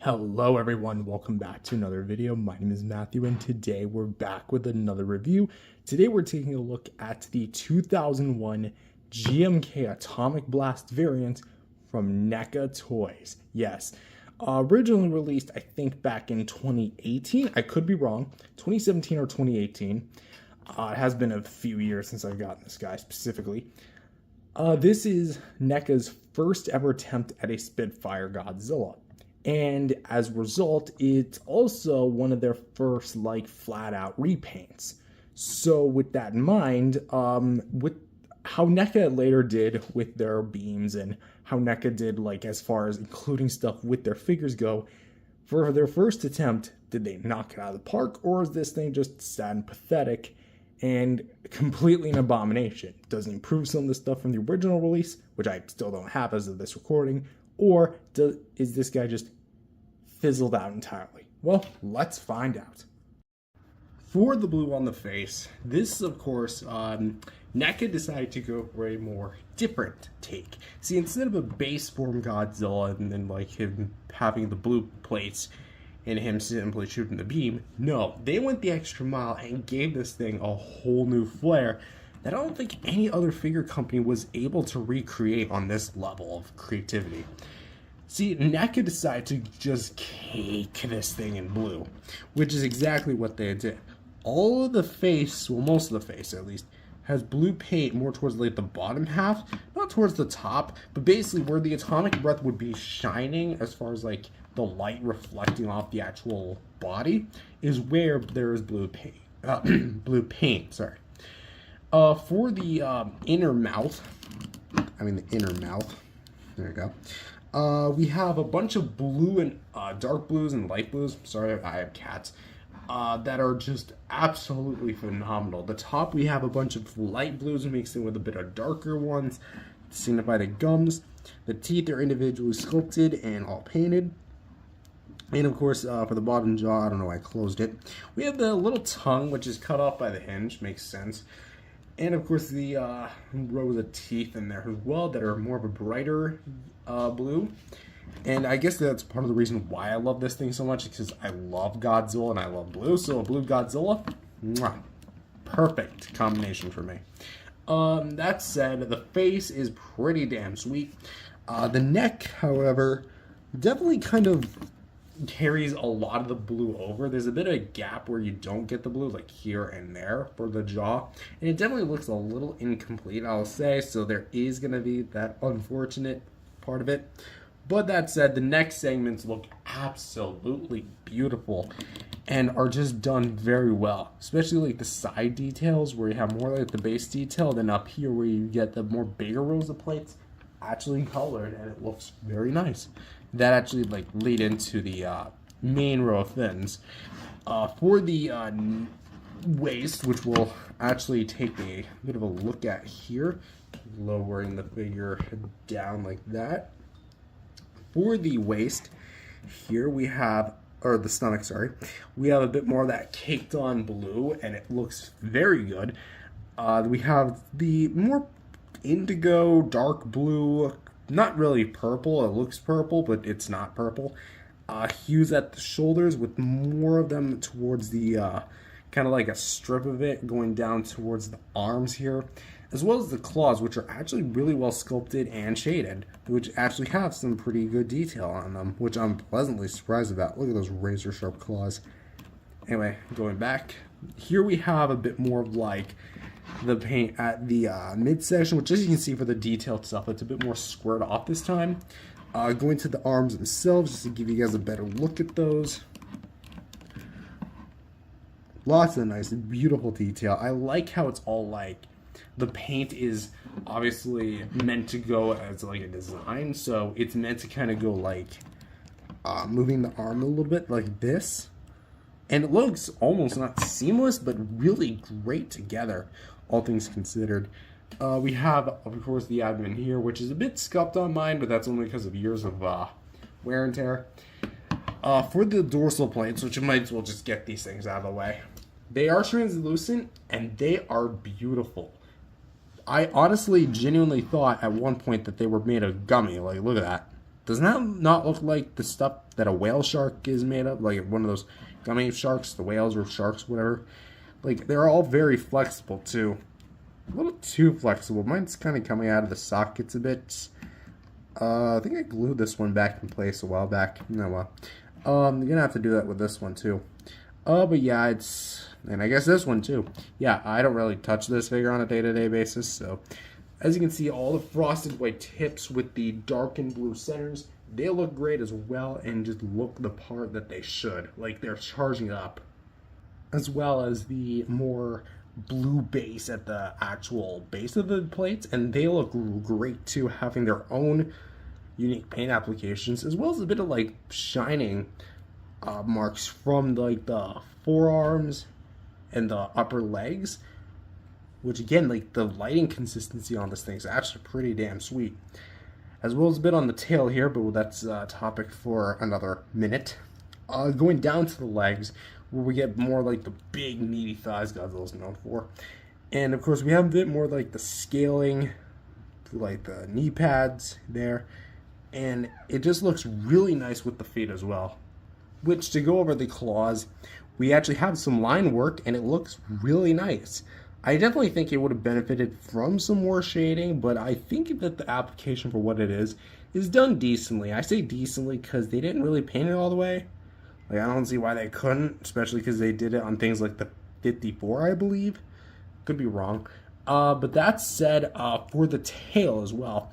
Hello everyone, welcome back to another video. My name is Matthew and today we're back with another review. Today we're taking a look at the 2001 GMK Atomic Blast variant from NECA Toys. Yes, originally released I think back in 2018, I could be wrong, 2017 or 2018. It has been a few years since I've gotten this guy specifically. This is NECA's first ever attempt at a Spitfire Godzilla. And as a result, it's also one of their first flat out repaints. So with that in mind, with how NECA later did with their beams and how NECA did as far as including stuff with their figures go, for their first attempt, did they knock it out of the park, or is this thing just sad and pathetic and completely an abomination? Does it improve some of the stuff from the original release, which I still don't have as of this recording, or is this guy just fizzled out entirely? Well, let's find out. For the blue on the face, this of course, NECA decided to go for a more different take. See, instead of a base form Godzilla and then him having the blue plates and him simply shooting the beam, no, they went the extra mile and gave this thing a whole new flair that I don't think any other figure company was able to recreate on this level of creativity. See, NECA decided to just cake this thing in blue, which is exactly what they did. All of the face, well, most of the face at least, has blue paint more towards the bottom half, not towards the top, but basically where the atomic breath would be shining as far as the light reflecting off the actual body is where there is blue paint. Blue paint, sorry. For the inner mouth, there you go. We have a bunch of blue and dark blues and light blues. Sorry, I have cats. That are just absolutely phenomenal. The top, we have a bunch of light blues mixed in with a bit of darker ones to signify the gums. The teeth are individually sculpted and all painted. And of course, for the bottom jaw, I don't know why I closed it. We have the little tongue, which is cut off by the hinge. Makes sense. And of course, the rows of teeth in there as well that are more of a brighter blue. And I guess that's part of the reason why I love this thing so much, because I love Godzilla and I love blue. So a blue Godzilla, mwah, perfect combination for me. That said, the face is pretty damn sweet. The neck, however, definitely kind of carries a lot of the blue over. There's a bit of a gap where you don't get the blue, here and there for the jaw, and it definitely looks a little incomplete, I'll say. So there is going to be that unfortunate part of it. But that said, the neck segments look absolutely beautiful and are just done very well, especially the side details where you have more the base detail than up here where you get the more bigger rows of plates actually colored, and it looks very nice. That actually lead into the main row of fins. For the waist, which we'll actually take a bit of a look at here, lowering the figure down like that. For the waist, here we have, or the stomach, sorry, we have a bit more of that caked on blue, and it looks very good. We have the more indigo, dark blue, not really purple, it looks purple, but it's not purple. Hues at the shoulders with more of them towards the, kind of a strip of it going down towards the arms here, as well as the claws, which are actually really well sculpted and shaded, which actually have some pretty good detail on them, which I'm pleasantly surprised about. Look at those razor sharp claws. Anyway, going back, here we have a bit more of the paint at the midsection, which as you can see for the detailed stuff, it's a bit more squared off this time. Going to the arms themselves, just to give you guys a better look at those. Lots of nice, beautiful detail. I like how it's all the paint is obviously meant to go as a design, so it's meant to kind of go moving the arm a little bit like this, and it looks almost not seamless but really great together, all things considered. We have, of course, the abdomen here, which is a bit scuffed on mine, but that's only because of years of wear and tear. For the dorsal plates, which you might as well just get these things out of the way, they are translucent and they are beautiful. I honestly genuinely thought at one point that they were made of gummy. Look at that. Doesn't that not look like the stuff that a whale shark is made of? Like one of those gummy sharks, the whales or sharks, whatever. Like, they're all very flexible, too. A little too flexible. Mine's kind of coming out of the sockets a bit. I think I glued this one back in place a while back. No, well. I'm gonna have to do that with this one, too. But yeah, and I guess this one, too. Yeah, I don't really touch this figure on a day-to-day basis, so... As you can see, all the frosted white tips with the darkened blue centers, they look great as well, and just look the part that they should. Like, they're charging up. As well as the more blue base at the actual base of the plates, and they look great too, having their own unique paint applications, as well as a bit of like shining marks from like the forearms and the upper legs, which again, like the lighting consistency on this thing is actually pretty damn sweet. As well as a bit on the tail here, but that's a topic for another minute. Going down to the legs, where we get more like the big meaty thighs Godzilla's known for. And of course we have a bit more like the scaling, like the knee pads there. And it just looks really nice with the feet as well. Which, to go over the claws, we actually have some line work and it looks really nice. I definitely think it would have benefited from some more shading, but I think that the application for what it is done decently. I say decently because they didn't really paint it all the way. Like, I don't see why they couldn't, especially because they did it on things like the 54, I believe. Could be wrong. But that said, for the tail as well,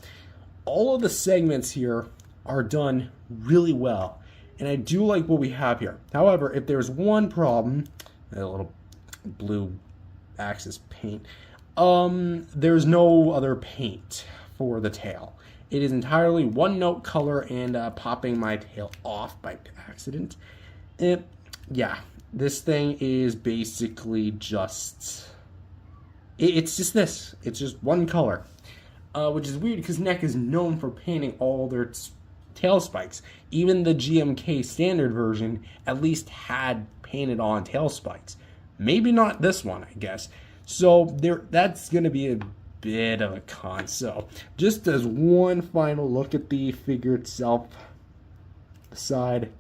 all of the segments here are done really well. And I do like what we have here. However, if there's one problem, a little blue axis paint, there's no other paint for the tail. It is entirely one note color and popping my tail off by accident. Yeah, this thing is basically just... It's just this. It's just one color. Which is weird because NECA is known for painting all their tail spikes. Even the GMK standard version at least had painted on tail spikes. Maybe not this one, I guess. So that's going to be a bit of a con. So just as one final look at the figure itself, the side,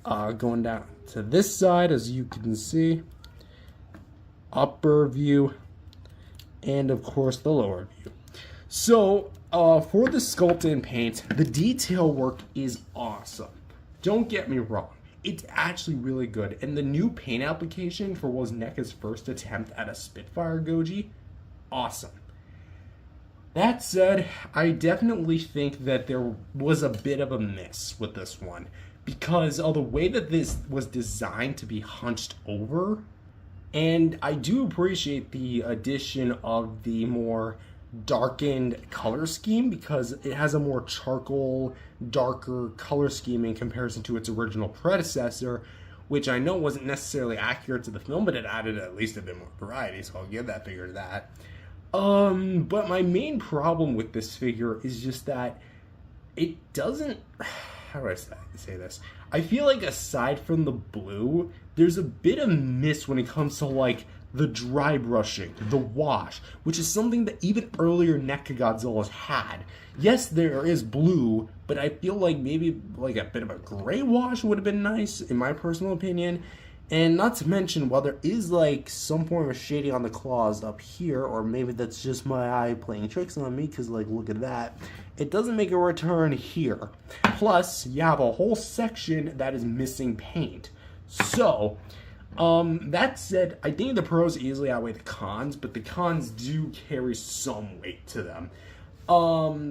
going down to this side, as you can see, upper view, and of course the lower view. So for the sculpt and paint, the detail work is awesome. Don't get me wrong. It's actually really good. And the new paint application for what was NECA's first attempt at a Spitfire Goji, awesome. That said, I definitely think that there was a bit of a miss with this one. Because of the way that this was designed to be hunched over. And I do appreciate the addition of the more darkened color scheme because it has a more charcoal, darker color scheme in comparison to its original predecessor, which I know wasn't necessarily accurate to the film, but it added at least a bit more variety, so I'll give that figure that. But my main problem with this figure is just that it doesn't... How do I say this? I feel like aside from the blue, there's a bit of miss when it comes to like the dry brushing, the wash, which is something that even earlier NECA Godzillas had. Yes, there is blue, but I feel like maybe like a bit of a gray wash would have been nice, in my personal opinion. And not to mention, while there is like some form of shading on the claws up here, or maybe that's just my eye playing tricks on me, because like, look at that, it doesn't make a return here. Plus, you have a whole section that is missing paint. So, that said, I think the pros easily outweigh the cons, but the cons do carry some weight to them.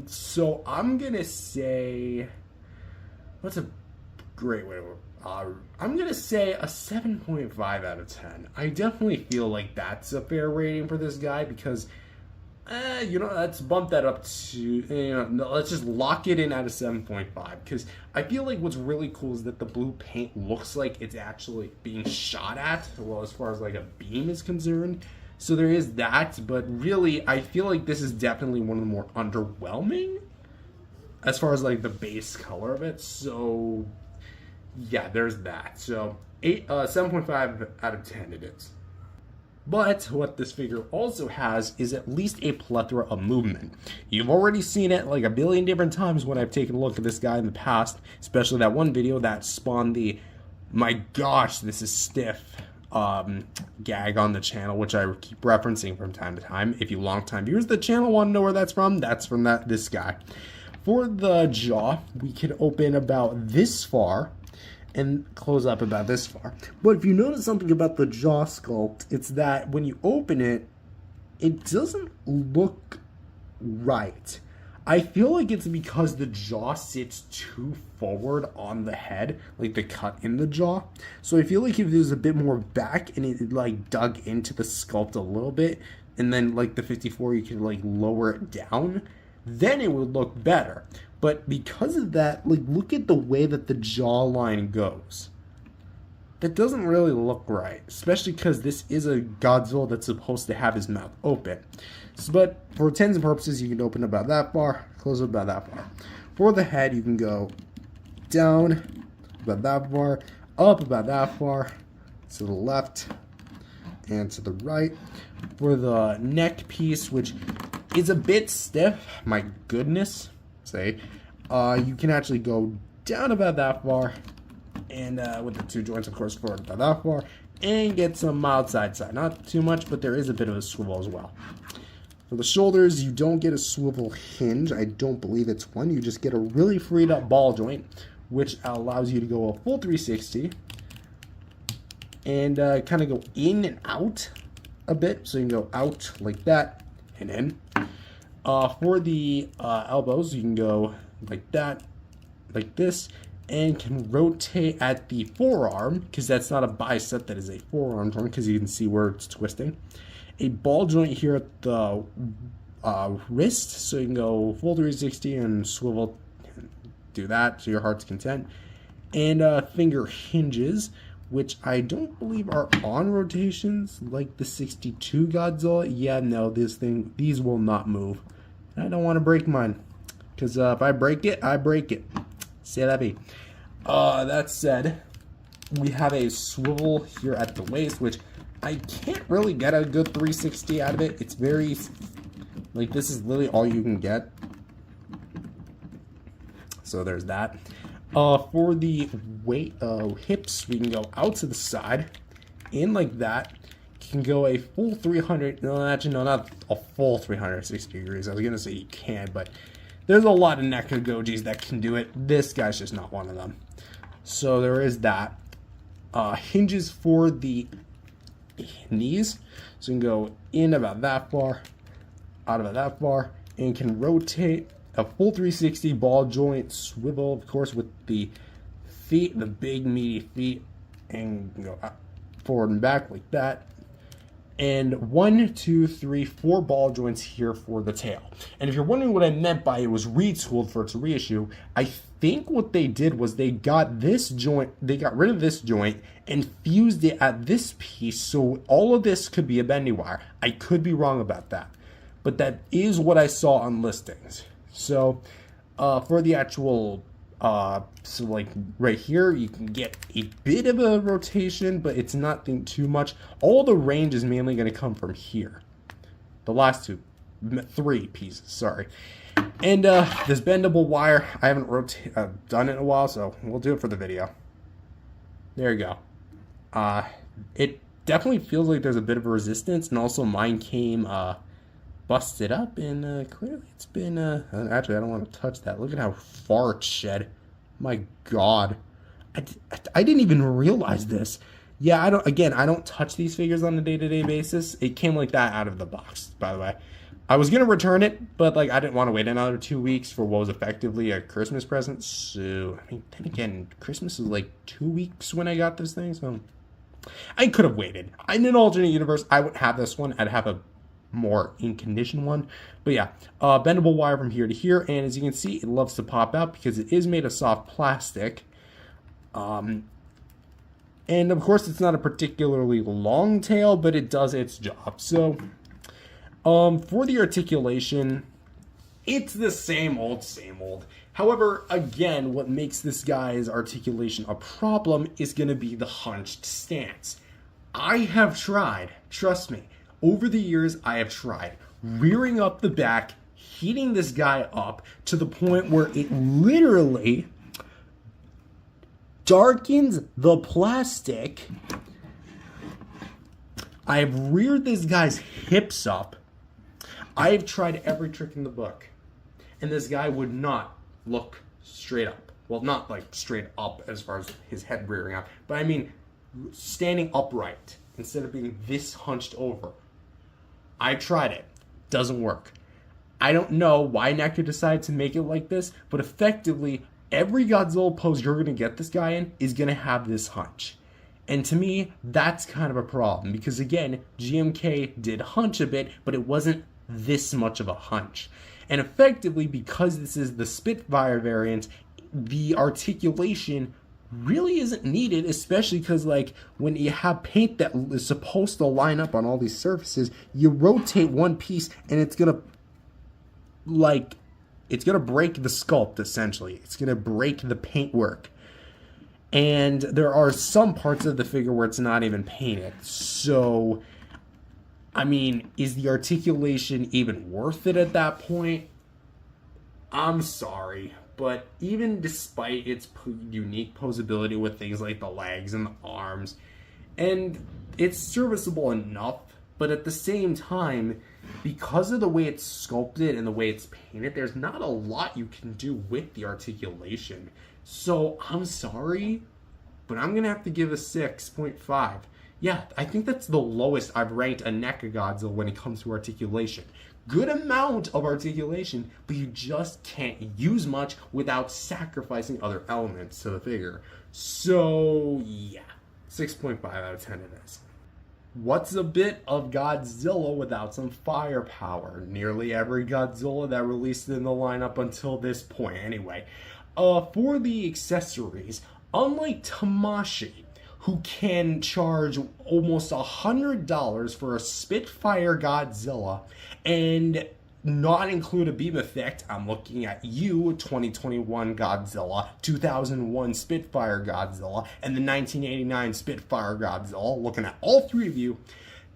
So I'm gonna say, what's a great way to, I'm gonna say a 7.5 out of 10. I definitely feel like that's a fair rating for this guy because, you know, let's bump that up to, you know, let's just lock it in at a 7.5 because I feel like what's really cool is that the blue paint looks like it's actually being shot at, well, as far as like a beam is concerned. So there is that, but really, I feel like this is definitely one of the more underwhelming as far as like the base color of it. So yeah, there's that. So 7.5 out of 10 it is. But what this figure also has is at least a plethora of movement. You've already seen it like a billion different times when I've taken a look at this guy in the past, especially that one video that spawned the "my gosh, this is stiff" gag on the channel, which I keep referencing from time to time. If you long-time viewers of the channel want to know where that's from this guy. For the jaw, we can open about this far and close up about this far. But if you notice something about the jaw sculpt, it's that when you open it, it doesn't look right. I feel like it's because the jaw sits too forward on the head, like the cut in the jaw. So I feel like if there's a bit more back and it like dug into the sculpt a little bit, and then like the 54 you can like lower it down, then it would look better. But because of that, like, look at the way that the jawline goes. That doesn't really look right, especially because this is a Godzilla that's supposed to have his mouth open. So, but for intents and purposes, you can open about that far, close it about that far. For the head, you can go down about that far, up about that far, to the left, and to the right. For the neck piece, which is a bit stiff, my goodness, say, you can actually go down about that far, and with the two joints, of course, forward about that far, and get some mild side. Not too much, but there is a bit of a swivel as well. For the shoulders, you don't get a swivel hinge. I don't believe it's one. You just get a really freed up ball joint, which allows you to go a full 360 and kind of go in and out a bit. So you can go out like that and in. For the elbows, you can go like that, like this, and can rotate at the forearm, because that's not a bicep, that is a forearm joint, because you can see where it's twisting. A ball joint here at the wrist, so you can go full 360 and swivel, do that to your heart's content. And finger hinges, which I don't believe are on rotations like the 62 Godzilla. Yeah, no, these will not move. I don't want to break mine, because if I break it, I break it. C'est la vie. That said, we have a swivel here at the waist, which I can't really get a good 360 out of it. It's very, like, this is literally all you can get. So there's that. For the weight hips, we can go out to the side, in like that. Can go a full 300, no, actually, no, not a full 360 degrees. I was going to say you can, but there's a lot of NECA gojis that can do it. This guy's just not one of them. So there is that. Hinges for the knees. So you can go in about that far, out about that far, and can rotate a full 360 ball joint swivel, of course, with the feet, the big meaty feet, and go forward and back like that. And 1, 2, 3, 4 ball joints here for the tail. And if you're wondering what I meant by it was retooled for its reissue, I think what they did was they got this joint, they got rid of this joint and fused it at this piece, so all of this could be a bending wire. I could be wrong about that, but that is what I saw on listings. So for the actual so like right here, you can get a bit of a rotation, but it's not too much. All the range is mainly going to come from here. The last three pieces, sorry. And this bendable wire, I haven't done it in a while, so we'll do it for the video. There you go. It definitely feels like there's a bit of a resistance, and also mine came busted up, and clearly it's been actually, I don't want to touch that. Look at how far it's shed. My god, I didn't even realize this. Yeah, I don't touch these figures on a day-to-day basis. It came like that out of the box, by the way. I was gonna return it, but like I didn't want to wait another 2 weeks for what was effectively a Christmas present. So I mean, then again, Christmas is like 2 weeks when I got this thing, so I could have waited. In an alternate universe, I wouldn't have this one. I'd have a more in condition one. But yeah, bendable wire from here to here, and as you can see, it loves to pop out because it is made of soft plastic. And of course, it's not a particularly long tail, but it does its job. So for the articulation, it's the same old, same old. However, again, what makes this guy's articulation a problem is going to be the hunched stance. I have tried, trust me, over the years I have tried rearing up the back, heating this guy up to the point where it literally darkens the plastic. I've reared this guy's hips up. I have tried every trick in the book, and this guy would not look straight up. Well, not like straight up as far as his head rearing up, but I mean standing upright instead of being this hunched over. I tried it. Doesn't work. I don't know why NECA decided to make it like this, but effectively, every Godzilla pose you're going to get this guy in is going to have this hunch. And to me, that's kind of a problem, because again, GMK did hunch a bit, but it wasn't this much of a hunch. And effectively, because this is the Spitfire variant, the articulation really isn't needed, especially because like when you have paint that is supposed to line up on all these surfaces, you rotate one piece and it's gonna break the sculpt. Essentially, it's gonna break the paintwork. And there are some parts of the figure where it's not even painted. So I mean, is the articulation even worth it at that point? I'm sorry, but even despite its unique posability with things like the legs and the arms, and it's serviceable enough, but at the same time, because of the way it's sculpted and the way it's painted, there's not a lot you can do with the articulation. So I'm sorry, but I'm going to have to give a 6.5. Yeah, I think that's the lowest I've ranked a NECA Godzilla when it comes to articulation. Good amount of articulation, but you just can't use much without sacrificing other elements to the figure. So, yeah, 6.5 out of 10 it is. What's a bit of Godzilla without some firepower? Nearly every Godzilla that released in the lineup until this point, anyway. For the accessories, unlike Tamashi, who can charge almost $100 for a Spitfire Godzilla and not include a beam effect, I'm looking at you, 2021 Godzilla, 2001 Spitfire Godzilla, and the 1989 Spitfire Godzilla, looking at all three of you.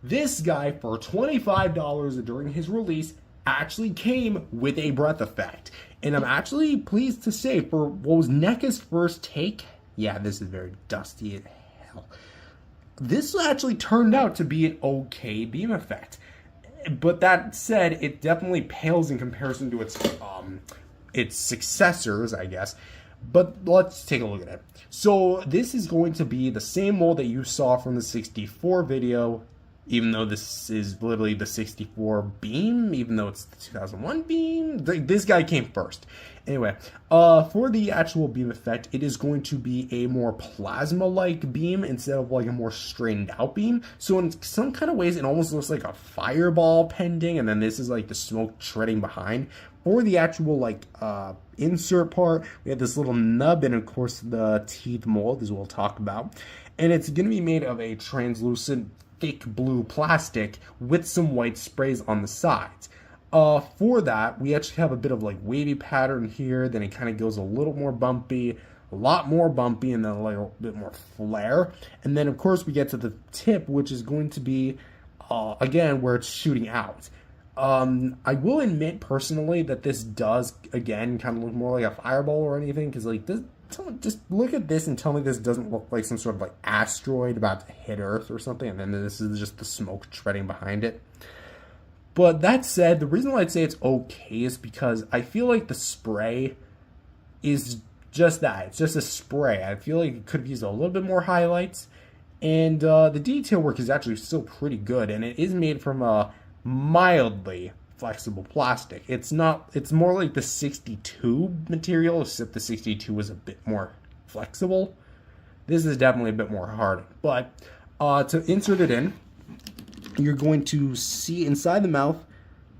This guy, for $25 during his release, actually came with a breath effect. And I'm actually pleased to say, for what was NECA's first take, yeah, this is very dusty as hell, this actually turned out to be an okay beam effect. But that said, it definitely pales in comparison to its successors, I guess. But let's take a look at it. So this is going to be the same mold that you saw from the 64 video, even though this is literally the 64 beam, even though it's the 2001 beam. This guy came first. Anyway, for the actual beam effect, it is going to be a more plasma-like beam instead of like a more straightened out beam. So in some kind of ways, it almost looks like a fireball pending, and then this is like the smoke shredding behind. For the actual like insert part, we have this little nub, and of course the teeth mold, as we'll talk about. And it's going to be made of a translucent, thick blue plastic with some white sprays on the sides. For that, we actually have a bit of like wavy pattern here, then it kind of goes a little more bumpy, a lot more bumpy, and then a little bit more flare. And then of course we get to the tip, which is going to be, again, where it's shooting out. I will admit personally that this does, again, kind of look more like a fireball or anything, because like this, just look at this and tell me this doesn't look like some sort of like asteroid about to hit Earth or something, and then this is just the smoke shredding behind it. But that said, the reason why I'd say it's okay is because I feel like the spray is just that. It's just a spray. I feel like it could have used a little bit more highlights. And the detail work is actually still pretty good. And it is made from a mildly flexible plastic. It's more like the 62 material, except the 62 was a bit more flexible. This is definitely a bit more hard. But to insert it in, you're going to see inside the mouth,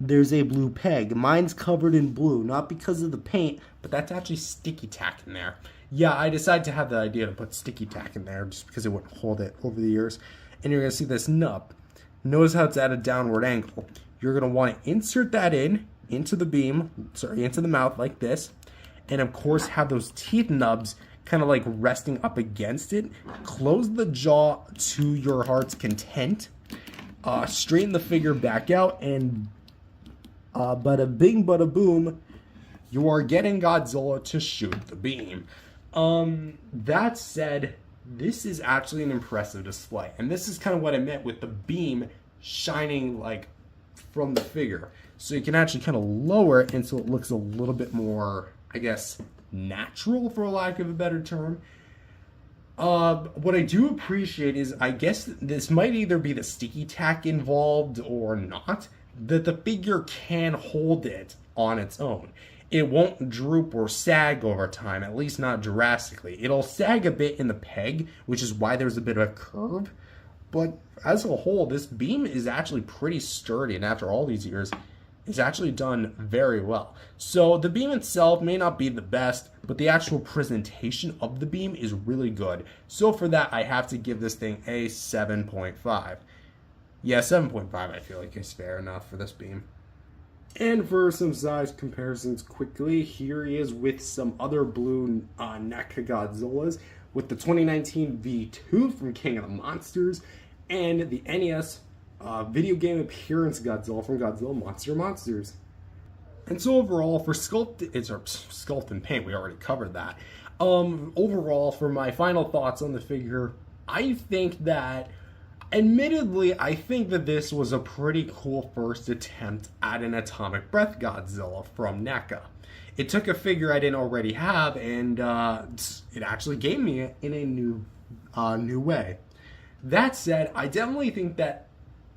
there's a blue peg. Mine's covered in blue, not because of the paint, but that's actually sticky tack in there. Yeah, I decided to have the idea to put sticky tack in there just because it wouldn't hold it over the years. And you're going to see this nub. Notice how it's at a downward angle. You're going to want to insert that into the mouth like this. And of course have those teeth nubs kind of like resting up against it. Close the jaw to your heart's content. Straighten the figure back out, and bada bing, bada boom, you are getting Godzilla to shoot the beam. That said, this is actually an impressive display, and this is kind of what I meant with the beam shining like from the figure. So you can actually kind of lower it, and so it looks a little bit more, I guess, natural, for lack of a better term. What I do appreciate is, I guess this might either be the sticky tack involved or not, that the figure can hold it on its own. It won't droop or sag over time, at least not drastically. It'll sag a bit in the peg, which is why there's a bit of a curve. But as a whole, this beam is actually pretty sturdy, and after all these years, it's actually done very well. So the beam itself may not be the best, but the actual presentation of the beam is really good. So for that, I have to give this thing a 7.5. Yeah, 7.5 I feel like is fair enough for this beam. And for some size comparisons quickly, here he is with some other blue NECA Godzillas, with the 2019 V2 from King of the Monsters, and the NES video game appearance Godzilla from Godzilla Monsters. And so overall, for sculpt and paint, we already covered that. Overall, for my final thoughts on the figure, I think that, admittedly, I think that this was a pretty cool first attempt at an Atomic Breath Godzilla from NECA. It took a figure I didn't already have, and it actually gave me it in a new way. That said, I definitely think that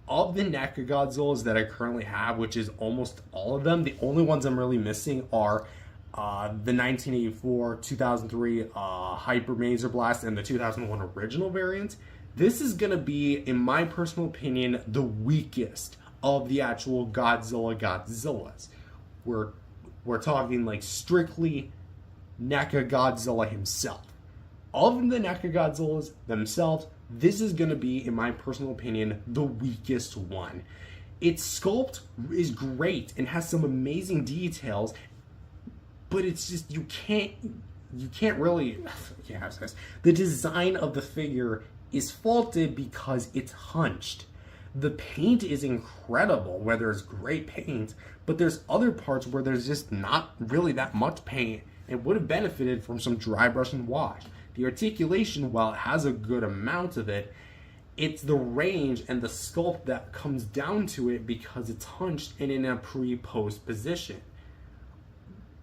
of the NECA Godzillas that I currently have, which is almost all of them, the only ones I'm really missing are the 1984, 2003 Hyper Maser Blast, and the 2001 original variant. This is going to be, in my personal opinion, the weakest of the actual Godzillas. We're talking like strictly NECA Godzilla himself. Of the NECA Godzillas themselves, this is going to be, in my personal opinion, the weakest one. Its sculpt is great and has some amazing details, but it's just, you can't really, the design of the figure is faulted because it's hunched. The paint is incredible, where there's great paint, but there's other parts where there's just not really that much paint. It would have benefited from some dry brush and wash. The articulation, while it has a good amount of it, it's the range and the sculpt that comes down to it because it's hunched and in a pre-post position.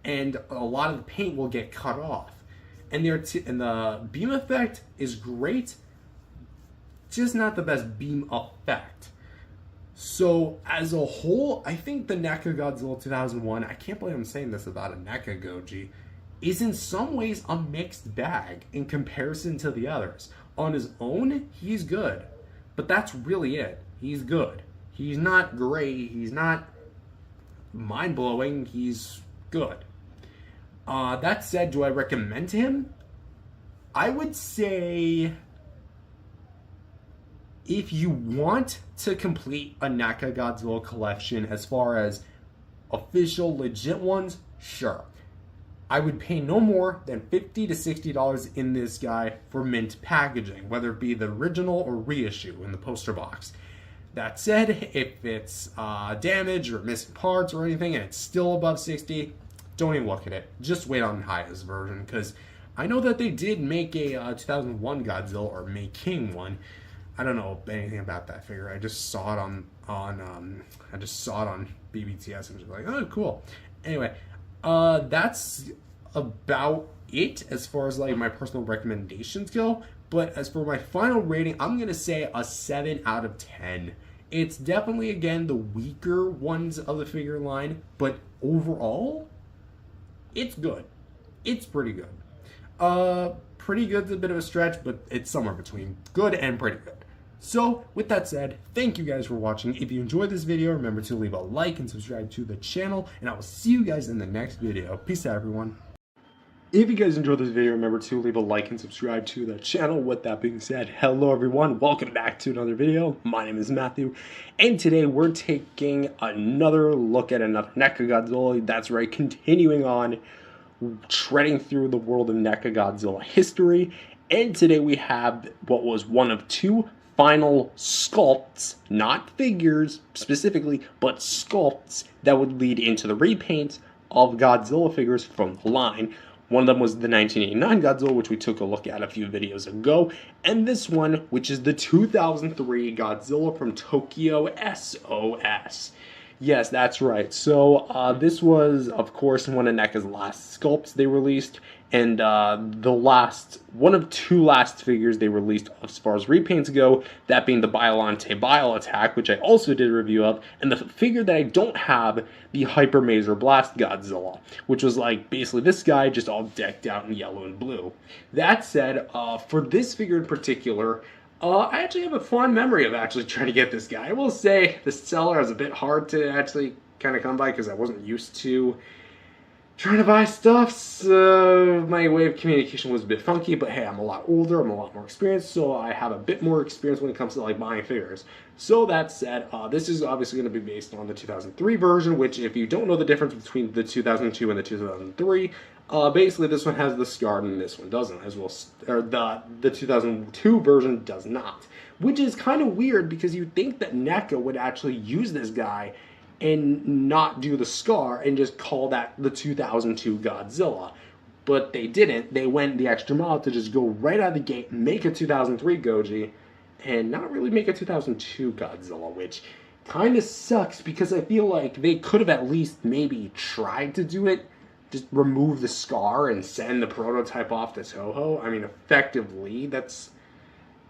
And a lot of the paint will get cut off. And the beam effect is great, just not the best beam effect. So as a whole, I think the NECA Godzilla 2001, I can't believe I'm saying this about a NECA Goji, is in some ways a mixed bag in comparison to the others. On his own, he's good, but that's really it. He's good. He's not great. He's not mind-blowing. He's good. That said, do I recommend him? I would say, if you want to complete a NECA Godzilla collection as far as official, legit ones, sure. I would pay no more than $50 to $60 in this guy for mint packaging, whether it be the original or reissue in the poster box. That said, if it's damaged or missing parts or anything and it's still above $60, don't even look at it. Just wait on highest version, because I know that they did make a 2001 Godzilla, or making one. I don't know anything about that figure. I just saw it on BBTS and was like, oh, cool. Anyway, that's about it as far as like my personal recommendations go. But as for my final rating, I'm gonna say a 7 out of 10. It's definitely, again, the weaker ones of the figure line, but overall, it's good. It's pretty good. Pretty good's a bit of a stretch, but it's somewhere between good and pretty good. So, with that said, thank you guys for watching. If you enjoyed this video, remember to leave a like and subscribe to the channel, and I will see you guys in the next video. Peace out, everyone. If you guys enjoyed this video, remember to leave a like and subscribe to the channel. With that being said, hello everyone, welcome back to another video. My name is Matthew, and today we're taking another look at another NECA Godzilla. That's right, continuing on treading through the world of NECA Godzilla history. And today we have what was one of two final sculpts, not figures specifically, but sculpts that would lead into the repaint of Godzilla figures from the line. One of them was the 1989 Godzilla, which we took a look at a few videos ago, and this one, which is the 2003 Godzilla from Tokyo S.O.S. Yes, that's right. So this was, of course, one of NECA's last sculpts they released, and one of two last figures they released as far as repaints go, that being the Biollante Bio Attack, which I also did a review of, and the figure that I don't have, the Hyper Maser Blast Godzilla, which was like basically this guy just all decked out in yellow and blue. That said, for this figure in particular, I actually have a fond memory of actually trying to get this guy. I will say the seller is a bit hard to actually kind of come by because I wasn't used to trying to buy stuff, so my way of communication was a bit funky, but hey, I'm a lot older, I'm a lot more experienced, so I have a bit more experience when it comes to like buying figures. So that said, this is obviously going to be based on the 2003 version, which if you don't know the difference between the 2002 and the 2003, basically this one has the scar and this one doesn't, as well, or the 2002 version does not. Which is kind of weird because you'd think that NECA would actually use this guy and not do the scar and just call that the 2002 Godzilla. But they didn't. They went the extra mile to just go right out of the gate, make a 2003 Goji, and not really make a 2002 Godzilla, which kind of sucks because I feel like they could have at least maybe tried to do it, just remove the scar and send the prototype off to Toho. I mean, effectively, that's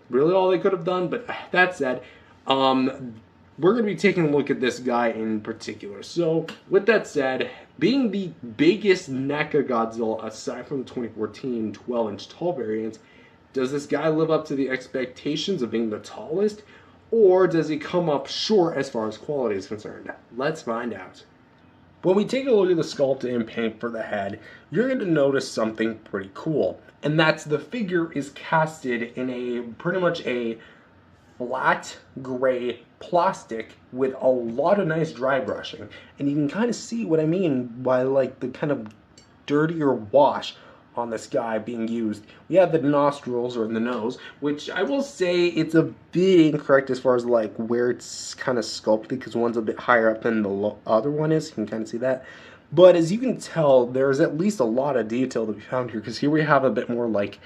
really all they could have done, but that said, we're going to be taking a look at this guy in particular. So, with that said, being the biggest NECA Godzilla aside from the 2014 12-inch tall variant, does this guy live up to the expectations of being the tallest, or does he come up short as far as quality is concerned? Let's find out. When we take a look at the sculpt and paint for the head, you're going to notice something pretty cool, and that's the figure is casted in a pretty much a flat gray plastic with a lot of nice dry brushing, and you can kind of see what I mean by like the kind of dirtier wash on this guy being used. We have the nostrils or the nose, which I will say it's a bit incorrect as far as like where it's kind of sculpted because one's a bit higher up than the other one is. You can kind of see that. But as you can tell, there's at least a lot of detail to be found here because here we have a bit more like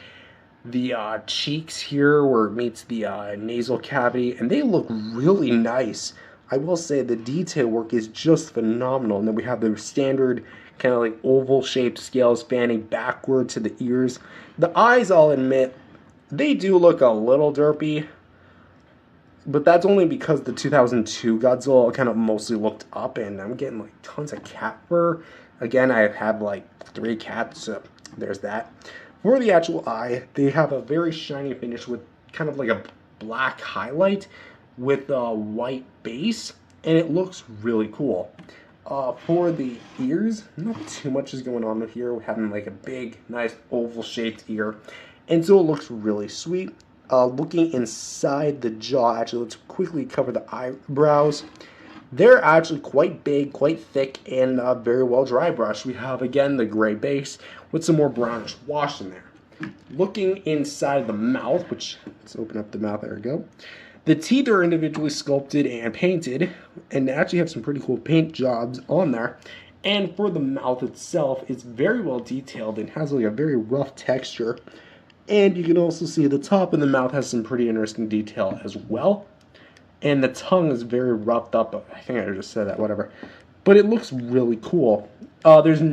the cheeks here where it meets the nasal cavity, and they look really nice. I will say the detail work is just phenomenal. And then we have the standard kind of like oval shaped scales spanning backward to the ears. The eyes, I'll admit, they do look a little derpy, but that's only because the 2002 Godzilla kind of mostly looked up, and I'm getting like tons of cat fur. Again, I have like 3 cats, so there's that. For the actual eye, they have a very shiny finish with kind of like a black highlight with a white base, and it looks really cool. For the ears, not too much is going on here. We're having like a big, nice oval-shaped ear, and so it looks really sweet. Looking inside the jaw, actually, let's quickly cover the eyebrows. They're actually quite big, quite thick, and very well dry brushed. We have, again, the gray base with some more brownish wash in there. Looking inside the mouth, which, let's open up the mouth, there we go. The teeth are individually sculpted and painted, and they actually have some pretty cool paint jobs on there. And for the mouth itself, it's very well detailed and has like a very rough texture. And you can also see the top of the mouth has some pretty interesting detail as well. And the tongue is very roughed up. I think I just said that, whatever. But it looks really cool. There's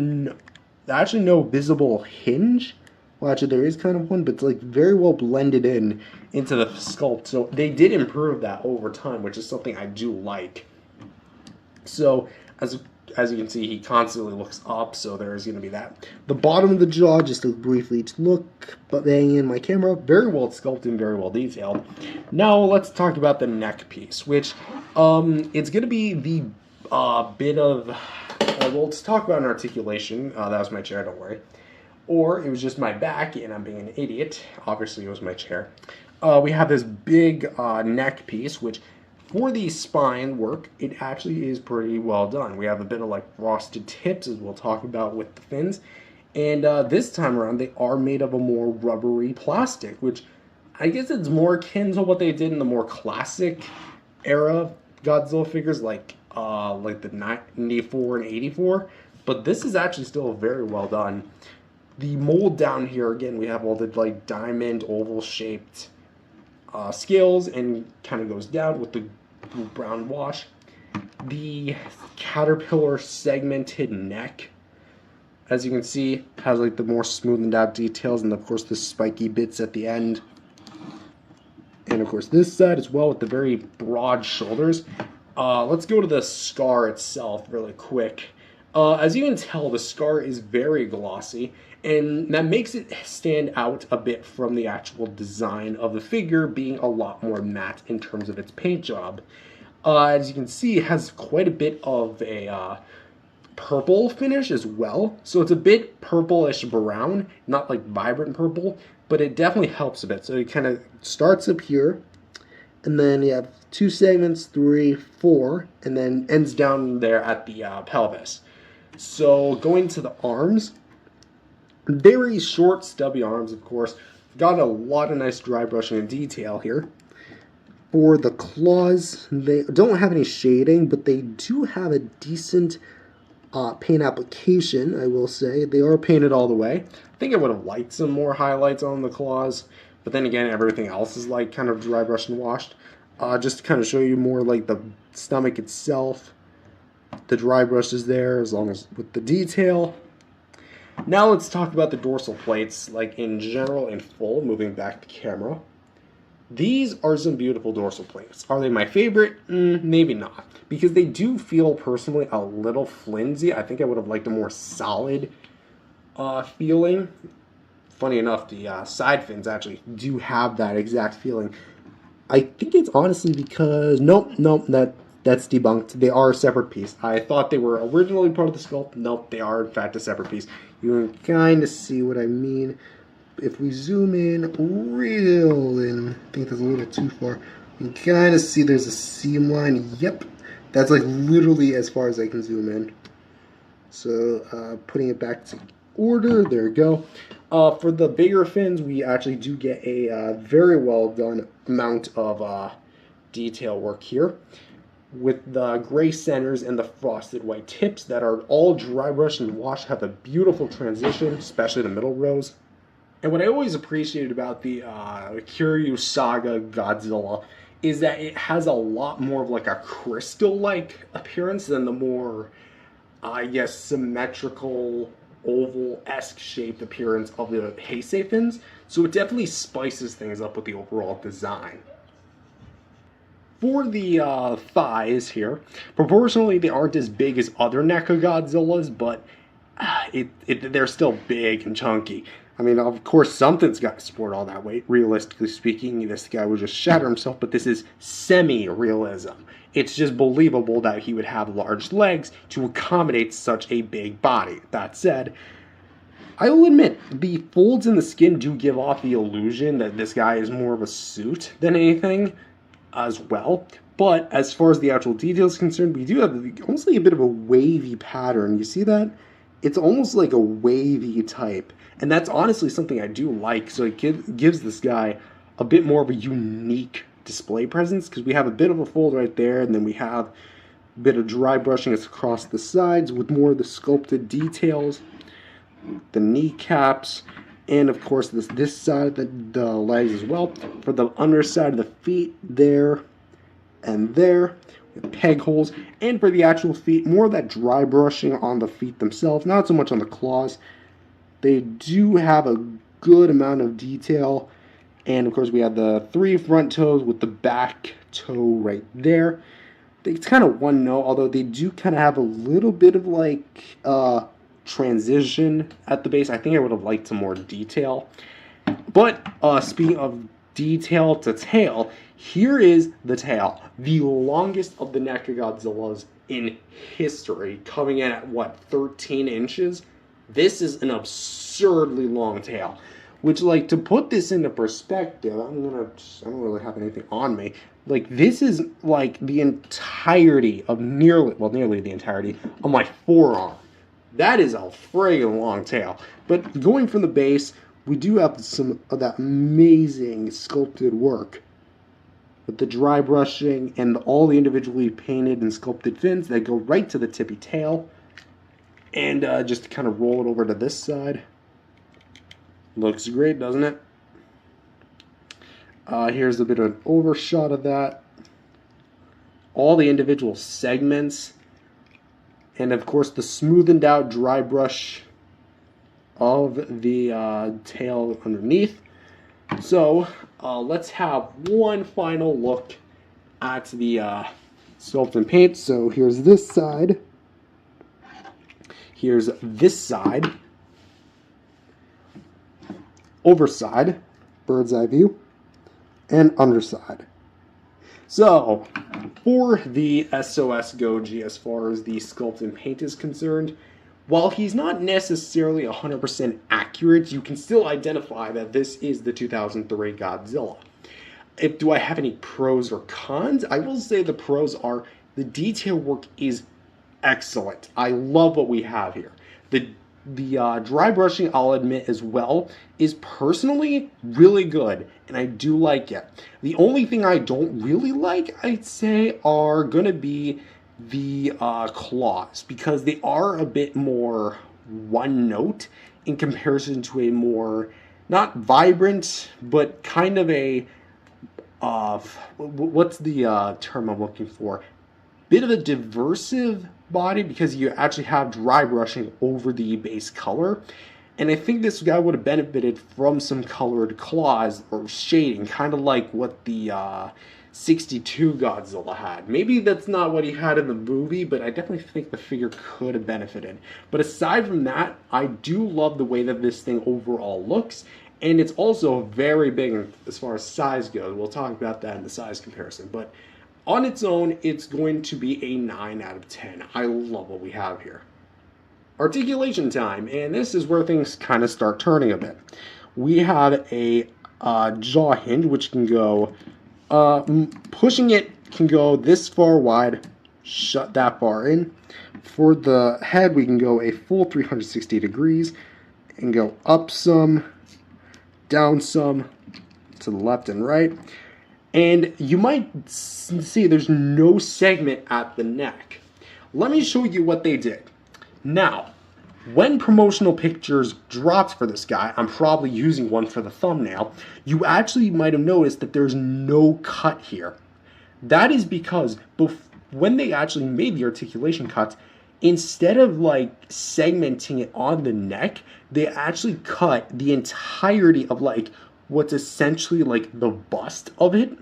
actually no visible hinge. Well, actually, there is kind of one, but it's like very well blended into the sculpt. So they did improve that over time, which is something I do like. So as you can see, he constantly looks up, so there's going to be that. The bottom of the jaw, just to briefly look, but bang in my camera, very well sculpted, very well detailed. Now let's talk about the neck piece, which it's going to be the bit of, well, let's talk about an articulation. That was my chair, don't worry. Or it was just my back, and I'm being an idiot. Obviously, it was my chair. We have this big neck piece, which for the spine work, it actually is pretty well done. We have a bit of like frosted tips, as we'll talk about with the fins. And this time around, they are made of a more rubbery plastic, which I guess it's more akin to what they did in the more classic era Godzilla figures, like the 94 and 84. But this is actually still very well done. The mold down here, again, we have all the like diamond oval shaped scales, and kind of goes down with the brown wash. The caterpillar segmented neck, as you can see, has like the more smoothened out details, and of course the spiky bits at the end. And of course this side as well with the very broad shoulders. Let's go to the scar itself really quick. As you can tell, the scar is very glossy, and that makes it stand out a bit from the actual design of the figure being a lot more matte in terms of its paint job. As you can see, it has quite a bit of a purple finish as well. So it's a bit purplish brown, not like vibrant purple, but it definitely helps a bit. So it kind of starts up here, and then you have 2 segments, 3, 4, and then ends down there at the pelvis. So going to the arms, very short, stubby arms, of course. Got a lot of nice dry brushing and detail here. For the claws, they don't have any shading, but they do have a decent paint application, I will say. They are painted all the way. I think I would have liked some more highlights on the claws, but then again, everything else is like kind of dry brushed and washed. Just to kind of show you more like the stomach itself. The dry brush is there, as long as with the detail. Now let's talk about the dorsal plates, like in general, in full, moving back to camera. These are some beautiful dorsal plates. Are they my favorite? Maybe not. Because they do feel, personally, a little flimsy. I think I would have liked a more solid feeling. Funny enough, the side fins actually do have that exact feeling. I think it's honestly because... Nope, that's debunked. They are a separate piece. I thought they were originally part of the sculpt. Nope, they are in fact a separate piece. You can kind of see what I mean. If we zoom in real in, I think that's a little too far. You can kind of see there's a seam line. Yep, that's like literally as far as I can zoom in. So putting it back to order, there we go. For the bigger fins, we actually do get a very well done amount of detail work here, with the gray centers and the frosted white tips that are all dry brushed and washed. Have a beautiful transition, especially the middle rows. And what I always appreciated about the Kiryu Saga Godzilla is that it has a lot more of like a crystal-like appearance than the more, I guess, symmetrical, oval-esque shaped appearance of the Heisei fins. So it definitely spices things up with the overall design. For the thighs here, proportionally they aren't as big as other NECA Godzillas, but they're still big and chunky. I mean, of course, something's got to support all that weight. Realistically speaking, this guy would just shatter himself, but this is semi-realism. It's just believable that he would have large legs to accommodate such a big body. That said, I will admit, the folds in the skin do give off the illusion that this guy is more of a suit than anything as well. But as far as the actual details are concerned, we do have almost like a bit of a wavy pattern. You see that? It's almost like a wavy type. And that's honestly something I do like. So it gives this guy a bit more of a unique display presence, because we have a bit of a fold right there, and then we have a bit of dry brushing across the sides with more of the sculpted details, the kneecaps, and of course this side of the legs as well. For the underside of the feet, there and there, with peg holes, and for the actual feet, more of that dry brushing on the feet themselves, not so much on the claws. They do have a good amount of detail, and of course we have the 3 front toes with the back toe right there. It's kind of one note, although they do kind of have a little bit of like transition at the base. I think I would have liked some more detail. But speaking of detail to tail, here is the tail, the longest of the NECA Godzillas in history, coming in at what, 13 inches? This is an absurdly long tail, which, like, to put this into perspective, I don't really have anything on me. Like, this is like the entirety of nearly the entirety of my forearm. That is a friggin' long tail. But going from the base, we do have some of that amazing sculpted work with the dry brushing and all the individually painted and sculpted fins that go right to the tippy tail. And just to kind of roll it over to this side. Looks great, doesn't it? Here's a bit of an overshot of that. All the individual segments. And of course the smoothened out dry brush of the tail underneath. So let's have one final look at the sculpt and paint. So here's this side. Here's this side. Overside, bird's eye view, and underside. So, for the S.O.S. Goji, as far as the sculpt and paint is concerned, while he's not necessarily 100% accurate, you can still identify that this is the 2003 Godzilla. Do I have any pros or cons? I will say the pros are the detail work is excellent. I love what we have here. The dry brushing, I'll admit as well, is personally really good, and I do like it. The only thing I don't really like, I'd say, are going to be the claws, because they are a bit more one note in comparison to a more, not vibrant, but kind of a, what's the term I'm looking for? Bit of a diversive body, because you actually have dry brushing over the base color. And I think this guy would have benefited from some colored claws or shading, kind of like what the 62 Godzilla had. Maybe that's not what he had in the movie, but I definitely think the figure could have benefited. But aside from that, I do love the way that this thing overall looks. And it's also very big as far as size goes. We'll talk about that in the size comparison. But on its own, it's going to be a 9 out of 10. I love what we have here. Articulation time, and this is where things kind of start turning a bit. We have a jaw hinge, which can go, pushing it can go this far wide, shut that far in. For the head, we can go a full 360 degrees and go up some, down some, to the left and right. And you might see there's no segment at the neck. Let me show you what they did. Now, when promotional pictures dropped for this guy, I'm probably using one for the thumbnail, you actually might have noticed that there's no cut here. That is because when they actually made the articulation cuts, instead of like segmenting it on the neck, they actually cut the entirety of like what's essentially like the bust of it,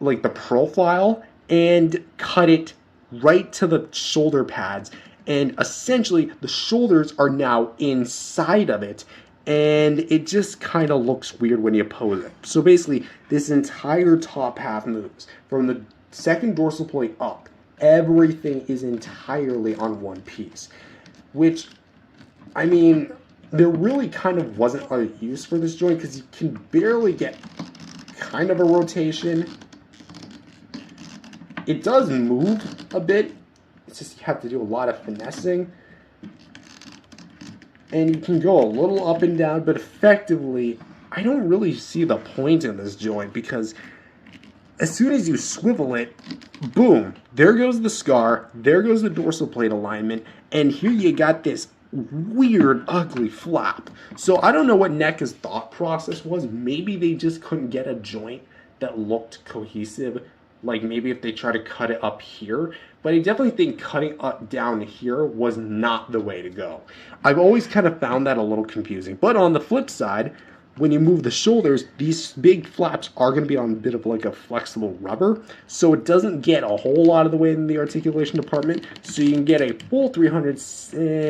like the profile, and cut it right to the shoulder pads. And essentially the shoulders are now inside of it, and it just kind of looks weird when you pose it. So basically this entire top half moves from the second dorsal plate up. Everything is entirely on one piece, which, I mean, there really kind of wasn't a use for this joint because you can barely get kind of a rotation. It does move a bit. It's just you have to do a lot of finessing. And you can go a little up and down, but effectively, I don't really see the point in this joint because as soon as you swivel it, boom, there goes the scar, there goes the dorsal plate alignment, and here you got this weird, ugly flap. So I don't know what NECA's thought process was. Maybe they just couldn't get a joint that looked cohesive. Like maybe if they try to cut it up here. But I definitely think cutting up down here was not the way to go. I've always kind of found that a little confusing. But on the flip side, when you move the shoulders, these big flaps are going to be on a bit of like a flexible rubber. So it doesn't get a whole lot of the way in the articulation department. So you can get a full 300,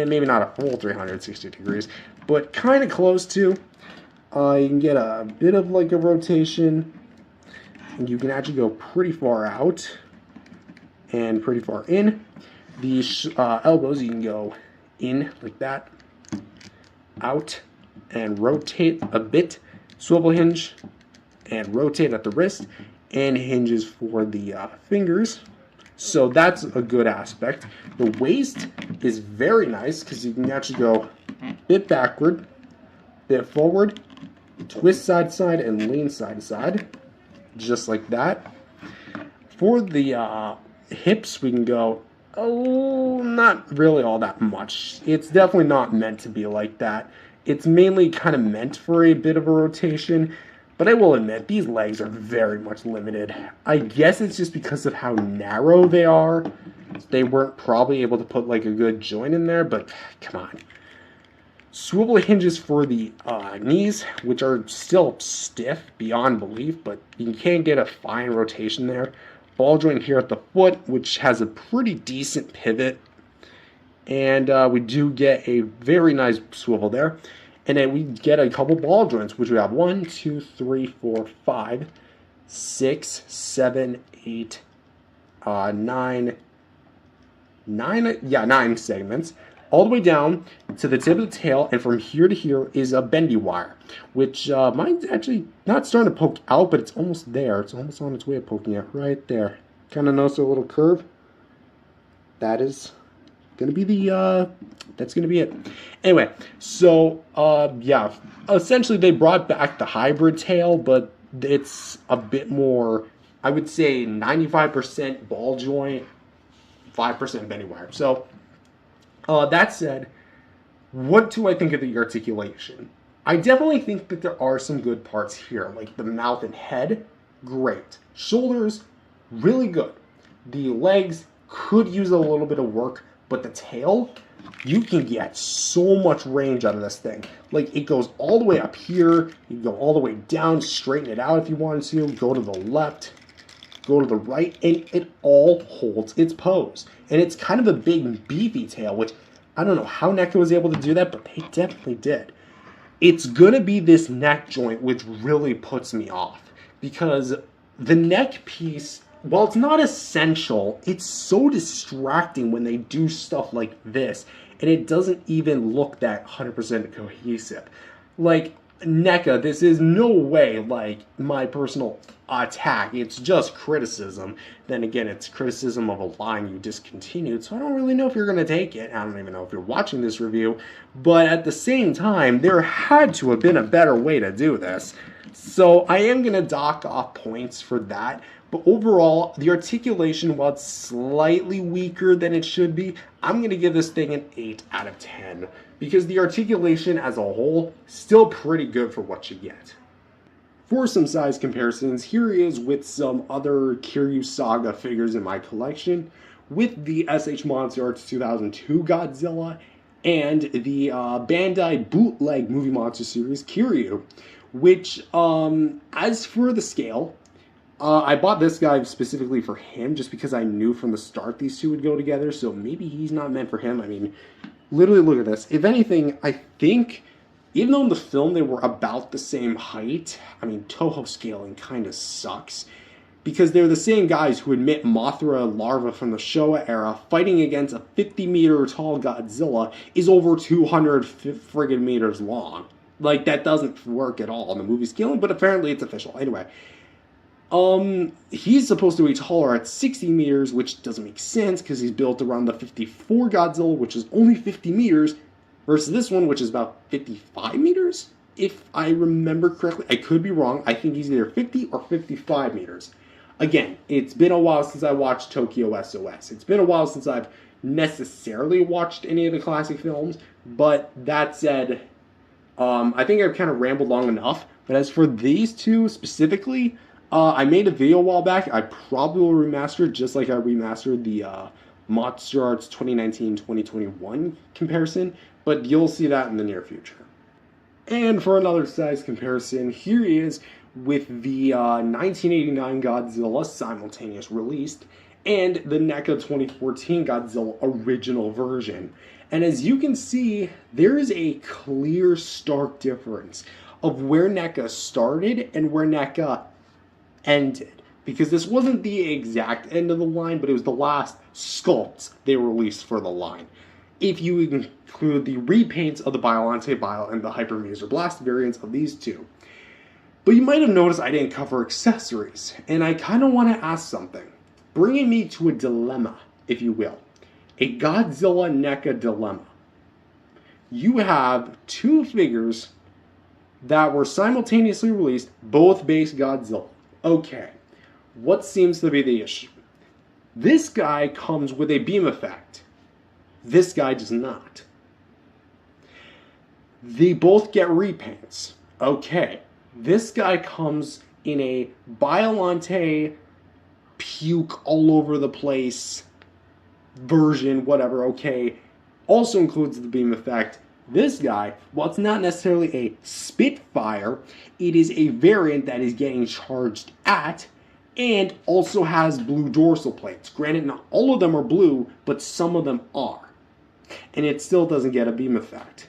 maybe not a full 360 degrees, but kind of close to. You can get a bit of like a rotation. And you can actually go pretty far out and pretty far in. The elbows, you can go in like that, out, and rotate a bit, swivel hinge, and rotate at the wrist, and hinges for the fingers, So that's a good aspect. The waist is very nice because you can actually go a bit backward, bit forward, twist side to side, and lean side to side, just like that. For the hips, we can go, oh, not really all that much. It's definitely not meant to be like that. It's mainly kind of meant for a bit of a rotation, but I will admit, these legs are very much limited. I guess it's just because of how narrow they are. They weren't probably able to put like a good joint in there, but come on. Swivel hinges for the knees, which are still stiff beyond belief, but you can get a fine rotation there. Ball joint here at the foot, which has a pretty decent pivot. And we do get a very nice swivel there. And then we get a couple ball joints, which we have 1, 2, 3, 4, 5, 6, 7, 8, 9 segments, all the way down to the tip of the tail, and from here to here is a bendy wire, which mine's actually not starting to poke out, but it's almost there. It's almost on its way of poking out right there. Kind of notice a little curve? That is gonna be the that's gonna be it. Anyway, so yeah, essentially they brought back the hybrid tail, but it's a bit more, I would say 95% ball joint, 5% bendy wire. So that said, what do I think of the articulation? I definitely think that there are some good parts here, like the mouth and head, great. Shoulders, really good. The legs could use a little bit of work, but the tail, you can get so much range out of this thing. Like, it goes all the way up here, you can go all the way down, straighten it out if you wanted to, go to the left, go to the right, and it all holds its pose. And it's kind of a big, beefy tail, which I don't know how NECA was able to do that, but they definitely did. It's gonna be this neck joint which really puts me off, because the neck piece, while it's not essential, it's so distracting when they do stuff like this, and it doesn't even look that 100% cohesive. Like, NECA, this is no way like my personal attack, it's just criticism. Then again, it's criticism of a line you discontinued, so I don't really know if you're going to take it. I don't even know if you're watching this review, but at the same time, there had to have been a better way to do this. So I am going to dock off points for that. But overall, the articulation, while it's slightly weaker than it should be, I'm going to give this thing an 8 out of 10. Because the articulation as a whole, still pretty good for what you get. For some size comparisons, here he is with some other Kiryu Saga figures in my collection, with the S.H. Monster Arts 2002 Godzilla, and the Bandai Bootleg Movie Monster Series Kiryu, which, as for the scale, I bought this guy specifically for him just because I knew from the start these two would go together, so maybe he's not meant for him. I mean, literally look at this. If anything, I think, even though in the film they were about the same height, I mean, Toho scaling kind of sucks, because they're the same guys who admit Mothra larva from the Showa era fighting against a 50-meter tall Godzilla is over 200 friggin' meters long. Like, that doesn't work at all in the movie scaling, but apparently it's official. Anyway, he's supposed to be taller at 60 meters, which doesn't make sense because he's built around the 54 Godzilla, which is only 50 meters, versus this one, which is about 55 meters, if I remember correctly. I could be wrong. I think he's either 50 or 55 meters. Again, it's been a while since I watched Tokyo S.O.S. It's been a while since I've necessarily watched any of the classic films, but that said, I think I've kind of rambled long enough. But as for these two specifically, I made a video a while back. I probably will remaster it just like I remastered the Monster Arts 2019-2021 comparison, but you'll see that in the near future. And for another size comparison, here he is with the 1989 Godzilla simultaneous released and the NECA 2014 Godzilla original version. And as you can see, there is a clear, stark difference of where NECA started and where NECA ended. Because this wasn't the exact end of the line, but it was the last sculpts they released for the line. If you include the repaints of the Biollante Bio and the Hyper Muser Blast variants of these two. But you might have noticed I didn't cover accessories, and I kind of want to ask something. bringing me to a dilemma, if you will. A Godzilla NECA dilemma. You have two figures that were simultaneously released, both base Godzilla. Okay, what seems to be the issue? This guy comes with a beam effect. This guy does not. They both get repaints. Okay, this guy comes in a Biollante puke all over the place version, whatever, okay. Also includes the beam effect. This guy, while it's not necessarily a Spitfire, it is a variant that is getting charged at and also has blue dorsal plates. Granted, not all of them are blue, but some of them are. And it still doesn't get a beam effect.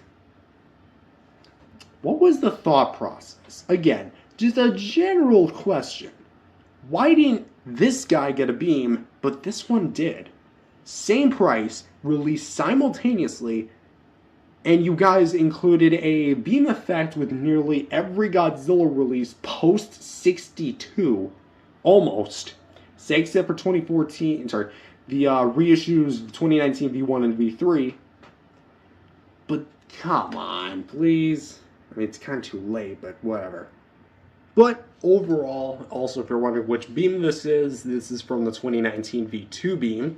What was the thought process? Again, just a general question. Why didn't this guy get a beam, but this one did? Same price, released simultaneously, and you guys included a beam effect with nearly every Godzilla release post 62, almost, except for 2014, sorry, the reissues 2019 V1 and V3. But come on, please. I mean, it's kind of too late, but whatever. But overall, also if you're wondering which beam this is from the 2019 V2 beam.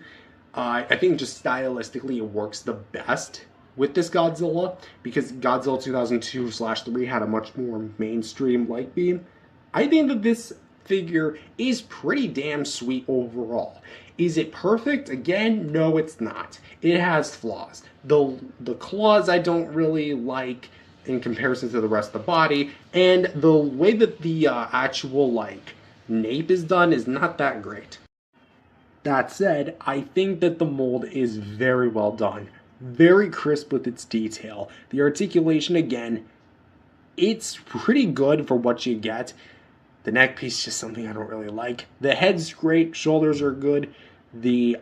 I think just stylistically it works the best with this Godzilla because Godzilla 2002/3 had a much more mainstream light beam. I think that this figure is pretty damn sweet overall. Is it perfect? Again, no, it's not. It has flaws. The claws I don't really like in comparison to the rest of the body, and the way that the actual like nape is done is not that great. That said, I think that the mold is very well done, very crisp with its detail. The articulation, again, it's pretty good for what you get. The neck piece is just something I don't really like. The head's great, shoulders are good. The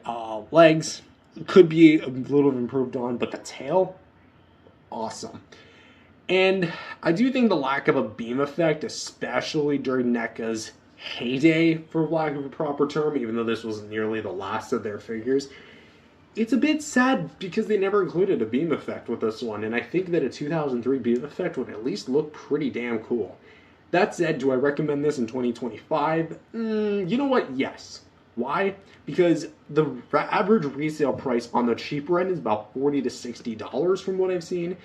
legs could be a little improved on, but the tail, awesome. And I do think the lack of a beam effect, especially during NECA's heyday, for lack of a proper term, even though this was nearly the last of their figures, it's a bit sad because they never included a beam effect with this one, and I think that a 2003 beam effect would at least look pretty damn cool. That said, do I recommend this in 2025? You know what? Yes. Why? Because the average resale price on the cheaper end is about $40 to $60 from what I've seen.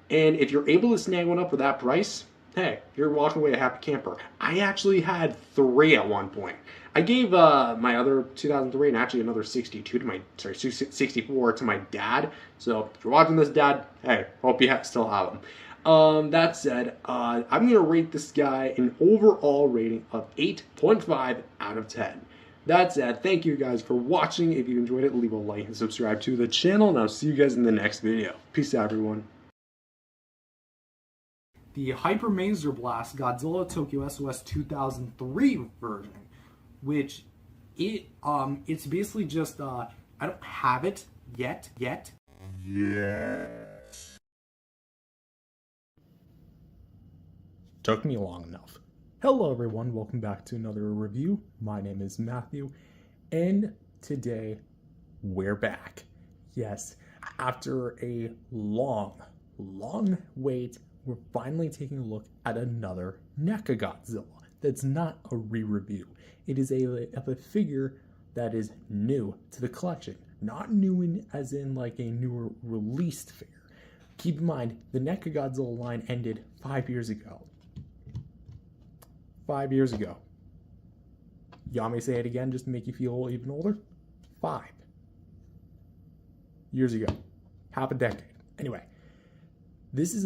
And if you're able to snag one up for that price, hey, you're walking away a happy camper. I actually had 3 at one point. I gave my other 2003 and actually another 62 to my, 64 to my dad. So if you're watching this, Dad, hey, hope you still have them. That said, I'm going to rate this guy an overall rating of 8.5 out of 10. That said, thank you guys for watching. If you enjoyed it, leave a like and subscribe to the channel, and I'll see you guys in the next video. Peace out, everyone. The Hyper Maser Blast Godzilla Tokyo S.O.S 2003 version, which it's basically just I don't have it yet. Took me long enough. Hello everyone, welcome back to another review. My name is Matthew, and today we're back. Yes, after a long wait, we're finally taking a look at another NECA Godzilla that's not a re-review. It is a figure that is new to the collection. Not new as in like a newer released figure. Keep in mind, the NECA Godzilla line ended 5 years ago. 5 years ago. You want me to say it again just to make you feel even older? 5 years ago. Half a decade. Anyway, this is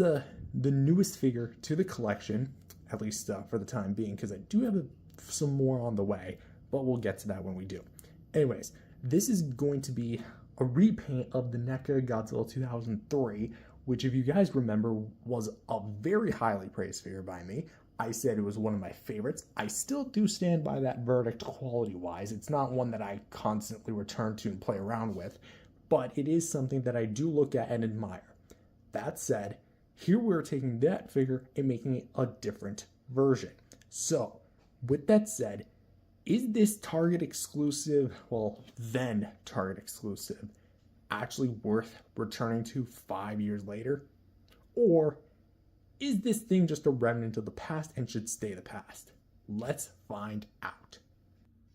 the newest figure to the collection, at least for the time being, because I do have some more on the way, but we'll get to that when we do. Anyways, this is going to be a repaint of the NECA Godzilla 2003, which, if you guys remember, was a very highly praised figure by me. I said it was one of my favorites. I still do stand by that verdict quality-wise. It's not one that I constantly return to and play around with, but it is something that I do look at and admire. That said, here we're taking that figure and making it a different version. So, with that said, Is this Target exclusive, well, then Target exclusive, actually worth returning to 5 years later? Or is this thing just a remnant of the past and should stay the past? Let's find out.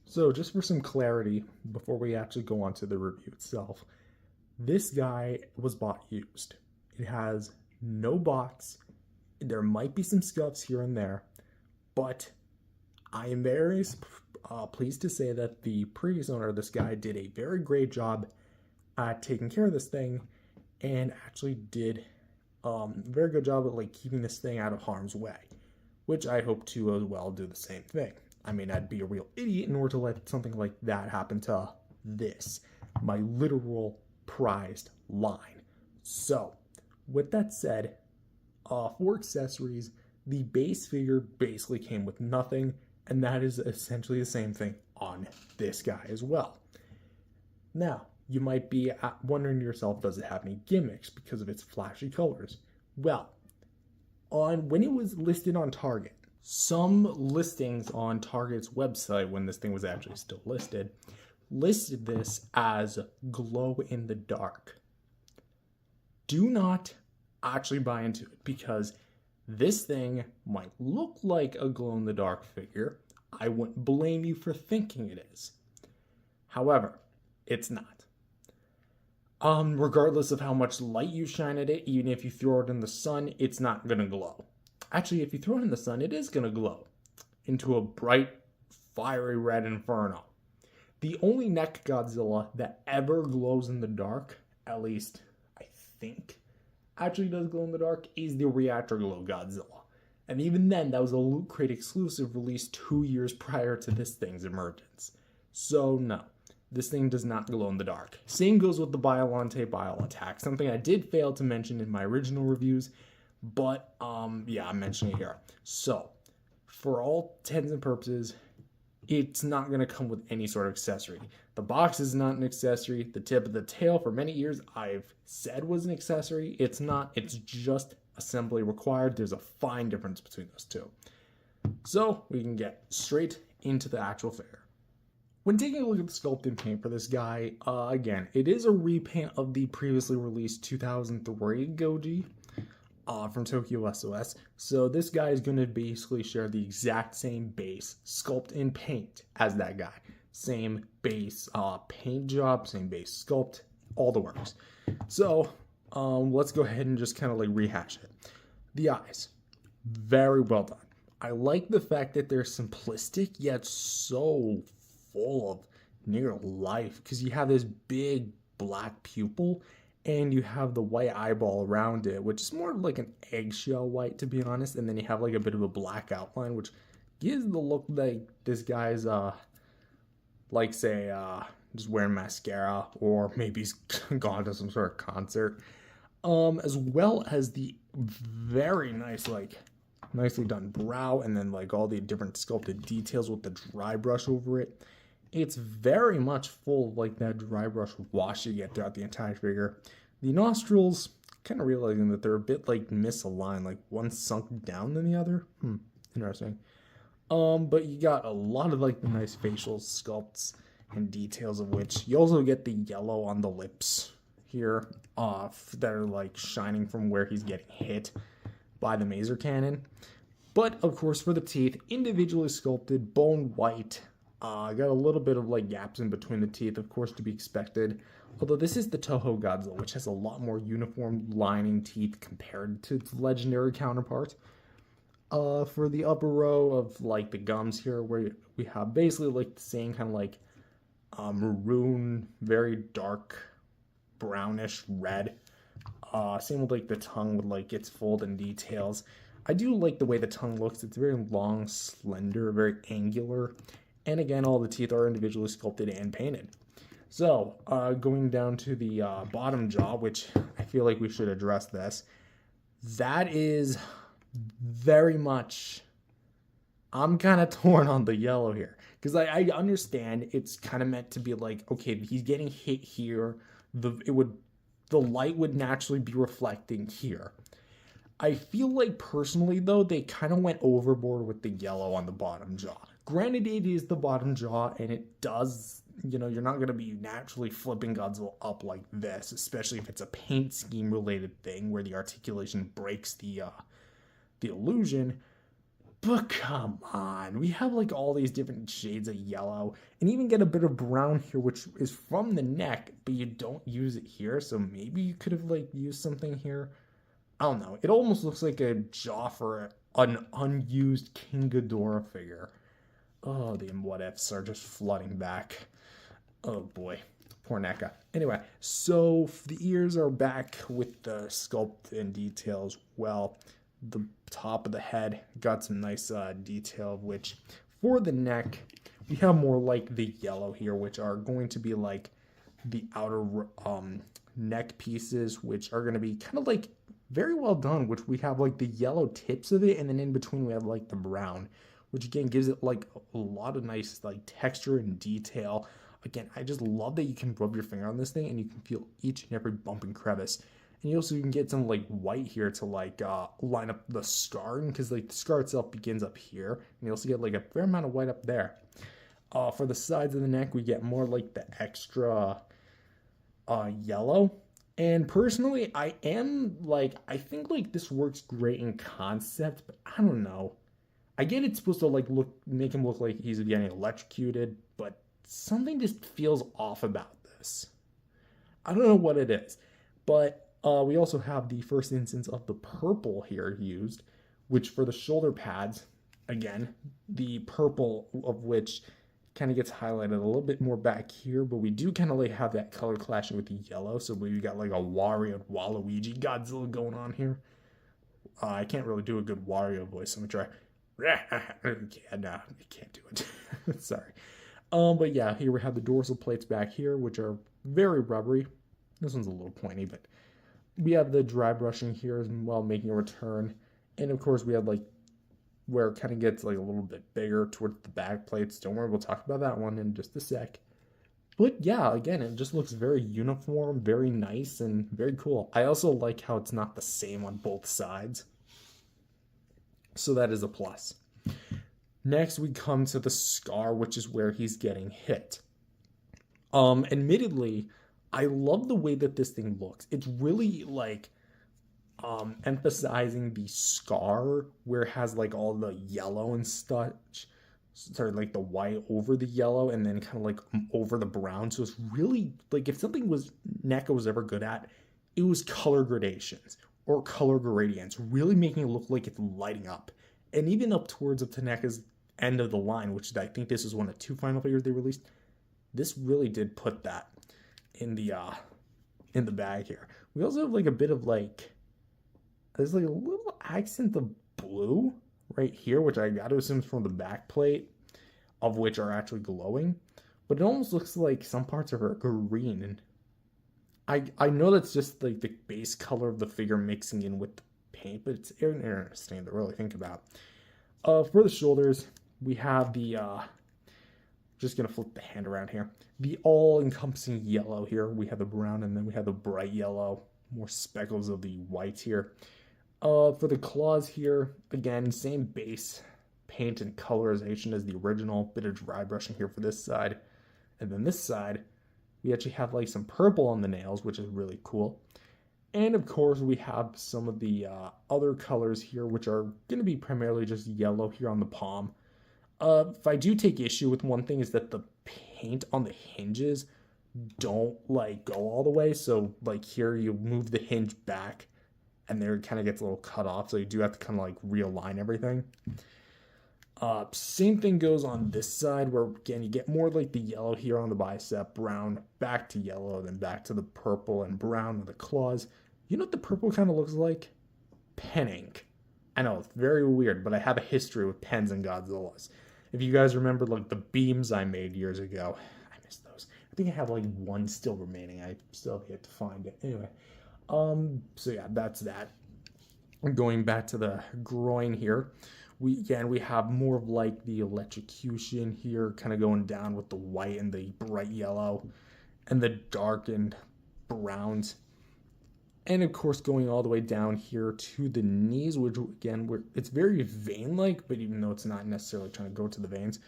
So, just for some clarity, before we actually go on to the review itself, this guy was bought used. It has no box. There might be some scuffs here and there, but I am very pleased to say that the previous owner of this guy did a very great job at taking care of this thing, and actually did a very good job at like keeping this thing out of harm's way, which I hope to as well do the same thing. I mean, I'd be a real idiot in order to let something like that happen to this, my literal prized line. So, with that said, for accessories, the base figure basically came with nothing, and that is essentially the same thing on this guy as well. Now, you might be wondering to yourself, does it have any gimmicks because of its flashy colors? Well, when it was listed on Target, some listings on Target's website, when this thing was actually still listed this as glow in the dark. Do not actually buy into it, because this thing might look like a glow in the dark figure. I wouldn't blame you for thinking it is. However, it's not. Regardless of how much light you shine at it, even if you throw it in the sun, it's not gonna glow. Actually, if you throw it in the sun, it is gonna glow into a bright, fiery red inferno. The only NECA Godzilla that ever glows in the dark, at least I think, actually does glow in the dark, is the Reactor Glow Godzilla. And even then, that was a Loot Crate exclusive released 2 years prior to this thing's emergence. So no, this thing does not glow in the dark. Same goes with the Biolante Bio Attack, something I did fail to mention in my original reviews, but yeah, I'm mentioning it here. So, for all intents and purposes, it's not going to come with any sort of accessory. The box is not an accessory. The tip of the tail, for many years, I've said was an accessory. It's not. It's just assembly required. There's a fine difference between those two. So, we can get straight into the actual figure. When taking a look at the sculpt and paint for this guy, again, it is a repaint of the previously released 2003 Goji from Tokyo S.O.S. So this guy is going to basically share the exact same base sculpt and paint as that guy. Same base paint job, same base sculpt, all the works. So let's go ahead and just kind of like rehash it. The eyes, very well done. I like the fact that they're simplistic yet so full of near life, because you have this big black pupil and you have the white eyeball around it, which is more like an eggshell white, to be honest, and then you have like a bit of a black outline, which gives the look like this guy's like say just wearing mascara, or maybe he's gone to some sort of concert, as well as the very nice, like nicely done brow, and then like all the different sculpted details with the dry brush over it. It's very much full of like that dry brush wash you get throughout the entire figure. The nostrils, kind of realizing that they're a bit like misaligned, like one sunk down than the other. Interesting. But you got a lot of like the nice facial sculpts and details, of which you also get the yellow on the lips here, that are like shining from where he's getting hit by the maser cannon. But of course, for the teeth, individually sculpted, bone white. Got a little bit of like gaps in between the teeth, of course, to be expected. Although this is the Toho Godzilla, which has a lot more uniform lining teeth compared to its legendary counterpart. For the upper row of like the gums here, where we have basically like the same kind of like maroon, very dark, brownish red. Same with like the tongue with like its fold and details. I do like the way the tongue looks. It's very long, slender, very angular. And again, all the teeth are individually sculpted and painted. So, going down to the bottom jaw, which I feel like we should address this. That is very much... I'm kind of torn on the yellow here. Because I understand it's kind of meant to be like, okay, he's getting hit here. The light would naturally be reflecting here. I feel like personally, though, they kind of went overboard with the yellow on the bottom jaw. Granted, it is the bottom jaw, and it does, you're not going to be naturally flipping Godzilla up like this, especially if it's a paint scheme related thing where the articulation breaks the illusion. But come on, we have like all these different shades of yellow, and even get a bit of brown here, which is from the neck, but you don't use it here, so maybe you could have like used something here. I don't know. It almost looks like a jaw for an unused King Ghidorah figure. Oh, the what ifs are just flooding back. Oh boy, poor NECA. Anyway, so the ears are back with the sculpt and details. Well, the top of the head got some nice detail, of which for the neck, we have more like the yellow here, which are going to be like the outer neck pieces, which are going to be kind of like very well done, which we have like the yellow tips of it, and then in between we have like the brown, which again gives it like a lot of nice like texture and detail. Again, I just love that you can rub your finger on this thing and you can feel each and every bump and crevice. And you also can get some like white here to like line up the scar, because like the scar itself begins up here, and you also get like a fair amount of white up there. For the sides of the neck, we get more like the extra yellow. And personally, I think like this works great in concept, but I don't know. I get it's supposed to like make him look like he's getting electrocuted, but something just feels off about this. I don't know what it is, but we also have the first instance of the purple here used, which for the shoulder pads, again, the purple of which kind of gets highlighted a little bit more back here, but we do kind of like have that color clashing with the yellow, so we got like a Wario Waluigi Godzilla going on here. I can't really do a good Wario voice, so I'm gonna try. Yeah, no, I can't do it. Sorry. But yeah, here we have the dorsal plates back here, which are very rubbery. This one's a little pointy, but we have the dry brushing here as well, making a return. And of course, we have like where it kind of gets like a little bit bigger towards the back plates. Don't worry, we'll talk about that one in just a sec. But yeah, again, it just looks very uniform, very nice, and very cool. I also like how it's not the same on both sides. So that is a plus. Next, we come to the scar, which is where he's getting hit. Admittedly, I love the way that this thing looks. It's really like emphasizing the scar where it has like all the yellow and such. Sorry, like the white over the yellow and then kind of like over the brown. So it's really like if something was NECA was ever good at, it was color gradations or color gradients, really making it look like it's lighting up. And even up towards up to NECA's end of the line, which I think this is one of 2 final figures they released, this really did put that in the bag here. We also have like a bit of like, there's like a little accent of blue right here, which I gotta assume is from the back plate, of which are actually glowing, but it almost looks like some parts are green. And I know that's just like the base color of the figure mixing in with the paint, but it's interesting to really think about. For the shoulders, we have the just gonna flip the hand around here. The all-encompassing yellow here. We have the brown, and then we have the bright yellow. More speckles of the white here. For the claws here, again, same base paint and colorization as the original. Bit of dry brushing here for this side. And then this side, we actually have like some purple on the nails, which is really cool. And of course, we have some of the other colors here, which are going to be primarily just yellow here on the palm. If I do take issue with one thing is that the paint on the hinges don't like go all the way. So like here you move the hinge back and there it kind of gets a little cut off. So you do have to kind of like realign everything. Same thing goes on this side where again you get more like the yellow here on the bicep, brown back to yellow, then back to the purple and brown with the claws. You know what the purple kind of looks like? Pen ink. I know it's very weird, but I have a history with pens and Godzillas. If you guys remember like the beams I made years ago, I miss those. I think I have like one still remaining. I still have yet to find it. Anyway, so yeah, that's that. Going back to the groin here, we have more of like the electrocution here, kind of going down with the white and the bright yellow, and the darkened browns. And of course, going all the way down here to the knees, which again, it's very vein-like, but even though it's not necessarily trying to go to the veins.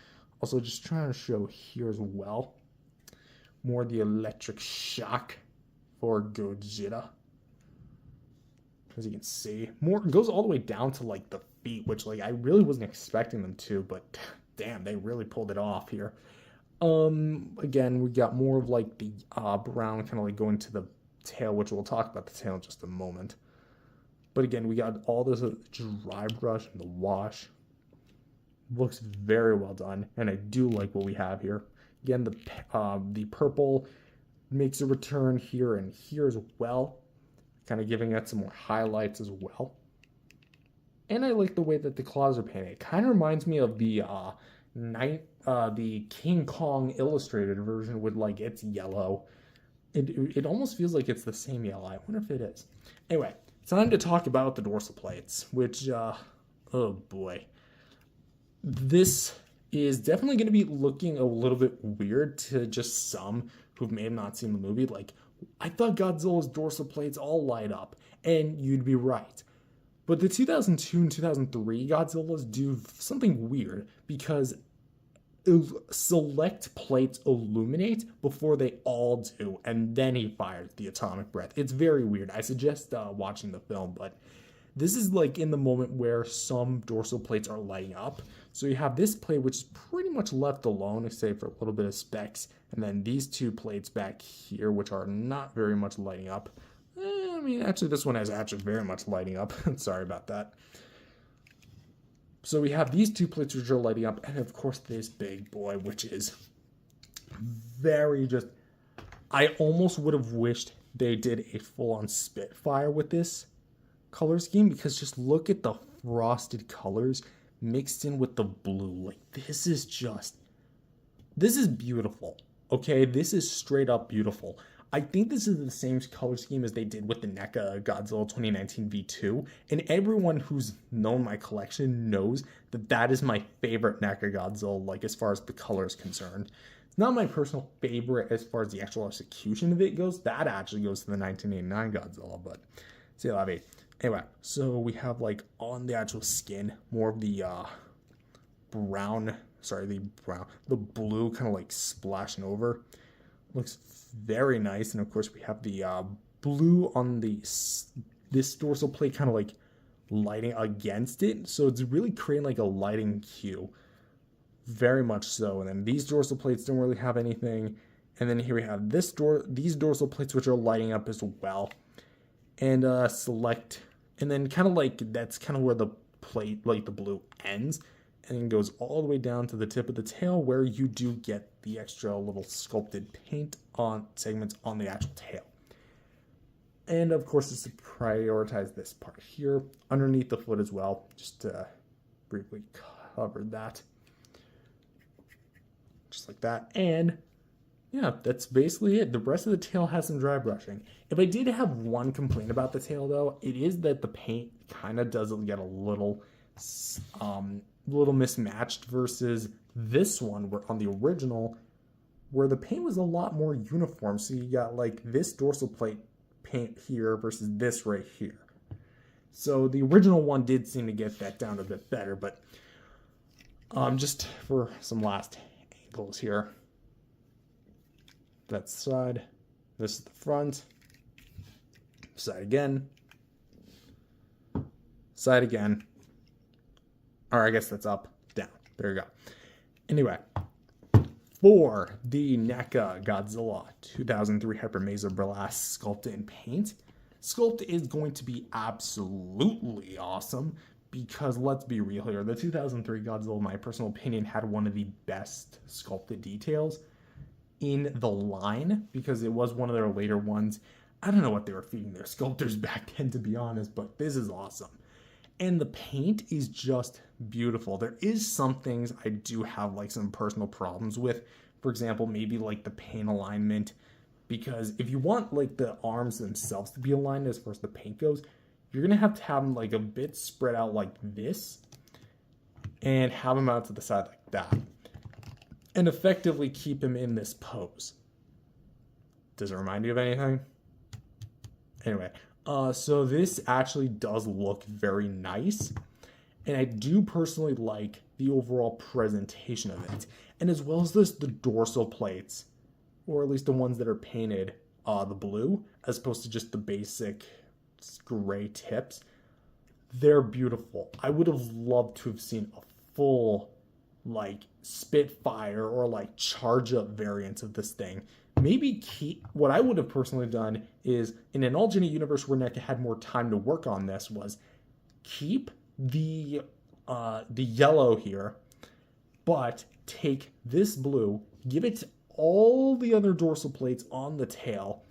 Also, just trying to show here as well, more the electric shock for Gojira. As you can see, more goes all the way down to like the feet, which like I really wasn't expecting them to, but damn, they really pulled it off here. Again, we got more of like the brown kind of like going to the tail, which we'll talk about the tail in just a moment. But again, we got all this dry brush and the wash. Looks very well done, and I do like what we have here. Again, the purple makes a return here and here as well, kind of giving it some more highlights as well. And I like the way that the claws are painted. It kind of reminds me of the King Kong illustrated version with like it's yellow. It almost feels like it's the same yellow. I wonder if it is. Anyway, it's time to talk about the dorsal plates, which, oh boy. This is definitely going to be looking a little bit weird to just some who may have not seen the movie. Like, I thought Godzilla's dorsal plates all light up, and you'd be right. But the 2002 and 2003 Godzillas do something weird because select plates illuminate before they all do, and then he fires the atomic breath. It's very weird. I suggest watching the film, but this is like in the moment where some dorsal plates are lighting up. So you have this plate, which is pretty much left alone, except for a little bit of specks, and then these two plates back here, which are not very much lighting up. I mean, actually, this one is actually very much lighting up. Sorry about that. So we have these two plates which are lighting up, and of course this big boy, which is very just... I almost would have wished they did a full-on Spitfire with this color scheme, because just look at the frosted colors mixed in with the blue. Like, this is beautiful, okay? This is straight up beautiful. I think this is the same color scheme as they did with the NECA Godzilla 2019 V2, and everyone who's known my collection knows that that is my favorite NECA Godzilla, like, as far as the color is concerned. It's not my personal favorite as far as the actual execution of it goes. That actually goes to the 1989 Godzilla, but c'est la vie. Anyway, so we have, like, on the actual skin, more of the the blue kind of, like, splashing over. Looks very nice, and of course we have the blue on this dorsal plate kind of like lighting against it, so it's really creating like a lighting cue, very much so. And then these dorsal plates don't really have anything, and then here we have these dorsal plates which are lighting up as well, and select, and then kind of like that's kind of where the plate, like the blue, ends, and then goes all the way down to the tip of the tail, where you do get the extra little sculpted paint on segments on the actual tail. And of course, just to prioritize this part here underneath the foot as well, just to briefly cover that, just like that. And yeah, that's basically it. The rest of the tail has some dry brushing. If I did have one complaint about the tail, though, it is that the paint kind of does get a little mismatched versus this one, where on the original, where the paint was a lot more uniform. So you got like this dorsal plate paint here versus this right here. So the original one did seem to get that down a bit better, but just for some last angles here. That's the side, this is the front, side again, side again. Or I guess that's up, down. There you go. Anyway, for the NECA Godzilla 2003 Hypermazer Burlesque Sculpt in Paint, Sculpt is going to be absolutely awesome, because let's be real here, the 2003 Godzilla, in my personal opinion, had one of the best sculpted details in the line, because it was one of their later ones. I don't know what they were feeding their sculptors back then, to be honest, but this is awesome. And the paint is just beautiful. There is some things I do have like some personal problems with. For example, maybe like the paint alignment, because if you want like the arms themselves to be aligned as far as the paint goes, you're gonna have to have them like a bit spread out like this, and have them out to the side like that, and effectively keep him in this pose. Does it remind you of anything? Anyway, So this actually does look very nice. And I do personally like the overall presentation of it. And as well as this, the dorsal plates, or at least the ones that are painted the blue, as opposed to just the basic gray tips. They're beautiful. I would have loved to have seen a full like Spitfire or like charge up variants of this thing. Maybe keep what I would have personally done is in an alternate universe where NECA had more time to work on this was keep the yellow here, but take this blue, give it all the other dorsal plates on the tail,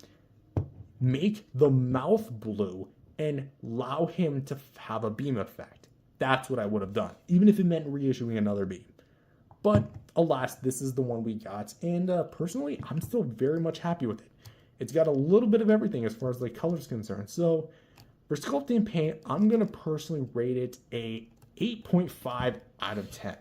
make the mouth blue, and allow him to have a beam effect. That's what I would have done, even if it meant reissuing another beam. But alas, this is the one we got, and personally, I'm still very much happy with it. It's got a little bit of everything as far as the color is concerned. So for sculpting and paint, I'm going to personally rate it a 8.5 out of 10.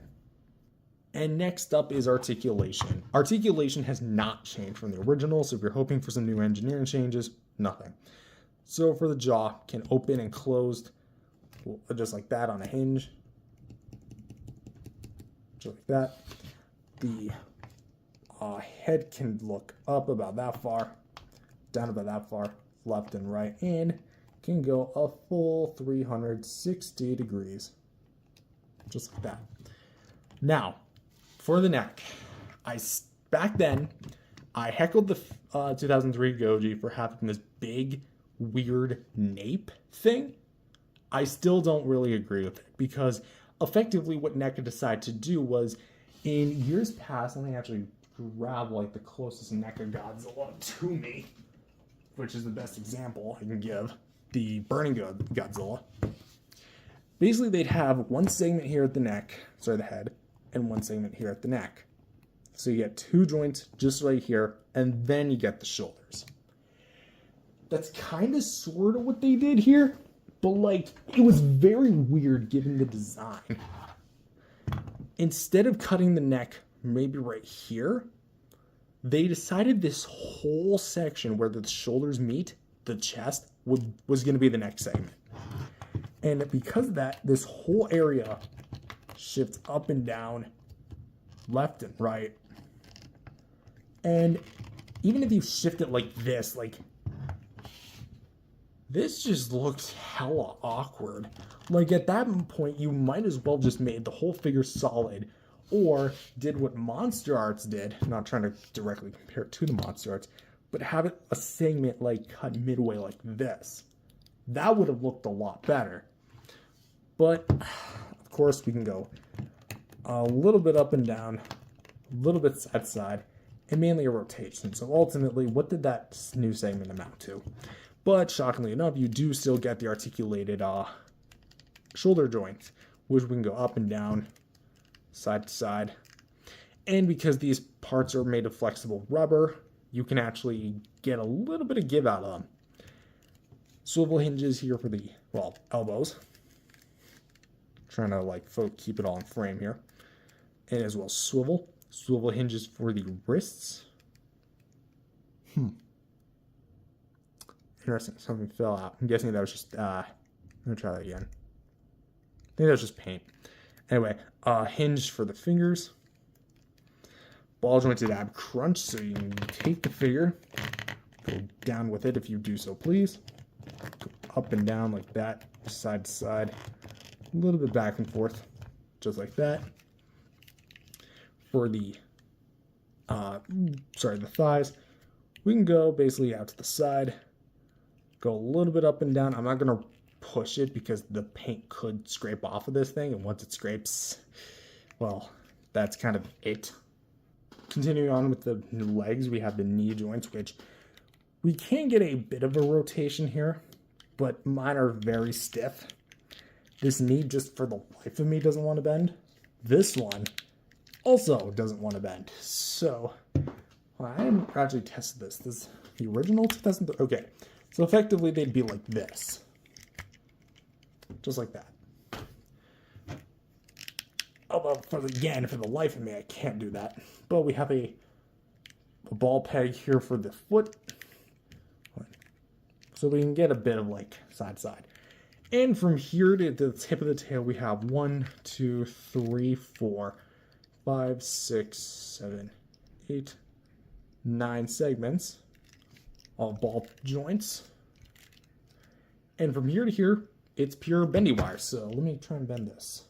And next up is articulation. Articulation has not changed from the original, so if you're hoping for some new engineering changes, nothing. So for the jaw, can open and closed just like that on a hinge. Just like that. The head can look up about that far, down about that far, left and right, and can go a full 360 degrees. Just like that. Now, for the neck, back then, I heckled the 2003 Goji for having this big, weird nape thing. I still don't really agree with it because effectively what NECA decided to do was in years past, let me actually grab like the closest NECA Godzilla to me, which is the best example I can give, the Burning Godzilla. Basically, they'd have one segment here at the neck, sorry, the head, and one segment here at the neck. So you get two joints just right here, and then you get the shoulders. That's kind of sort of what they did here, but like, it was very weird given the design. Instead of cutting the neck maybe right here, they decided this whole section where the shoulders meet the chest was going to be the next segment. And because of that, this whole area shifts up and down, left and right. And even if you shift it like this just looks hella awkward. Like at that point, you might as well just made the whole figure solid or did what Monster Arts did, not trying to directly compare it to the Monster Arts, but have it a segment like cut midway like this. That would have looked a lot better. But of course we can go a little bit up and down, a little bit side to side, and mainly a rotation. So ultimately, what did that new segment amount to? But shockingly enough, you do still get the articulated shoulder joints, which we can go up and down, side to side. And because these parts are made of flexible rubber, you can actually get a little bit of give out of them. Swivel hinges here for the, well, elbows. Trying to like keep it all in frame here. And as well swivel hinges for the wrists. Interesting, something fell out. I'm guessing that was just let me try that again. I think that was just paint. Anyway, hinge for the fingers. Ball jointed ab crunch, so you can take the figure, go down with it if you do so please. Go up and down like that, side to side. A little bit back and forth, just like that. For the, the thighs, we can go basically out to the side, go a little bit up and down. I'm not going to push it because the paint could scrape off of this thing, and once it scrapes, well, that's kind of it. Continuing on with the legs, we have the knee joints, which we can get a bit of a rotation here, but mine are very stiff. This knee, just for the life of me, doesn't want to bend. This one also doesn't want to bend. So, well, I haven't actually tested this. This is the original 2003. Okay, so effectively they'd be like this. Just like that. Although, for the life of me, I can't do that. But we have a ball peg here for the foot. So we can get a bit of like side to side. And from here to the tip of the tail, we have 1, 2, 3, 4, 5, 6, 7, 8, 9 segments, all ball joints. And from here to here, it's pure bendy wire. So let me try and bend this.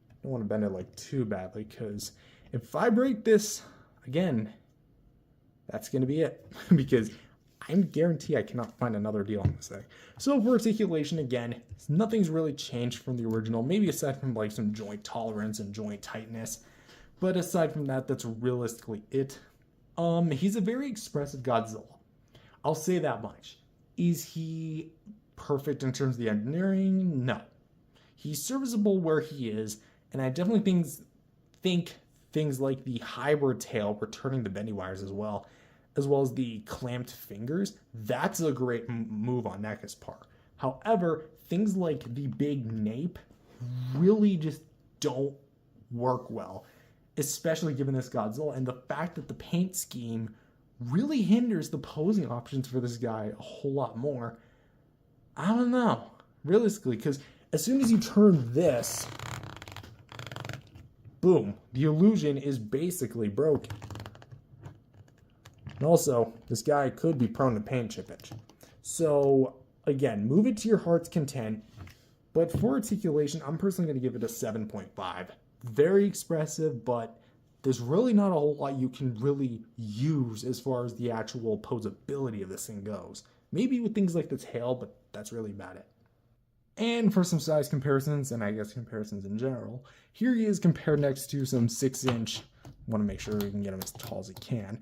I don't want to bend it like too badly, because if I break this again, that's going to be it. Because I guarantee I cannot find another deal on this thing. So for articulation, again, nothing's really changed from the original, maybe aside from like some joint tolerance and joint tightness. But aside from that, that's realistically it. He's a very expressive Godzilla. I'll say that much. Is he perfect in terms of the engineering? No. He's serviceable where he is, and I definitely think things like the hybrid tail returning the bendy wires as well as the clamped fingers, that's a great move on NECA's part. However, things like the big nape really just don't work well, especially given this Godzilla, and the fact that the paint scheme really hinders the posing options for this guy a whole lot more. I don't know, realistically, because as soon as you turn this, boom, the illusion is basically broken. And also, this guy could be prone to paint chippage. So, again, move it to your heart's content. But for articulation, I'm personally going to give it a 7.5. Very expressive, but there's really not a whole lot you can really use as far as the actual posability of this thing goes. Maybe with things like the tail, but that's really about it. And for some size comparisons, and I guess comparisons in general, here he is compared next to some 6-inch, want to make sure we can get him as tall as he can,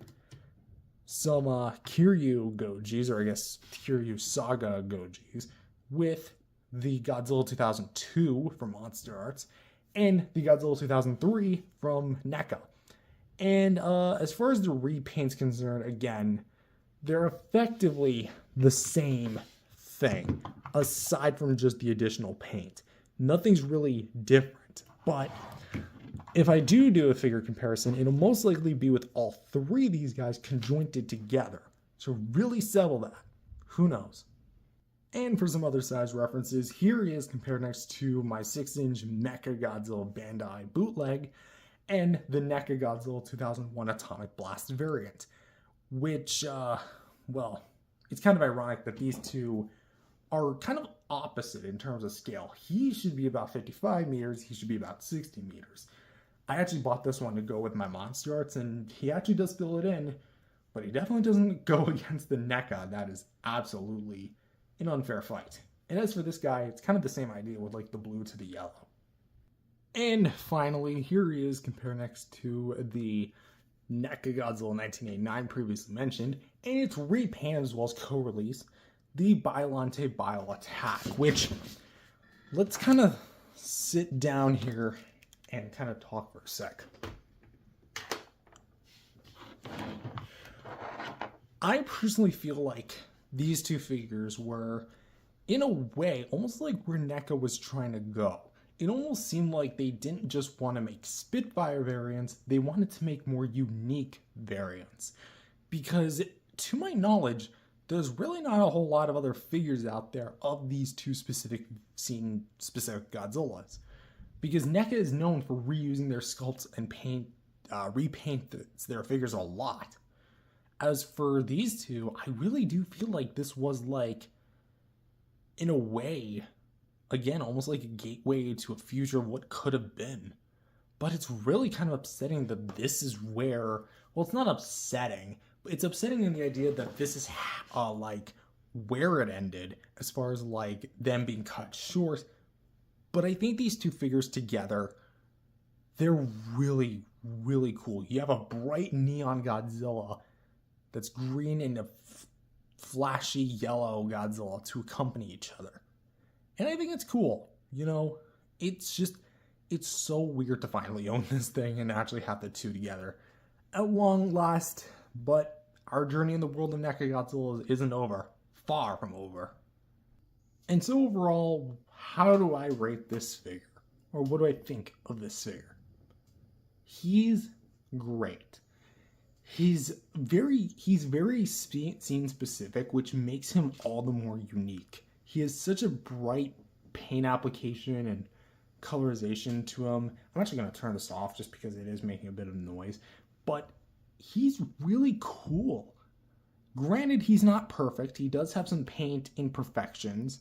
some Kiryu gojis, or I guess Kiryu Saga gojis, with the Godzilla 2002 from Monster Arts, and the Godzilla 2003 from NECA. And as far as the repaint's concerned, again, they're effectively the same thing, aside from just the additional paint. Nothing's really different, but if I do a figure comparison, it'll most likely be with all three of these guys conjointed together. So really settle that. Who knows? And for some other size references, here he is compared next to my 6-inch Mecha Godzilla Bandai Bootleg and the NECA Godzilla 2001 Atomic Blast variant, which, well, it's kind of ironic that these two are kind of opposite in terms of scale. He should be about 55 meters, he should be about 60 meters. I actually bought this one to go with my Monster Arts, and he actually does fill it in, but he definitely doesn't go against the NECA. That is absolutely an unfair fight. And as for this guy, it's kind of the same idea with like the blue to the yellow. And finally, here he is compared next to the NECA Godzilla 1989 previously mentioned, and it's repainted as well as co-release, the Biollante Bio Attack, which, let's kind of sit down here and kind of talk for a sec. I personally feel like these two figures were, in a way, almost like where NECA was trying to go. It almost seemed like they didn't just want to make Spitfire variants, they wanted to make more unique variants. Because, to my knowledge, there's really not a whole lot of other figures out there of these two specific Godzillas. Because NECA is known for reusing their sculpts and repaint their figures a lot. As for these two, I really do feel like this was like, in a way, again, almost like a gateway to a future of what could have been. But it's really kind of upsetting that this is where, well, it's not upsetting, but it's upsetting in the idea that this is like where it ended as far as like them being cut short. But I think these two figures together, they're really, really cool. You have a bright neon Godzilla that's green and a flashy yellow Godzilla to accompany each other. And I think it's cool. You know, it's so weird to finally own this thing and actually have the two together at long last. But our journey in the world of NECA Godzilla isn't over. Far from over. And so overall, how do I rate this figure? Or what do I think of this figure? He's great. He's very scene specific, which makes him all the more unique. He has such a bright paint application and colorization to him. I'm actually going to turn this off just because it is making a bit of noise, but he's really cool. Granted, he's not perfect. He does have some paint imperfections,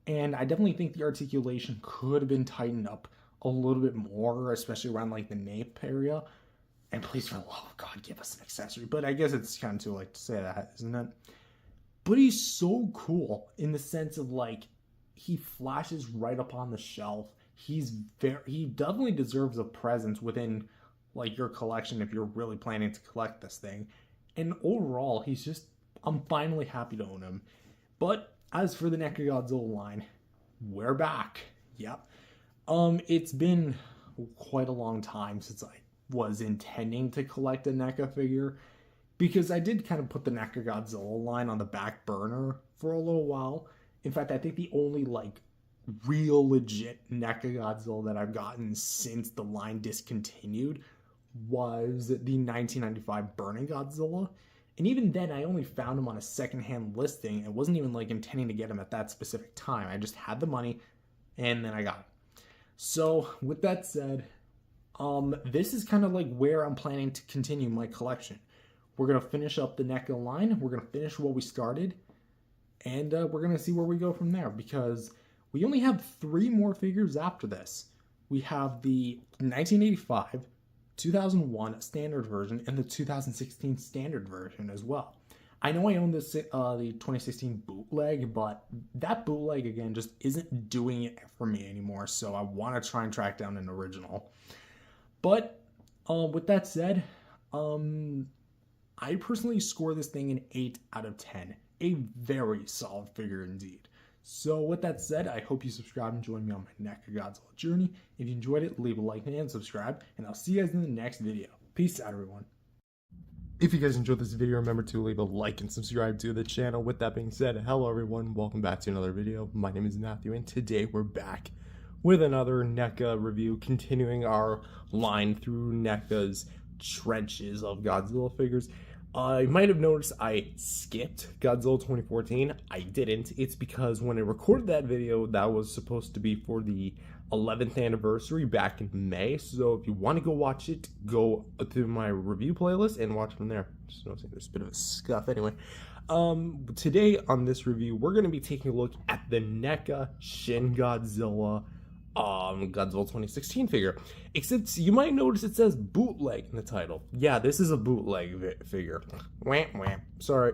and I definitely think the articulation could have been tightened up a little bit more, especially around like the nape area. And please, for the love of God, give us an accessory. But I guess it's kind of too late to say that, isn't it? But he's so cool in the sense of like, he flashes right up on the shelf. He definitely deserves a presence within like your collection if you're really planning to collect this thing. And overall, I'm finally happy to own him. But as for the NECA Godzilla line, we're back. Yep. It's been quite a long time since I was intending to collect a NECA figure, because I did kind of put the NECA Godzilla line on the back burner for a little while. In fact, I think the only like real legit NECA Godzilla that I've gotten since the line discontinued was the 1995 Burning Godzilla. And even then, I only found him on a secondhand listing. It wasn't even like intending to get him at that specific time. I just had the money and then I got him. So with that said, this is kind of like where I'm planning to continue my collection. We're going to finish up the NECA line. We're going to finish what we started. And we're going to see where we go from there, because we only have 3 more figures after this. We have the 1985, 2001 standard version, and the 2016 standard version as well. I know I own this the 2016 bootleg, but that bootleg, again, just isn't doing it for me anymore, so I want to try and track down an original. But with that said, I personally score this thing an 8 out of 10. A very solid figure indeed. So with that said, I hope you subscribe and join me on my NECA Godzilla journey. If you enjoyed it, leave a like and subscribe, and I'll see you guys in the next video. Peace out, everyone. If you guys enjoyed this video, remember to leave a like and subscribe to the channel. With that being said, hello everyone, welcome back to another video. My name is Matthew, and today we're back with another NECA review, continuing our line through NECA's trenches of Godzilla figures. You might have noticed I skipped Godzilla 2014. I didn't. It's because when I recorded that video, that was supposed to be for the 11th anniversary back in May. So if you want to go watch it, go to my review playlist and watch from there. Just noticing there's a bit of a scuff anyway. Today on this review, we're going to be taking a look at the NECA Shin Godzilla Godzilla 2016 figure. Except you might notice it says bootleg in the title. Yeah, this is a bootleg figure. Wham, wham. Sorry.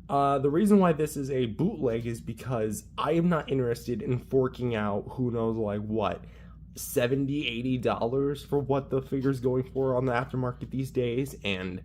The reason why this is a bootleg is because I am not interested in forking out who knows like what, $70, $80 for what the figure's going for on the aftermarket these days. And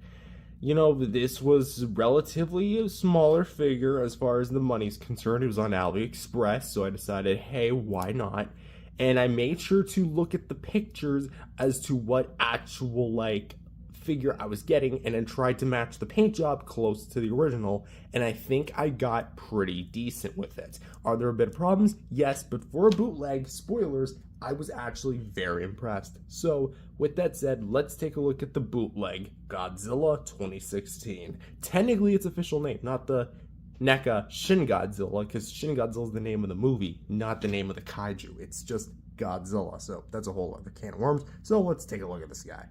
you know, this was relatively a smaller figure as far as the money's concerned. It was on AliExpress, so I decided, hey, why not? And I made sure to look at the pictures as to what actual like figure I was getting, and then tried to match the paint job close to the original, and I think I got pretty decent with it. Are there a bit of problems? Yes, but for a bootleg, spoilers, I was actually very impressed. So with that said, let's take a look at the bootleg Godzilla 2016. Technically its official name, not the NECA Shin Godzilla, because Shin Godzilla is the name of the movie, not the name of the kaiju. It's just Godzilla, so that's a whole other can of worms. So let's take a look at this guy.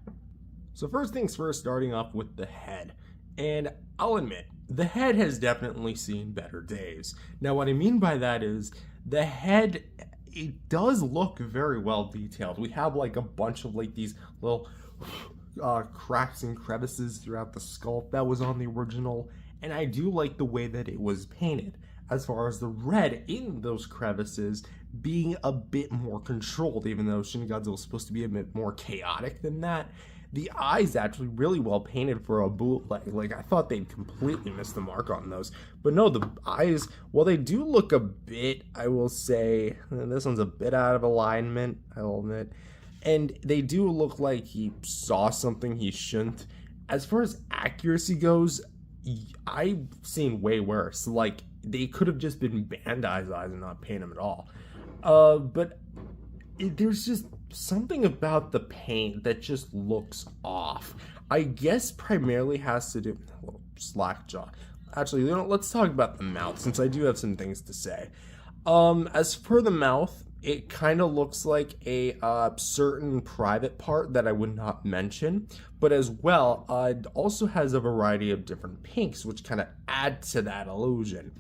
So first things first, starting off with the head. And I'll admit, the head has definitely seen better days. Now what I mean by that is, the head, it does look very well detailed. We have like a bunch of like these little cracks and crevices throughout the sculpt that was on the original. And I do like the way that it was painted, as far as the red in those crevices being a bit more controlled, even though Shin Godzilla was supposed to be a bit more chaotic than that. The eyes actually really well painted for a bootleg. Like, I thought they'd completely missed the mark on those. But no, the eyes, well, they do look a bit, I will say, this one's a bit out of alignment, I'll admit. And they do look like he saw something he shouldn't. As far as accuracy goes, I've seen way worse. Like, they could have just been Bandai's eyes and not paint them at all. But there's just something about the paint that just looks off. I guess primarily has to do a little slack jaw. Actually, let's talk about the mouth since I do have some things to say. As for the mouth, it kind of looks like a certain private part that I would not mention, but as well, it also has a variety of different pinks, which kind of add to that illusion.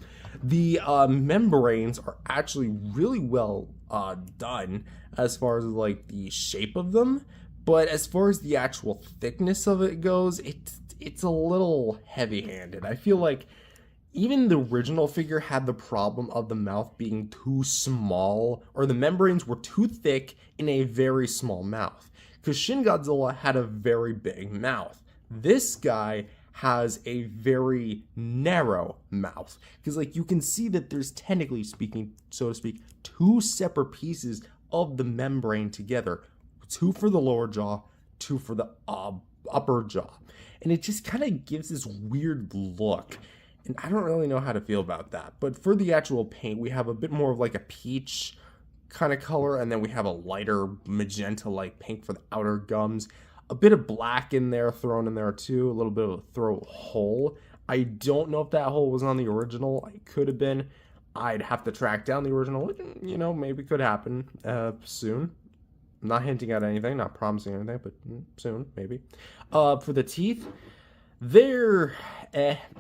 The membranes are actually really well done as far as like the shape of them, but as far as the actual thickness of it goes, it's a little heavy-handed. I feel like even the original figure had the problem of the mouth being too small, or the membranes were too thick in a very small mouth. Because Shin Godzilla had a very big mouth. This guy has a very narrow mouth. Because like you can see that there's technically speaking, so to speak, two separate pieces of the membrane together. Two for the lower jaw, two for the upper jaw. And it just kind of gives this weird look. And I don't really know how to feel about that. But for the actual paint, we have a bit more of like a peach kind of color. And then we have a lighter magenta-like pink for the outer gums. A bit of black in there, thrown in there too. A little bit of a throat hole. I don't know if that hole was on the original. It could have been. I'd have to track down the original. You know, maybe could happen soon. I'm not hinting at anything, not promising anything, but soon, maybe. For the teeth, they're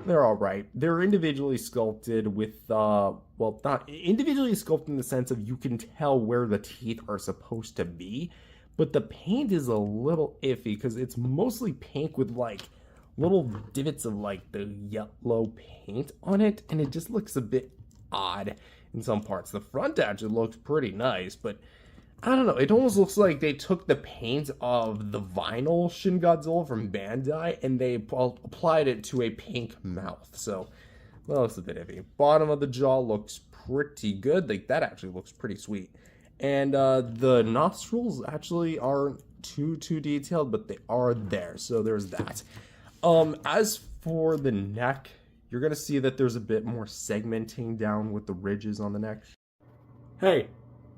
all right. They're individually sculpted with, well, not individually sculpted in the sense of you can tell where the teeth are supposed to be, but the paint is a little iffy because it's mostly pink with like little divots of like the yellow paint on it, and it just looks a bit odd in some parts. The front actually looks pretty nice, but I don't know, it almost looks like they took the paint of the vinyl Shin Godzilla from Bandai and they applied it to a pink mouth. So, that looks a bit iffy. Bottom of the jaw looks pretty good. Like, that actually looks pretty sweet. And the nostrils actually aren't too detailed, but they are there. So, there's that. As for the neck, you're going to see that there's a bit more segmenting down with the ridges on the neck. Hey,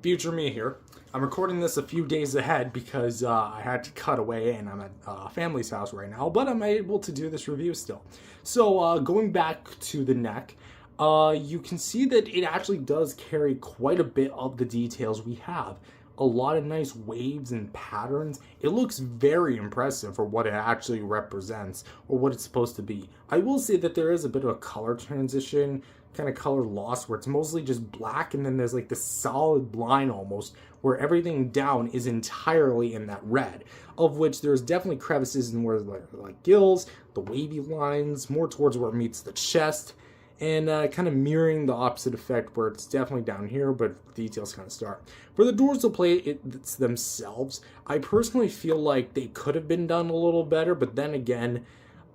future me here. I'm recording this a few days ahead because I had to cut away and I'm at family's house right now, but I'm able to do this review still. So going back to the neck, you can see that it actually does carry quite a bit of the details we have. A lot of nice waves and patterns. It looks very impressive for what it actually represents or what it's supposed to be. I will say that there is a bit of a color transition, kind of color loss, where it's mostly just black and then there's like this solid line almost where everything down is entirely in that red, of which there's definitely crevices in where like gills, the wavy lines, more towards where it meets the chest, and kind of mirroring the opposite effect where it's definitely down here, but details kind of start. For the dorsal plate, it's themselves, I personally feel like they could have been done a little better, but then again,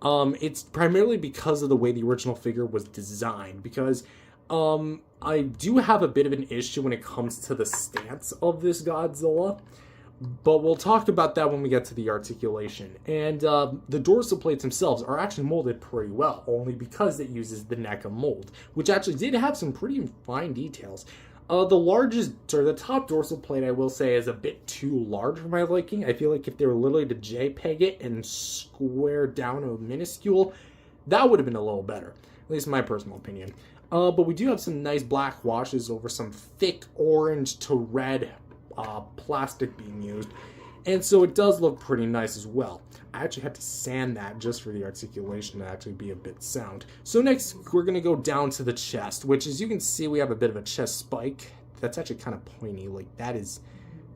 it's primarily because of the way the original figure was designed, because I do have a bit of an issue when it comes to the stance of this Godzilla, but we'll talk about that when we get to the articulation. And the dorsal plates themselves are actually molded pretty well, only because it uses the NECA mold, which actually did have some pretty fine details. The top dorsal plate, I will say, is a bit too large for my liking. I feel like if they were literally to JPEG it and square down a minuscule, that would have been a little better, at least in my personal opinion. But we do have some nice black washes over some thick orange to red plastic being used, and so it does look pretty nice as well. I actually had to sand that just for the articulation to actually be a bit sound. So next, we're going to go down to the chest, which, as you can see, we have a bit of a chest spike. That's actually kind of pointy. Like,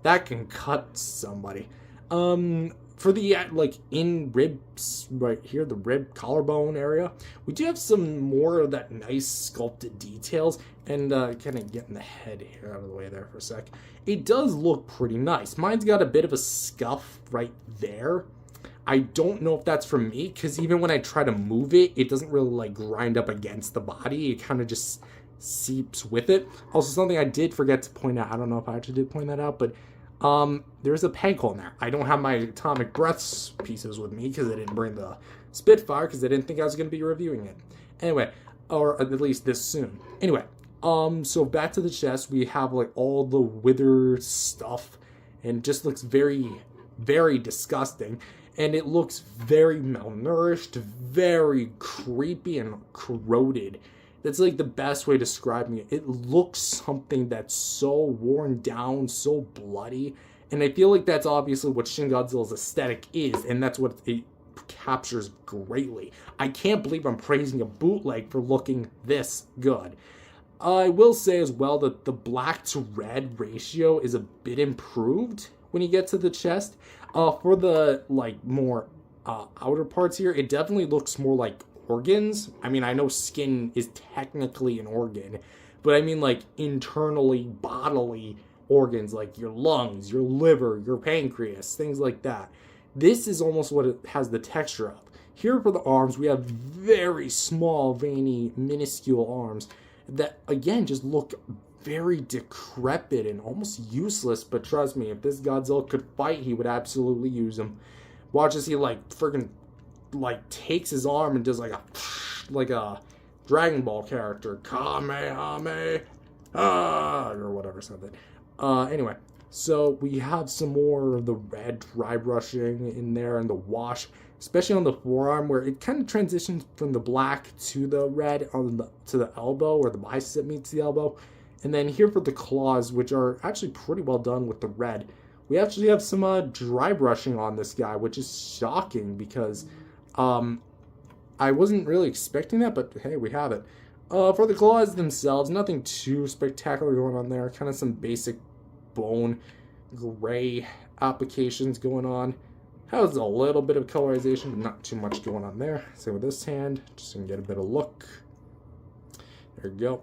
that can cut somebody. For the, like, in ribs, right here, the rib collarbone area, we do have some more of that nice sculpted details, and kind of getting the head here out of the way there for a sec. It does look pretty nice. Mine's got a bit of a scuff right there. I don't know if that's from me, because even when I try to move it, it doesn't really, like, grind up against the body. It kind of just seeps with it. Also, something I did forget to point out, I don't know if I actually did point that out, but there's a peg hole in there. I don't have my atomic breaths pieces with me because I didn't bring the Spitfire because I didn't think I was going to be reviewing it. Anyway, or at least this soon. Anyway, so back to the chest, we have like all the wither stuff and it just looks very, very disgusting. And it looks very malnourished, very creepy and corroded. That's like the best way of describing it. It looks something that's so worn down, so bloody. And I feel like that's obviously what Shin Godzilla's aesthetic is, and that's what it captures greatly. I can't believe I'm praising a bootleg for looking this good. I will say as well that the black to red ratio is a bit improved when you get to the chest. For the like more outer parts here, it definitely looks more like organs. I mean, I know skin is technically an organ, but I mean like internally bodily organs like your lungs, your liver, your pancreas, things like that. This is almost what it has the texture of. Here for the arms, we have very small, veiny, minuscule arms that, again, just look very decrepit and almost useless. But trust me, if this Godzilla could fight, he would absolutely use them. Watch as he, like, friggin', like, takes his arm and does, like a Dragon Ball character. Kamehameha, or whatever, something. Anyway, so we have some more of the red dry brushing in there and the wash, especially on the forearm where it kind of transitions from the black to the red to the elbow where the bicep meets the elbow. And then here for the claws, which are actually pretty well done with the red, we actually have some dry brushing on this guy, which is shocking because I wasn't really expecting that, but hey, we have it. For the claws themselves, nothing too spectacular going on there. Kind of some basic bone gray applications going on. Has a little bit of colorization, but not too much going on there. Same with this hand, just so you can get a bit of look. There you go.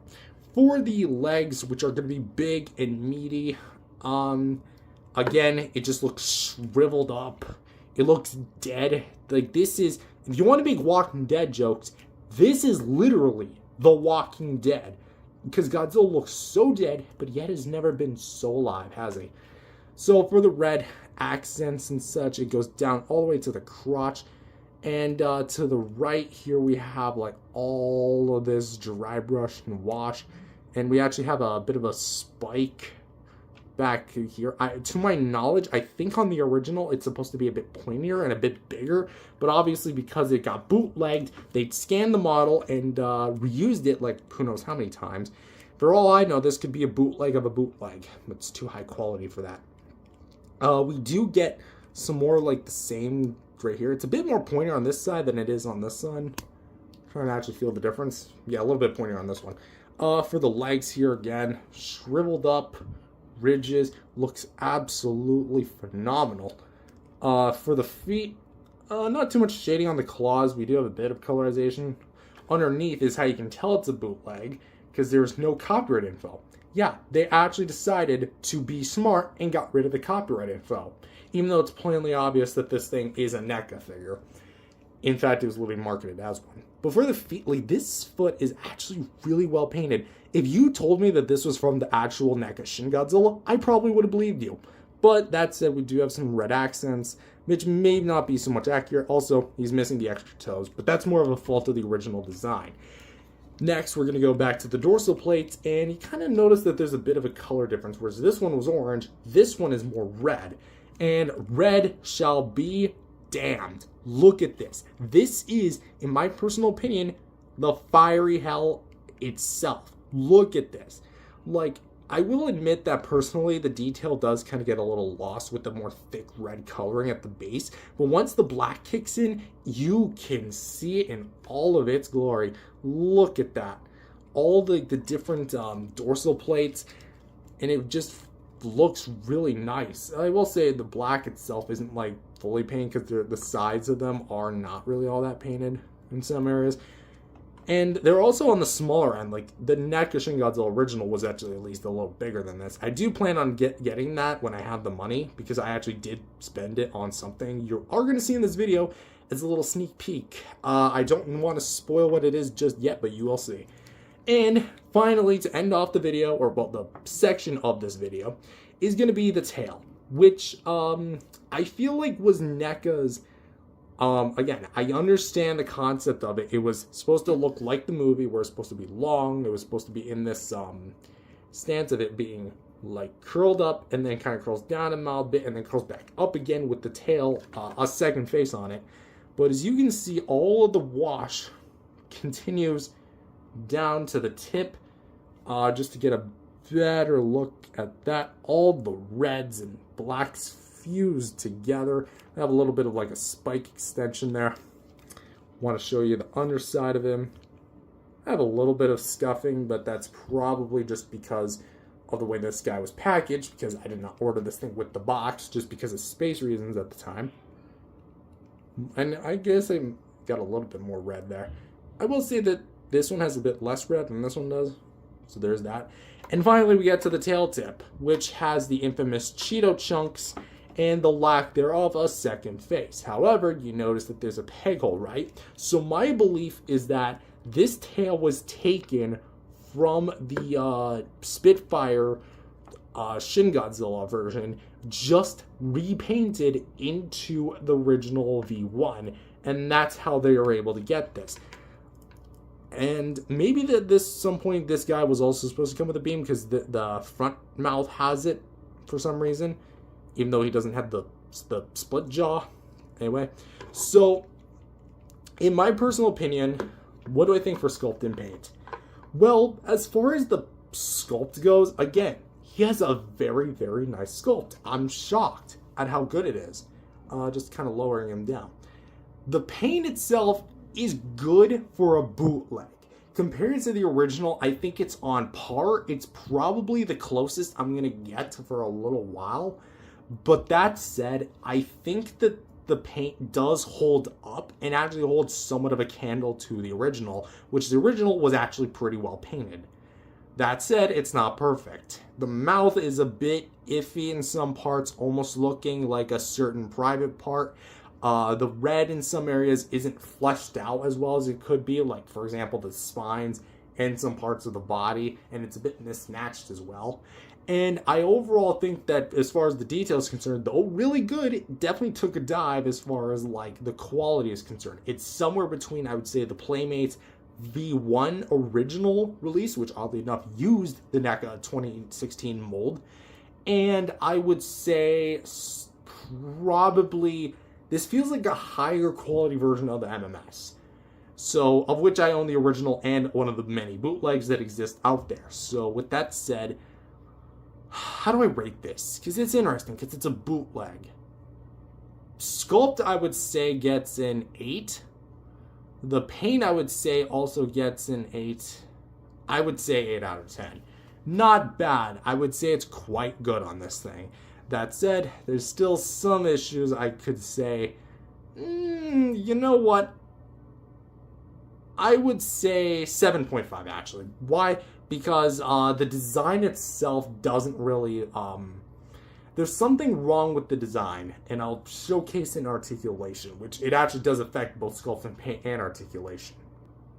For the legs, which are going to be big and meaty, again, it just looks shriveled up. It looks dead. Like, this is, if you want to make Walking Dead jokes, this is literally The Walking Dead. Because Godzilla looks so dead, but yet has never been so alive, has he? So for the red accents and such, it goes down all the way to the crotch. And to the right here, we have like all of this dry brush and wash. And we actually have a bit of a spike back here. To my knowledge, I think on the original, it's supposed to be a bit pointier and a bit bigger. But obviously, because it got bootlegged, they scanned the model and reused it like who knows how many times. For all I know, this could be a bootleg of a bootleg. It's too high quality for that. We do get some more like the same right here. It's a bit more pointier on this side than it is on this side. I'm trying to actually feel the difference. Yeah, a little bit pointier on this one. For the legs here, again, shriveled up ridges, looks absolutely phenomenal. For the feet, not too much shading on the claws. We do have a bit of colorization. Underneath is how you can tell it's a bootleg, because there's no copyright info. Yeah, they actually decided to be smart and got rid of the copyright info, even though it's plainly obvious that this thing is a NECA figure. In fact, it was literally marketed as one. But for the feet, like, this foot is actually really well painted. If you told me that this was from the actual NECA Shin Godzilla, I probably would have believed you. But that said, we do have some red accents, which may not be so much accurate. Also, he's missing the extra toes, but that's more of a fault of the original design. Next, we're going to go back to the dorsal plates, and you kind of notice that there's a bit of a color difference. Whereas this one was orange, this one is more red. And red shall be damned. Look at this. This is, in my personal opinion, the fiery hell itself. Look at this. Like, I will admit that personally, the detail does kind of get a little lost with the more thick red coloring at the base. But once the black kicks in, you can see it in all of its glory. Look at that. All the different dorsal plates, and it just looks really nice. I will say the black itself isn't like fully painted because the sides of them are not really all that painted in some areas. And they're also on the smaller end. Like, the NECA Shin Godzilla original was actually at least a little bigger than this. I do plan on getting that when I have the money, because I actually did spend it on something you are going to see in this video as a little sneak peek. I don't want to spoil what it is just yet, but you will see. And finally, to end off the video, or well, the section of this video, is going to be the tail, which I feel like was NECA's. Again, I understand the concept of it. It was supposed to look like the movie, where it's supposed to be long. It was supposed to be in this stance of it being like curled up and then kind of curls down a mild bit and then curls back up again with the tail, a second face on it. But as you can see, all of the wash continues down to the tip, just to get a better look at that. All the reds and blacks fused together. I have a little bit of like a spike extension there. Want to show you the underside of him. I have a little bit of scuffing, but that's probably just because of the way this guy was packaged, because I did not order this thing with the box, just because of space reasons at the time. And I guess I got a little bit more red there. I will say that this one has a bit less red than this one does, so there's that. And finally, we get to the tail tip, which has the infamous Cheeto chunks and the lack thereof a second face. However, you notice that there's a peg hole, right? So my belief is that this tail was taken from the Spitfire Shin Godzilla version, just repainted into the original V1, and that's how they were able to get this. And maybe that some point this guy was also supposed to come with a beam, because the front mouth has it for some reason, even though he doesn't have the split jaw. Anyway, so in my personal opinion, what do I think for sculpt and paint? Well, as far as the sculpt goes, again, he has a very, very nice sculpt. I'm shocked at how good it is. Just kind of lowering him down. The paint itself is good for a bootleg. Compared to the original, I think it's on par. It's probably the closest I'm going to get for a little while. But that said, I think that the paint does hold up and actually holds somewhat of a candle to the original, which the original was actually pretty well painted. That said, it's not perfect. The mouth is a bit iffy in some parts, almost looking like a certain private part. The red in some areas isn't fleshed out as well as it could be, like for example the spines and some parts of the body, and it's a bit mismatched as well. And I overall think that as far as the detail is concerned, though really good, it definitely took a dive as far as like the quality is concerned. It's somewhere between, I would say, the Playmates V1 original release, which oddly enough used the NECA 2016 mold, and I would say probably this feels like a higher quality version of the MMS. So, of which I own the original and one of the many bootlegs that exist out there. So, with that said, how do I rate this? Because it's interesting, because it's a bootleg. Sculpt, I would say, gets an 8. The paint, I would say, also gets an 8. I would say 8 out of 10. Not bad. I would say it's quite good on this thing. That said, there's still some issues I could say. You know what? I would say 7.5 actually. Why? Because the design itself doesn't really... there's something wrong with the design, and I'll showcase in articulation, which it actually does affect both sculpt and paint and articulation.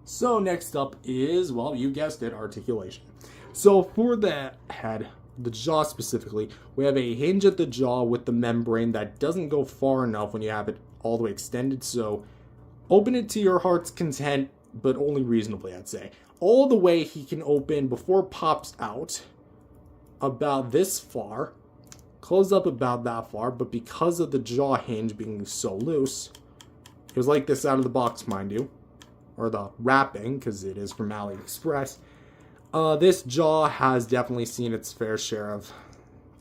So next up is, well, you guessed it, articulation. So for the head, the jaw specifically, we have a hinge at the jaw with the membrane that doesn't go far enough when you have it all the way extended, so open it to your heart's content, but only reasonably, I'd say. All the way he can open before it pops out about this far, close up about that far, but because of the jaw hinge being so loose, it was like this out of the box, mind you, or the wrapping, because it is from AliExpress. This jaw has definitely seen its fair share of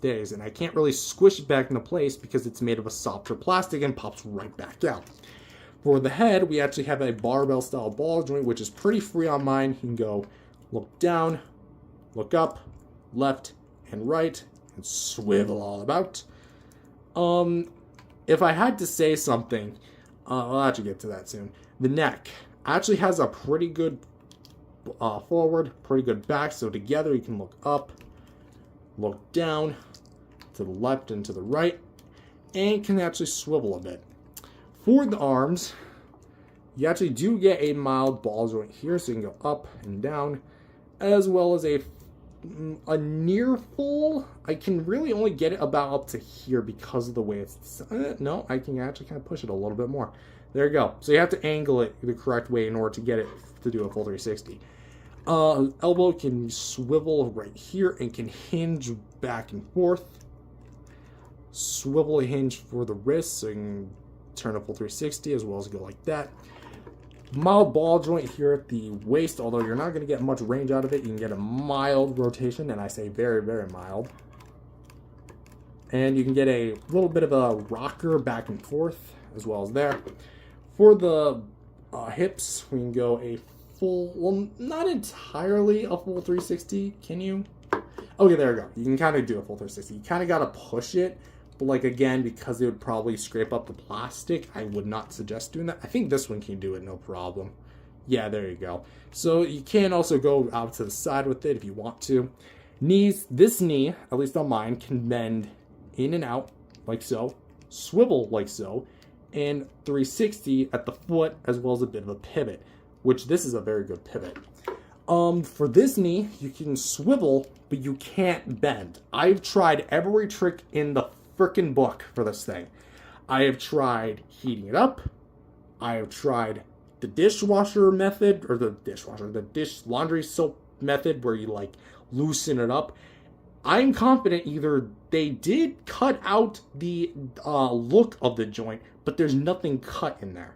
days, and I can't really squish it back into place because it's made of a softer plastic and pops right back out. For the head, we actually have a barbell style ball joint, which is pretty free on mine. You can go look down, look up, left and right, and swivel all about. If I had to say something, I'll actually get to that soon. The neck actually has a pretty good forward, pretty good back, so together you can look up, look down, to the left and to the right, and can actually swivel a bit. For the arms, you actually do get a mild ball joint here, so you can go up and down, as well as a near full. I can really only get it about up to here because of the way it's... no, I can actually kind of push it a little bit more. There you go. So you have to angle it the correct way in order to get it to do a full 360. Elbow can swivel right here and can hinge back and forth. Swivel a hinge for the wrist, so you can turn a full 360 as well as go like that. Mild ball joint here at the waist, although you're not going to get much range out of it. You can get a mild rotation, and I say very, very mild. And you can get a little bit of a rocker back and forth as well as there. For the hips, we can go a full, well, not entirely a full 360, can you? Okay, there we go. You can kind of do a full 360. You kind of got to push it, but like again, because it would probably scrape up the plastic, I would not suggest doing that. I think this one can do it no problem. Yeah, there you go. So you can also go out to the side with it if you want to. Knees, this knee, at least on mine, can bend in and out like so, swivel like so, and 360 at the foot as well as a bit of a pivot, which this is a very good pivot. For this knee, you can swivel, but you can't bend. I've tried every trick in the frickin' book for this thing. I have tried heating it up. I have tried the dishwasher method, or the dish laundry soap method where you like loosen it up. I'm confident either they did cut out the look of the joint, but there's nothing cut in there.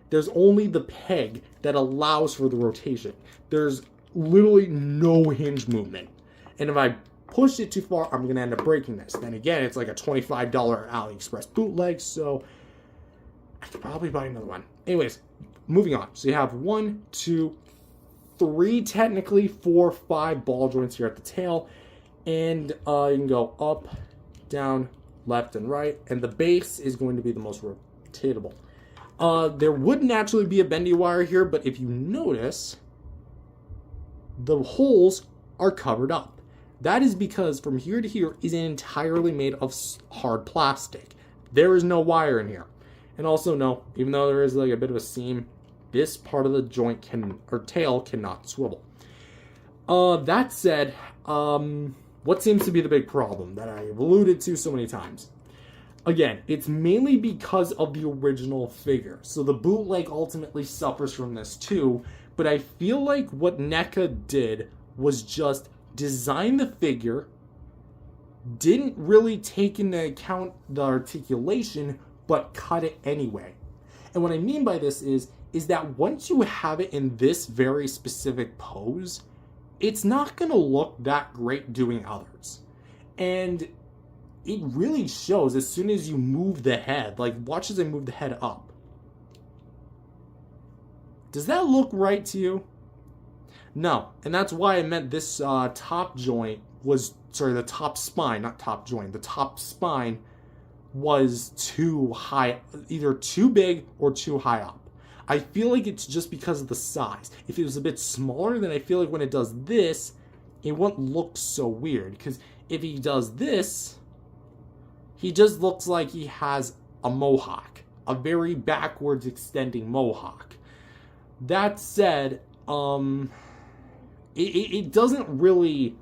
There's only the peg that allows for the rotation. There's literally no hinge movement. And if I push it too far, I'm going to end up breaking this. Then again, it's like a $25 AliExpress bootleg, so I could probably buy another one. Anyways, moving on. So you have 1, 2, 3, technically 4, 5 ball joints here at the tail. And you can go up, down, left, and right. And the base is going to be the most rotatable. There would naturally be a bendy wire here, but if you notice, the holes are covered up. That is because from here to here is entirely made of hard plastic. There is no wire in here. And also, no, even though there is like a bit of a seam, this part of the joint tail cannot swivel. That said, what seems to be the big problem that I've alluded to so many times? Again, it's mainly because of the original figure. So the bootleg ultimately suffers from this too, but I feel like what NECA did was just design the figure, didn't really take into account the articulation, but cut it anyway. And what I mean by this is that once you have it in this very specific pose, it's not going to look that great doing others. And it really shows as soon as you move the head. Like, watch as I move the head up. Does that look right to you? No. And that's why I meant this top joint was, the top spine, not top joint. The top spine was too high, either too big or too high up. I feel like it's just because of the size. If it was a bit smaller, then I feel like when it does this, it won't look so weird. Because if he does this, he just looks like he has a mohawk. A very backwards extending mohawk. That said, it doesn't really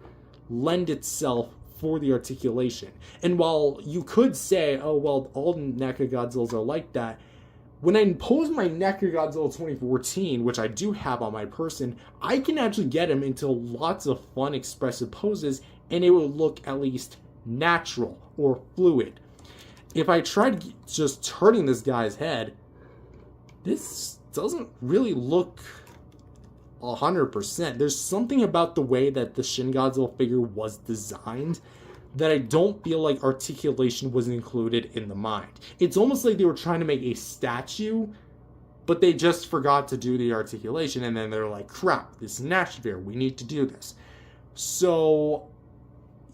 lend itself for the articulation. And while you could say, oh, well, all NECA Godzillas are like that, when I pose my NECA Godzilla 2014, which I do have on my person, I can actually get him into lots of fun, expressive poses, and it will look at least natural or fluid. If I tried just turning this guy's head, this doesn't really look 100%. There's something about the way that the Shin Godzilla figure was designed that I don't feel like articulation was included in the mind. It's almost like they were trying to make a statue, but they just forgot to do the articulation, and then they're like, crap, this is an action figure, we need to do this. So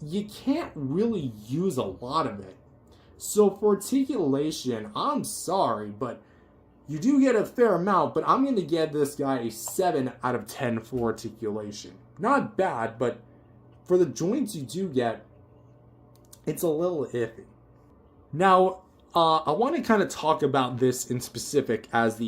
you can't really use a lot of it. So for articulation, I'm sorry, but you do get a fair amount, but I'm going to give this guy a 7 out of 10 for articulation. Not bad, but for the joints you do get, it's a little iffy. Now, I want to kind of talk about this in specific as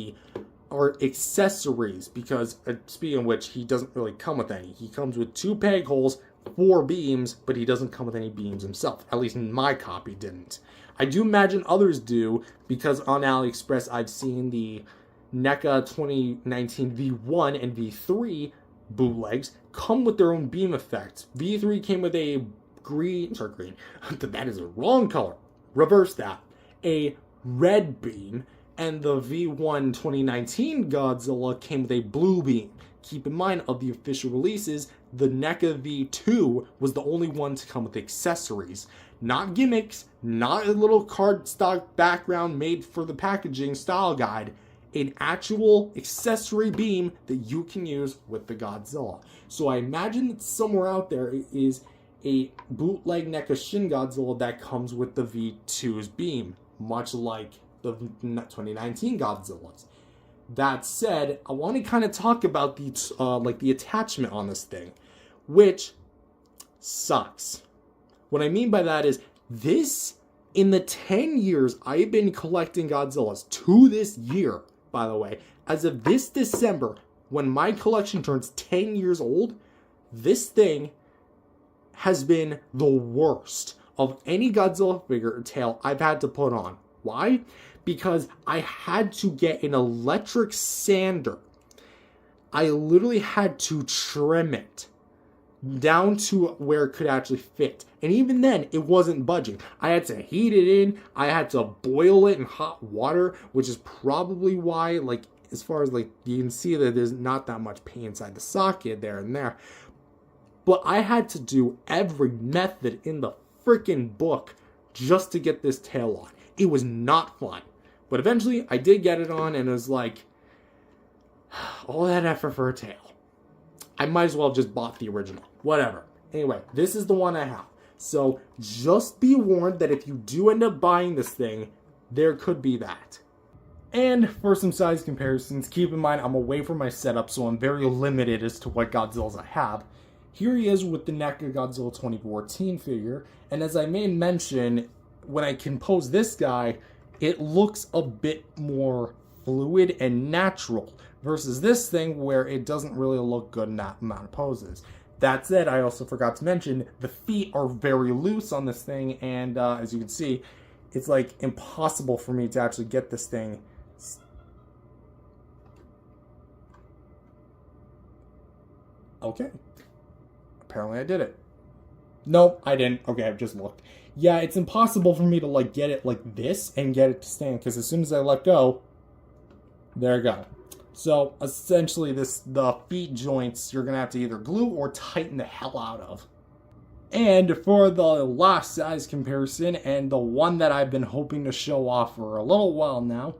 our accessories, because speaking of which, he doesn't really come with any. He comes with 2 peg holes, 4 beams, but he doesn't come with any beams himself. At least in my copy didn't. I do imagine others do, because on AliExpress I've seen the NECA 2019 V1 and V3 bootlegs come with their own beam effects. V3 came with a green, that is a wrong color. Reverse that. A red beam, and the V1 2019 Godzilla came with a blue beam. Keep in mind, of the official releases, the NECA V2 was the only one to come with accessories. Not gimmicks, not a little cardstock background made for the packaging style guide. An actual accessory beam that you can use with the Godzilla. So I imagine that somewhere out there is a bootleg NECA Shin Godzilla that comes with the V2's beam, much like the 2019 Godzillas. That said, I want to kind of talk about the attachment on this thing, which sucks. What I mean by that is this, in the 10 years I've been collecting Godzillas, to this year, by the way, as of this December, when my collection turns 10 years old, this thing has been the worst of any Godzilla figure or tail I've had to put on. Why? Because I had to get an electric sander. I literally had to trim it down to where it could actually fit. And even then, it wasn't budging. I had to heat it in. I had to boil it in hot water, which is probably why, like, as far as, like, you can see that there's not that much paint inside the socket there and there. But I had to do every method in the freaking book just to get this tail on. It was not fun. But eventually, I did get it on, and it was like, all that effort for a tail. I might as well have just bought the original. Whatever. Anyway, this is the one I have. So, just be warned that if you do end up buying this thing, there could be that. And for some size comparisons, keep in mind I'm away from my setup, so I'm very limited as to what Godzillas I have. Here he is with the NECA Godzilla 2014 figure, and as I may mention, when I compose this guy, it looks a bit more fluid and natural versus this thing where it doesn't really look good in that amount of poses. That said, I also forgot to mention the feet are very loose on this thing, and as you can see, it's like impossible for me to actually get this thing. Okay. Apparently I did it. Nope, I didn't. Okay, I've just looked. Yeah, it's impossible for me to like get it like this and get it to stand, because as soon as I let go, there you go. So essentially the feet joints you're gonna have to either glue or tighten the hell out of. And for the last size comparison, and the one that I've been hoping to show off for a little while now,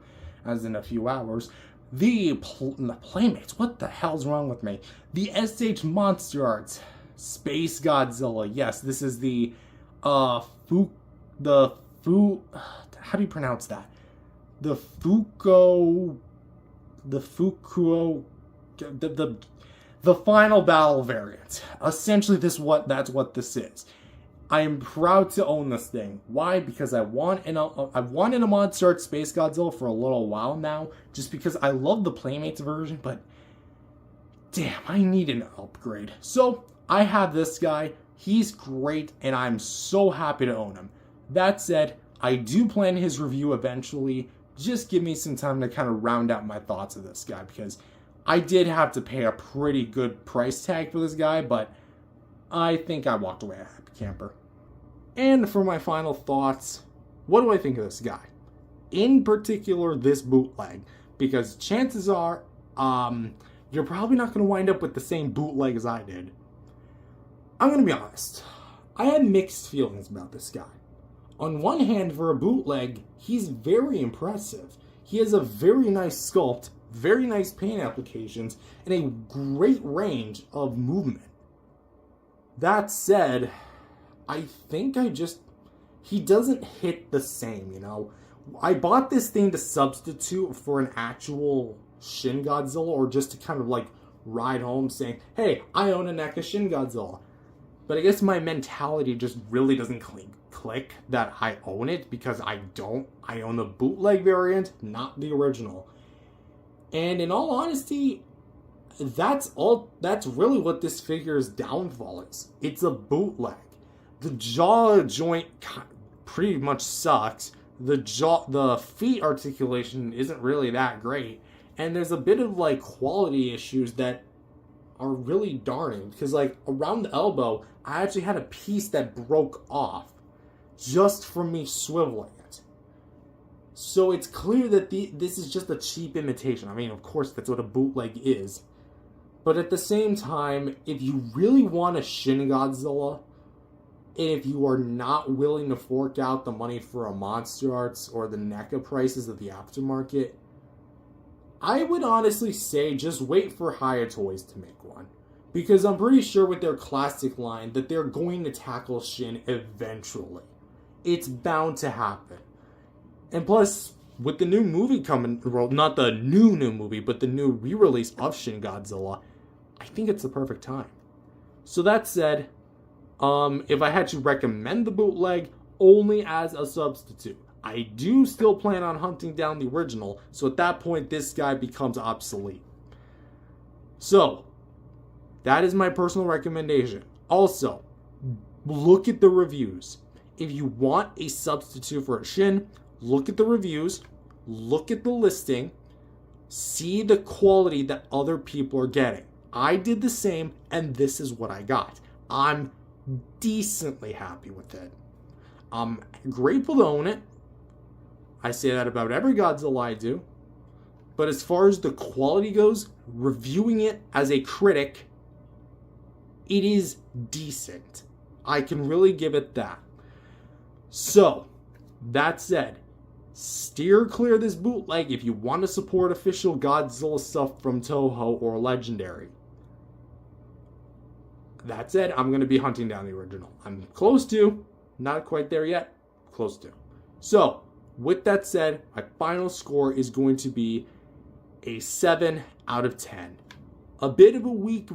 as in a few hours, the Playmates. What the hell's wrong with me? The S.H. Monster Arts Space Godzilla. Yes, this is the how do you pronounce that? The final battle variant. Essentially, that's what this is. I am proud to own this thing. Why? Because I've wanted a Monster Arts Space Godzilla for a little while now, just because I love the Playmates version, but damn, I need an upgrade. So I have this guy. He's great, and I'm so happy to own him. That said, I do plan his review eventually. Just give me some time to kind of round out my thoughts of this guy, because I did have to pay a pretty good price tag for this guy, but I think I walked away a happy camper. And for my final thoughts, what do I think of this guy? In particular, this bootleg, because chances are, you're probably not going to wind up with the same bootleg as I did. I'm going to be honest. I had mixed feelings about this guy. On one hand, for a bootleg, he's very impressive. He has a very nice sculpt, very nice paint applications, and a great range of movement. That said, I think he doesn't hit the same, you know? I bought this thing to substitute for an actual Shin Godzilla, or just to kind of like ride home saying, hey, I own a NECA Shin Godzilla. But I guess my mentality just really doesn't click that I own it, because I don't. I own the bootleg variant, not the original. And in all honesty, that's really what this figure's downfall is. It's a bootleg. The jaw joint pretty much sucks. The feet articulation isn't really that great. And there's a bit of like quality issues that are really darning, because like around the elbow, I actually had a piece that broke off just from me swiveling it. So it's clear that this is just a cheap imitation. I mean, of course, that's what a bootleg is. But at the same time, if you really want a Shin Godzilla, and if you are not willing to fork out the money for a Monster Arts or the NECA prices of the aftermarket, I would honestly say just wait for Haya Toys to make one. Because I'm pretty sure with their classic line that they're going to tackle Shin eventually. It's bound to happen. And plus, with the new movie coming, well, not the new movie, but the new re-release of Shin Godzilla, I think it's the perfect time. So that said, if I had to recommend the bootleg, only as a substitute. I do still plan on hunting down the original, so at that point, this guy becomes obsolete. So, that is my personal recommendation. Also, look at the reviews. If you want a substitute for a Shin, look at the reviews, look at the listing, see the quality that other people are getting. I did the same, and this is what I got. I'm decently happy with it. I'm grateful to own it. I say that about every Godzilla I do. But as far as the quality goes, reviewing it as a critic, it is decent. I can really give it that. So, that said, steer clear of this bootleg if you want to support official Godzilla stuff from Toho or Legendary. That said, I'm going to be hunting down the original. I'm close to, not quite there yet, close to. So, with that said, my final score is going to be a 7 out of 10. A bit of a weak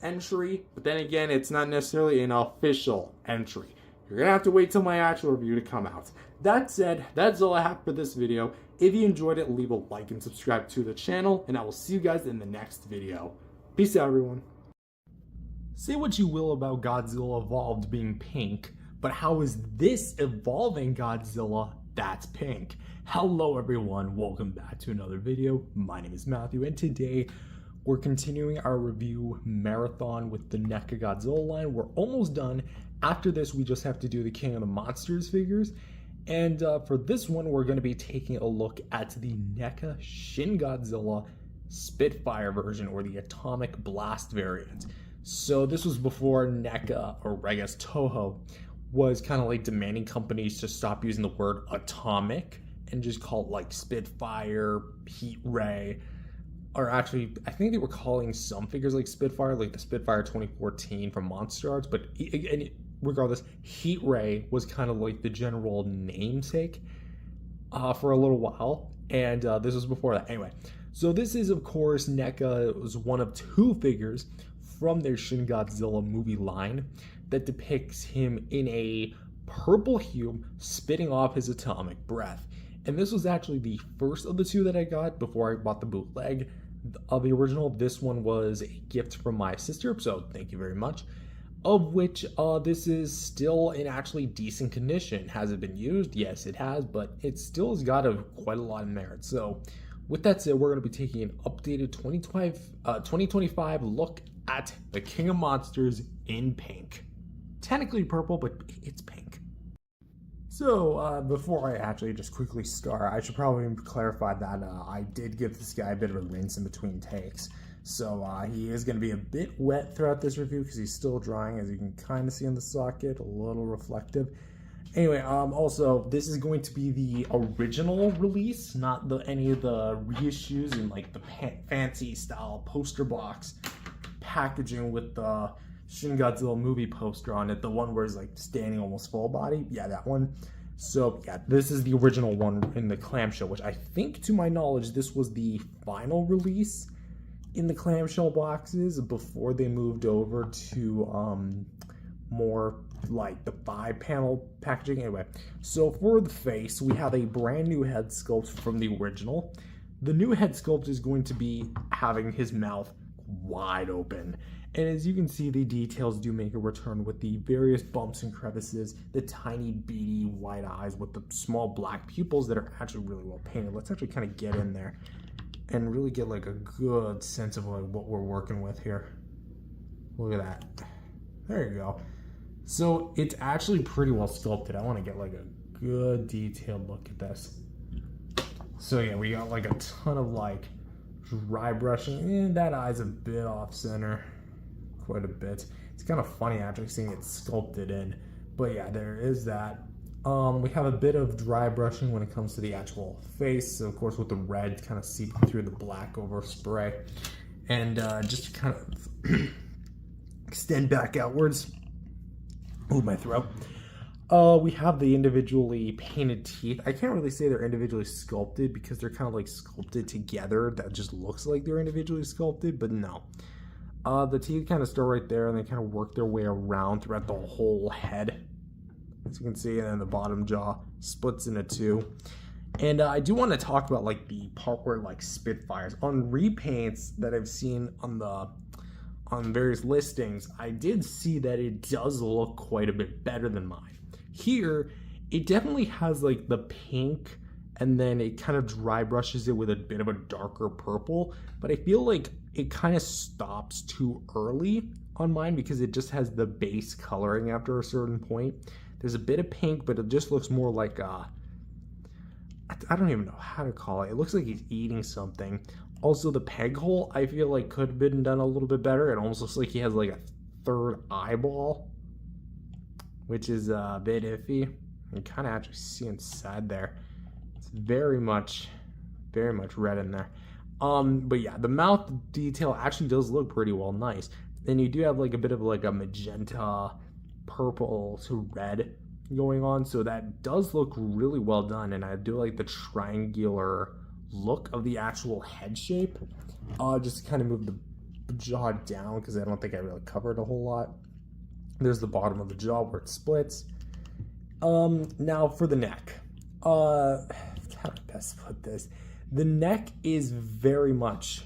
entry, but then again, it's not necessarily an official entry. You're going to have to wait till my actual review to come out. That said, that's all I have for this video. If you enjoyed it, leave a like and subscribe to the channel, and I will see you guys in the next video. Peace out, everyone. Say what you will about Godzilla Evolved being pink, but how is this evolving Godzilla that's pink? Hello everyone, welcome back to another video. My name is Matthew, and today we're continuing our review marathon with the NECA Godzilla line. We're almost done. After this, we just have to do the King of the Monsters figures. And for this one, we're going to be taking a look at the NECA Shin Godzilla Spitfire version, or the Atomic Blast variant. So this was before NECA, or I guess Toho, was kind of like demanding companies to stop using the word atomic and just call it like Spitfire, Heat Ray, or actually, I think they were calling some figures like Spitfire, like the Spitfire 2014 from Monster Arts, but regardless, Heat Ray was kind of like the general namesake for a little while, and this was before that. Anyway, so this is, of course, NECA. It was one of two figures from their Shin Godzilla movie line that depicts him in a purple hue spitting off his atomic breath. And this was actually the first of the two that I got before I bought the bootleg of the original. This one was a gift from my sister, so thank you very much. Of which this is still in actually decent condition. Has it been used? Yes, it has, but it still has got quite a lot of merit. So with that said, we're going to be taking an updated 2025 look at the King of Monsters in pink. Technically purple, but it's pink. So, before I actually just quickly start, I should probably clarify that I did give this guy a bit of a rinse in between takes. So, he is going to be a bit wet throughout this review because he's still drying, as you can kind of see in the socket, a little reflective. Anyway, also, this is going to be the original release, not any of the reissues in like the fancy style poster box packaging with the Shin Godzilla movie poster on it, the one where he's like standing almost full body. Yeah, that one. So yeah, this is the original one in the clamshell, which I think, to my knowledge, this was the final release in the clamshell boxes before they moved over to more like the 5-panel packaging. Anyway, so for the face, we have a brand new head sculpt from the original. The new head sculpt is going to be having his mouth wide open, and as you can see, the details do make a return with the various bumps and crevices, the tiny beady white eyes with the small black pupils that are actually really well painted. Let's actually kind of get in there and really get like a good sense of like what we're working with here. Look at that. There you go. So it's actually pretty well sculpted. I want to get like a good detailed look at this. So yeah, we got like a ton of like dry brushing, and that eye's a bit off center, quite a bit. It's kind of funny actually seeing it sculpted in, but yeah, there is that. We have a bit of dry brushing when it comes to the actual face. So of course with the red kind of seeping through the black over spray, and just to kind of extend back outwards. Oh, my throat. We have the individually painted teeth. I can't really say they're individually sculpted because they're kind of like sculpted together. That just looks like they're individually sculpted, but no. The teeth kind of start right there, and they kind of work their way around throughout the whole head, as you can see, and then the bottom jaw splits into two. And I do want to talk about like the part where like Spitfires on repaints that I've seen on various listings. I did see that it does look quite a bit better than mine. Here, it definitely has like the pink, and then it kind of dry brushes it with a bit of a darker purple, but I feel like it kind of stops too early on mine because it just has the base coloring after a certain point. There's a bit of pink, but it just looks more like I don't even know how to call it. It looks like he's eating something. Also, the peg hole, I feel like could have been done a little bit better. It almost looks like he has like a third eyeball, which is a bit iffy. You kind of actually see inside there. It's very much red in there. But yeah, the mouth detail actually does look pretty well nice. Then you do have like a bit of like a magenta, purple to red going on, so that does look really well done. And I do like the triangular look of the actual head shape. Just to kind of move the jaw down because I don't think I really covered a whole lot. There's the bottom of the jaw where it splits. Now for the neck. How to best put this? The neck is very much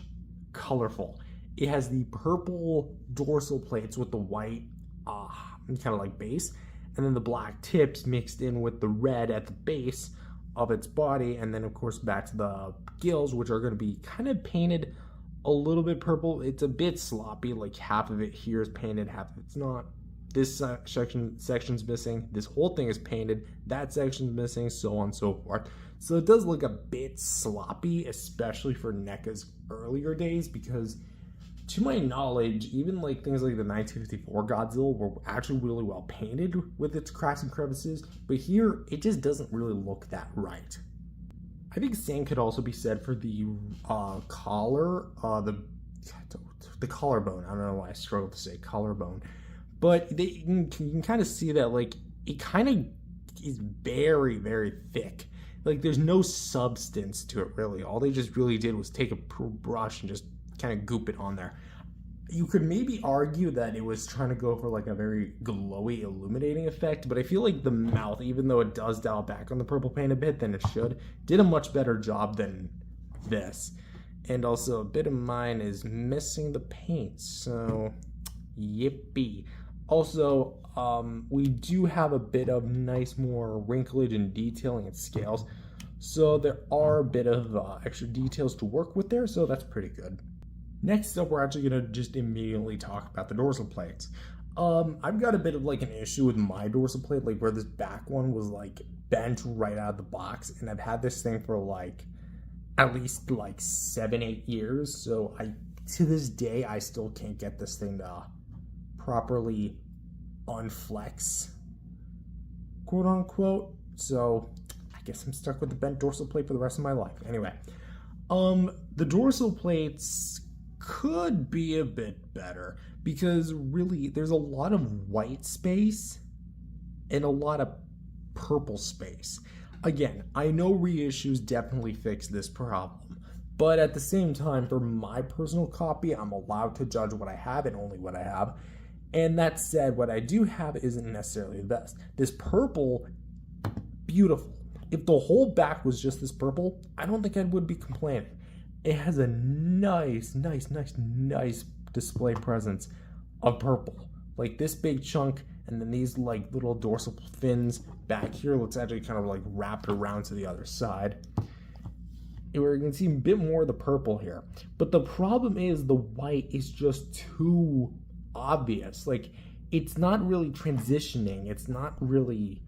colorful. It has the purple dorsal plates with the white kind of like base, and then the black tips mixed in with the red at the base of its body, and then of course back to the gills, which are going to be kind of painted a little bit purple. It's a bit sloppy, like half of it here is painted, half of it's not. This section's missing, this whole thing is painted, that section's missing, so on and so forth. So it does look a bit sloppy, especially for NECA's earlier days, because to my knowledge, even like things like the 1954 Godzilla were actually really well painted with its cracks and crevices, but here it just doesn't really look that right. I think same could also be said for the collar, the collarbone. I don't know why I struggle to say collarbone, but you can kind of see that like it kind of is very, very thick. Like there's no substance to it really. All they just really did was take a brush and just kind of goop it on there. You could maybe argue that it was trying to go for like a very glowy illuminating effect, but I feel like the mouth, even though it does dial back on the purple paint a bit than it should, did a much better job than this. And also a bit of mine is missing the paint, so yippee. Also, we do have a bit of nice more wrinklage and detailing and scales, so there are a bit of extra details to work with there, so that's pretty good. Next up, we're actually going to just immediately talk about the dorsal plates. I've got a bit of like an issue with my dorsal plate, like where this back one was like bent right out of the box, and I've had this thing for like at least like 7-8 years, so to this day I still can't get this thing to properly unflex, quote unquote. So I guess I'm stuck with the bent dorsal plate for the rest of my life. Anyway, the dorsal plates could be a bit better because really there's a lot of white space and a lot of purple space. Again, I know reissues definitely fix this problem, but at the same time, for my personal copy, I'm allowed to judge what I have and only what I have. And that said, what I do have isn't necessarily the best. This purple, beautiful. If the whole back was just this purple, I don't think I would be complaining. It has a nice display presence of purple. Like this big chunk, and then these like little dorsal fins back here. Let's actually kind of like wrap it around to the other side. We're going to see a bit more of the purple here. But the problem is the white is just too obvious. Like, it's not really transitioning. It's not really...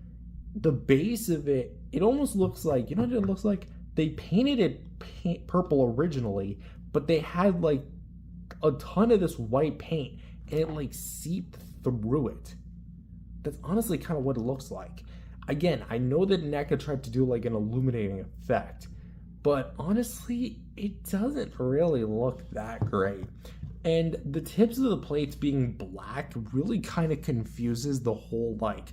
The base of it, it almost looks like... You know what it looks like? They painted it purple originally, but they had, like, a ton of this white paint, and it, like, seeped through it. That's honestly kind of what it looks like. Again, I know that NECA tried to do, like, an illuminating effect, but honestly, it doesn't really look that great. And the tips of the plates being black really kind of confuses the whole, like,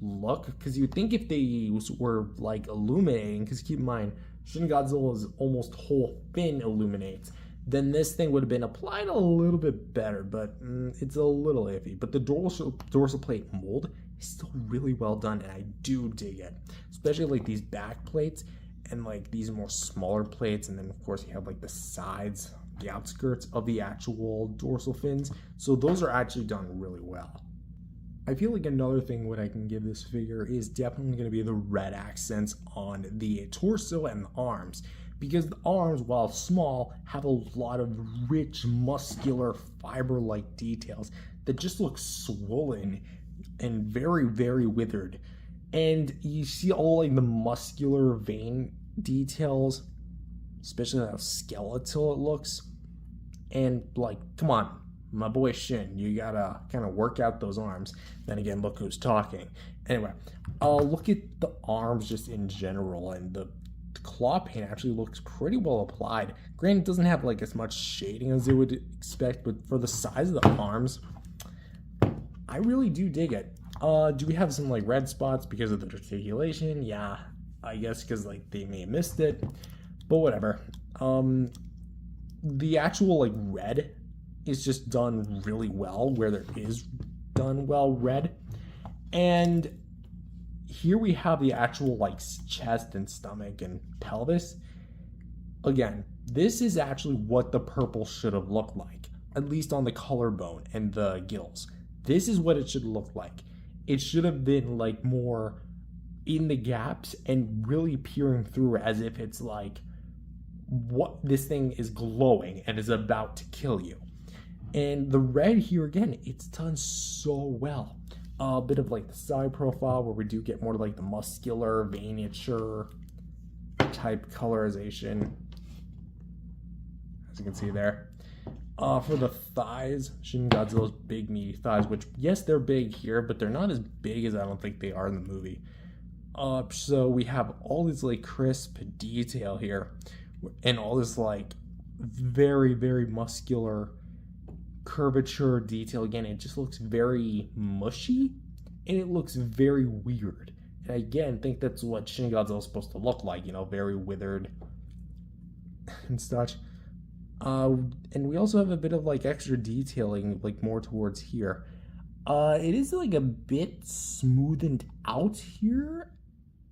look. Because you'd think if they were, like, illuminating, because keep in mind, Shin Godzilla's almost whole fin illuminates, then this thing would have been applied a little bit better, but it's a little iffy. But the dorsal plate mold is still really well done, and I do dig it. Especially, like, these back plates, and like these more smaller plates, and then of course you have like the sides, the outskirts of the actual dorsal fins. So those are actually done really well. I feel like another thing what I can give this figure is definitely going to be the red accents on the torso and the arms, because the arms, while small, have a lot of rich muscular fiber-like details that just look swollen and very, very withered. And you see all like the muscular vein details, especially how skeletal it looks. And like, come on, my boy Shin, you gotta kind of work out those arms. Then again, look who's talking. Anyway, look at the arms just in general, and the claw paint actually looks pretty well applied. Granted, it doesn't have like as much shading as you would expect, but for the size of the arms, I really do dig it. Do we have some like red spots because of the articulation? Yeah, I guess because like they may have missed it, but whatever. The actual like red is just done really well where there is done well red. And here we have the actual like chest and stomach and pelvis. Again, this is actually what the purple should have looked like, at least on the collarbone and the gills. This is what it should look like. It should have been like more in the gaps and really peering through as if it's like what this thing is glowing and is about to kill you. And the red here, again, it's done so well. A bit of like the side profile where we do get more like the muscular veinature type colorization, as you can see there. For the thighs, Shin Godzilla's big meaty thighs, which yes, they're big here, but they're not as big as I don't think they are in the movie. So we have all this like crisp detail here, and all this like very, very muscular curvature detail. Again, it just looks very mushy, and it looks very weird. And I again think that's what Shin Godzilla is supposed to look like, you know, very withered and such. And we also have a bit of like extra detailing, like more towards here. It is like a bit smoothened out here.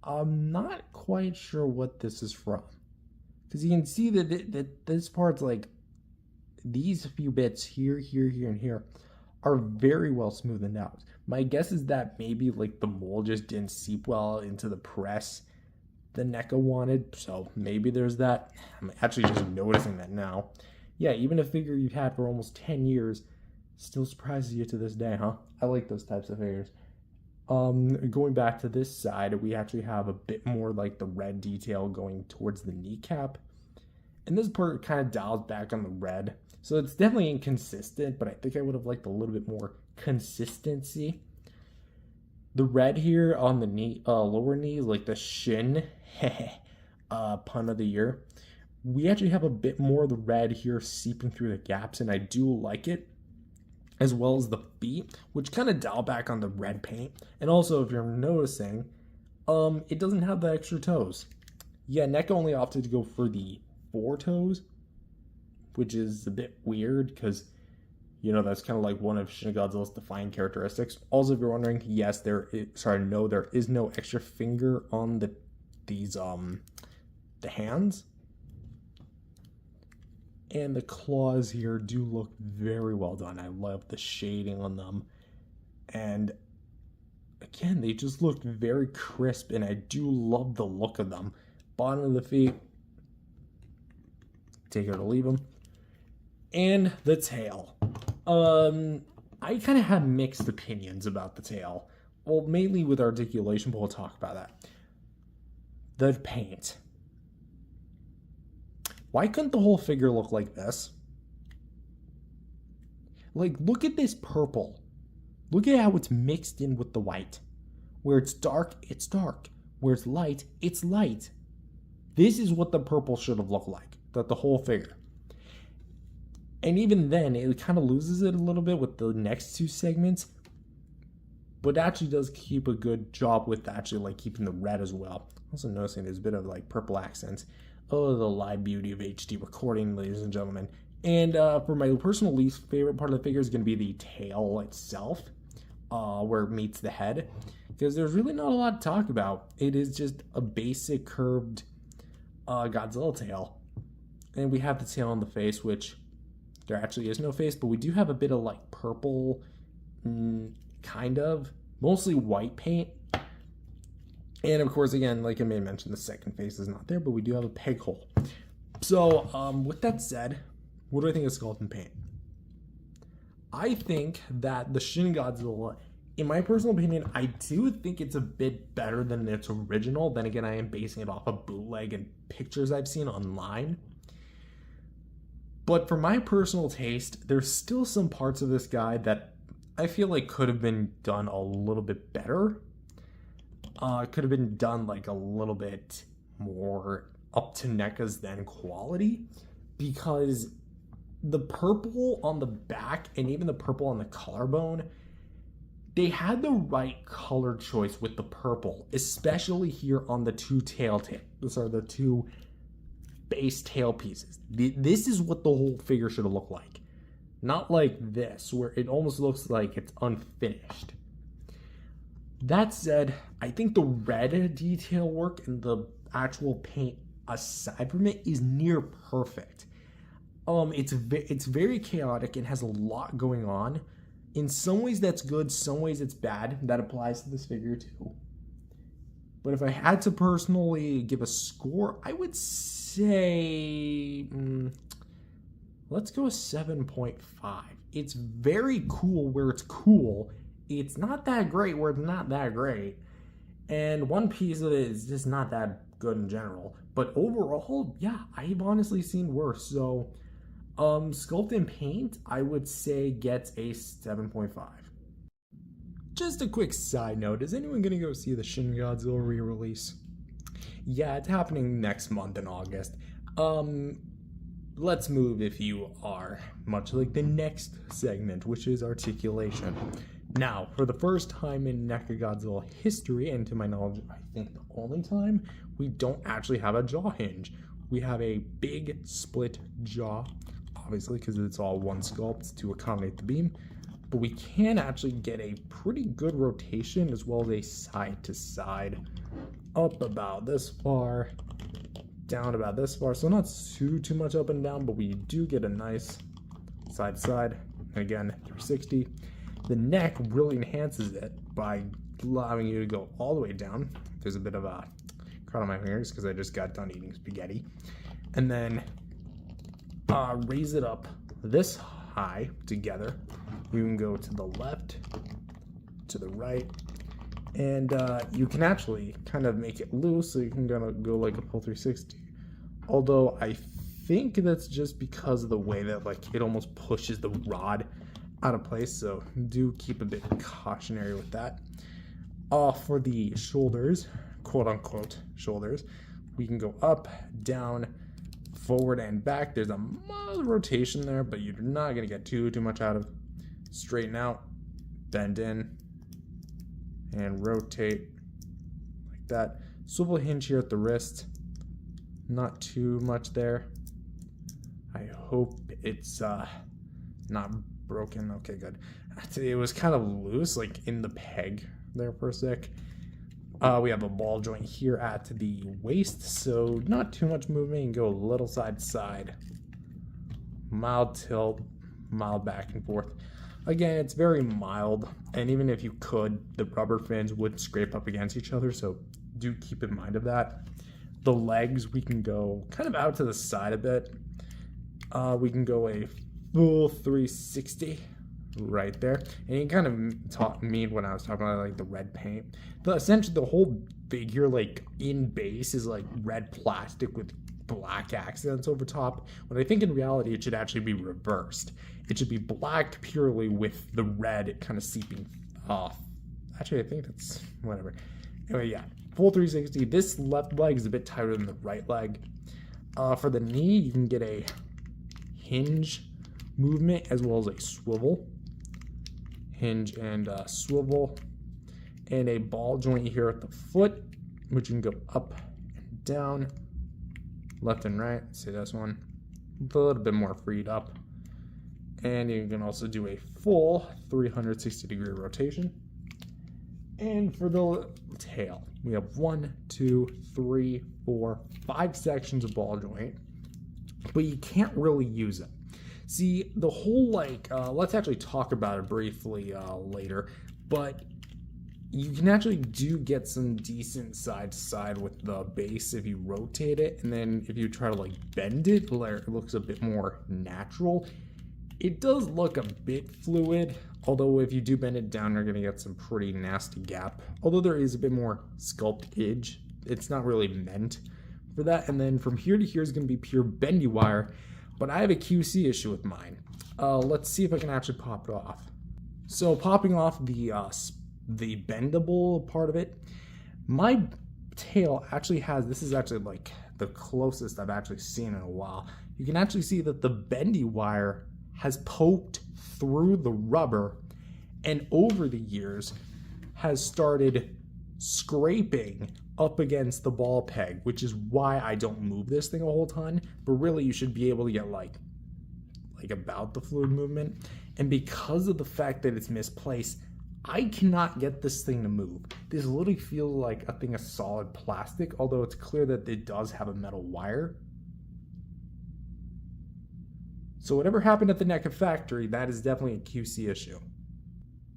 I'm not quite sure what this is from, because you can see that this part's like these few bits here, and here are very well smoothened out. My guess is that maybe like the mold just didn't seep well into the press the NECA wanted, so maybe there's that. I'm actually just noticing that now. Yeah, even a figure you've had for almost 10 years still surprises you to this day, huh? I like those types of figures. Going back to this side, we actually have a bit more like the red detail going towards the kneecap. And this part kind of dials back on the red. So it's definitely inconsistent, but I think I would have liked a little bit more consistency. The red here on the knee, lower knees, like the shin, pun of the year. We actually have a bit more of the red here seeping through the gaps, and I do like it. As well as the feet, which kind of dial back on the red paint. And also, if you're noticing, it doesn't have the extra toes. Yeah, NECA only opted to go for the 4 toes, which is a bit weird because, you know, that's kind of like one of Shin Godzilla's defining characteristics. Also, if you're wondering, yes, there is no extra finger on the hands. And the claws here do look very well done. I love the shading on them. And again, they just look very crisp, and I do love the look of them. Bottom of the feet, take it or leave them. And the tail. I kind of have mixed opinions about the tail. Well, mainly with articulation, but we'll talk about that. The paint. Why couldn't the whole figure look like this? Like, look at this purple. Look at how it's mixed in with the white. Where it's dark, it's dark. Where it's light, it's light. This is what the purple should have looked like. The whole figure. And even then, it kind of loses it a little bit with the next two segments. But actually does keep a good job with actually like keeping the red as well. Also noticing there's a bit of like purple accents. Oh, the live beauty of HD recording, ladies and gentlemen. And for my personal least favorite part of the figure is going to be the tail itself. Where it meets the head. Because there's really not a lot to talk about. It is just a basic curved Godzilla tail. And we have the tail on the face, which there actually is no face, but we do have a bit of like purple, kind of, mostly white paint. And of course, again, like I may mention, the second face is not there, but we do have a peg hole. So with that said, what do I think of skeleton paint? I think that the Shin Godzilla, in my personal opinion, I do think it's a bit better than its original. Then again, I am basing it off of bootleg and pictures I've seen online. But for my personal taste, there's still some parts of this guy that I feel like could have been done a little bit better. Could have been done like a little bit more up to NECA's then quality. Because the purple on the back and even the purple on the collarbone, they had the right color choice with the purple, especially here on the two the two base tail pieces. This is what the whole figure should have looked like. Not like this, where it almost looks like it's unfinished. That said, I think the red detail work and the actual paint aside from it is near perfect. It's very chaotic and has a lot going on. In some ways that's good, some ways it's bad. That applies to this figure too. But if I had to personally give a score, I would say, let's go a 7.5. It's very cool where it's cool. It's not that great where it's not that great. And one piece of it is just not that good in general. But overall, yeah, I've honestly seen worse. So, sculpt and paint, I would say gets a 7.5. Just a quick side note, is anyone gonna go see the Shin Godzilla re-release? Yeah, it's happening next month in August. Let's move if you are, much like the next segment, which is articulation. Now, for the first time in NECA Godzilla history, and to my knowledge, I think the only time, we don't actually have a jaw hinge. We have a big split jaw, obviously, because it's all one sculpt to accommodate the beam. But we can actually get a pretty good rotation as well as a side to side. Up about this far, down about this far. So not too much up and down, but we do get a nice side to side. Again, 360. The neck really enhances it by allowing you to go all the way down. There's a bit of a crowd on my fingers because I just got done eating spaghetti. And then raise it up this high together. You can go to the left, to the right, and you can actually kind of make it loose so you can kind of go like a full 360. Although I think that's just because of the way that like it almost pushes the rod out of place, so do keep a bit cautionary with that. For the shoulders, quote unquote shoulders, we can go up, down, forward, and back. There's a mild rotation there, but you're not going to get too much out of. Straighten out, bend in, and rotate like that. Swivel hinge here at the wrist. Not too much there. I hope it's not broken. Okay, good. It was kind of loose, like in the peg there for a sec. We have a ball joint here at the waist, so not too much movement. You can go a little side to side. Mild tilt, mild back and forth. Again, it's very mild, and even if you could, the rubber fins would scrape up against each other, so do keep in mind of that. The legs, we can go kind of out to the side a bit. We can go a full 360 right there. And you kind of taught me when I was talking about like the red paint. Essentially the whole figure like in base is like red plastic with black accents over top, when I think in reality it should actually be reversed. It should be black purely with the red kind of seeping off. Actually, I think that's whatever. Anyway, yeah, full 360. This left leg is a bit tighter than the right leg. For the knee, you can get a hinge movement as well as a swivel. Hinge and swivel. And a ball joint here at the foot, which you can go up and down, left and right. See this one? A little bit more freed up. And you can also do a full 360 degree rotation. And for the tail, we have 1, 2, 3, 4, 5 sections of ball joint, but you can't really use it. See, the whole let's actually talk about it briefly later, but you can actually get some decent side to side with the base if you rotate it, and then if you try to like bend it, it looks a bit more natural. It does look a bit fluid, although if you do bend it down, you're going to get some pretty nasty gap. Although there is a bit more sculptage, it's not really meant for that. And then from here to here is going to be pure bendy wire, but I have a QC issue with mine. Let's see if I can actually pop it off. So popping off the bendable part of it, my tail actually has, this is actually like the closest I've actually seen in a while. You can actually see that the bendy wire has poked through the rubber and over the years has started scraping up against the ball peg, which is why I don't move this thing a whole ton, but really you should be able to get like about the fluid movement. And because of the fact that it's misplaced, I cannot get this thing to move. This literally feels like a thing of solid plastic, although it's clear that it does have a metal wire. So whatever happened at the NECA factory, that is definitely a QC issue.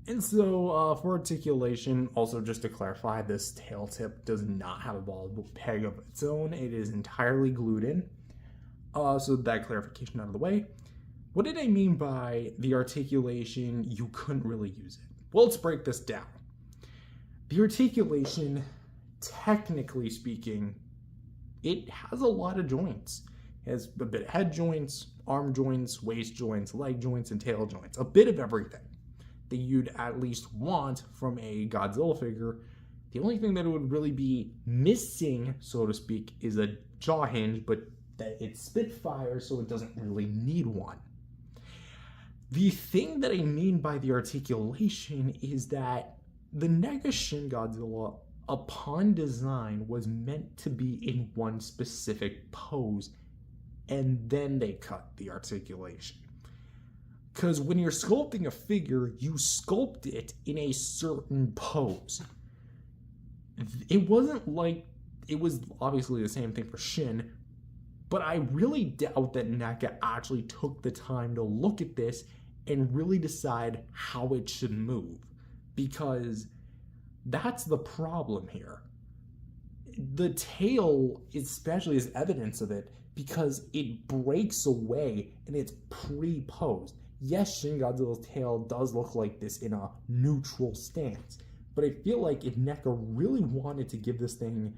And so for articulation, also just to clarify, this tail tip does not have a ball peg of its own. It is entirely glued in. So that clarification out of the way. What did I mean by the articulation, you couldn't really use it? Well, let's break this down. The articulation, technically speaking, it has a lot of joints. It has a bit of head joints, arm joints, waist joints, leg joints, and tail joints. A bit of everything that you'd at least want from a Godzilla figure. The only thing that it would really be missing, so to speak, is a jaw hinge, but that it's Spitfire, so it doesn't really need one. The thing that I mean by the articulation is that the NECA Shin Godzilla, upon design, was meant to be in one specific pose, and then they cut the articulation. Because when you're sculpting a figure, you sculpt it in a certain pose. It wasn't like, it was obviously the same thing for Shin, but I really doubt that NECA actually took the time to look at this and really decide how it should move. Because that's the problem here. The tail especially is evidence of it, because it breaks away and it's pre-posed. Yes, Shin Godzilla's tail does look like this in a neutral stance, but I feel like if NECA really wanted to give this thing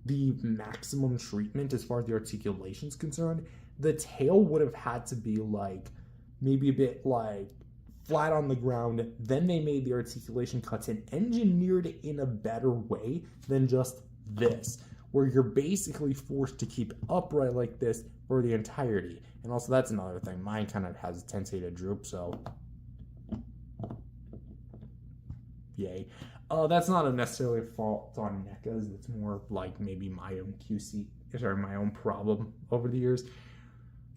the maximum treatment as far as the articulation is concerned, the tail would have had to be like, maybe a bit like flat on the ground, then they made the articulation cuts and engineered it in a better way than just this, where you're basically forced to keep upright like this for the entirety. And also that's another thing, mine kind of has a tendency to droop, so yay. That's not necessarily a fault on NECA's, it's more like maybe my own my own problem over the years.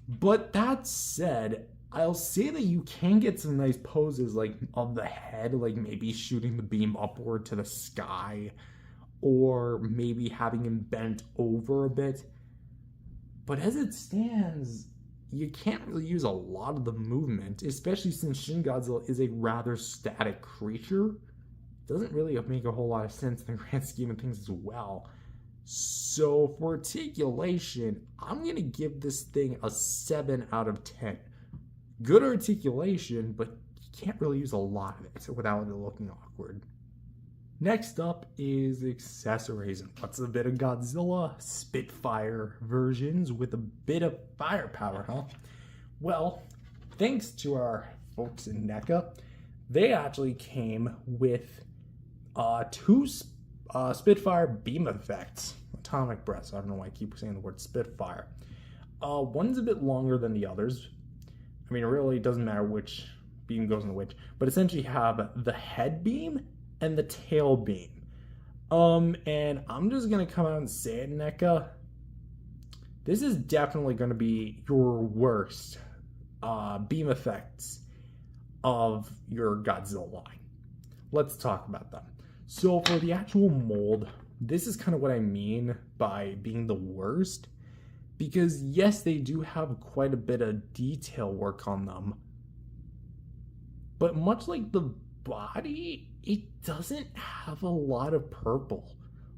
But that said, I'll say that you can get some nice poses like of the head, like maybe shooting the beam upward to the sky, or maybe having him bent over a bit. But as it stands, you can't really use a lot of the movement, especially since Shin Godzilla is a rather static creature. Doesn't really make a whole lot of sense in the grand scheme of things as well. So for articulation, I'm going to give this thing a 7 out of 10. Good articulation, but you can't really use a lot of it without it looking awkward. Next up is accessories. What's a bit of Godzilla? Spitfire versions with a bit of firepower, huh? Well, thanks to our folks in NECA, they actually came with two Spitfire beam effects. Atomic breaths. I don't know why I keep saying the word Spitfire. One's a bit longer than the others. I mean, it really doesn't matter which beam goes in which, but essentially you have the head beam and the tail beam. And I'm just gonna come out and say it, NECA. This is definitely gonna be your worst beam effects of your Godzilla line. Let's talk about them. So for the actual mold, this is kind of what I mean by being the worst. Because yes, they do have quite a bit of detail work on them. But much like the body, it doesn't have a lot of purple.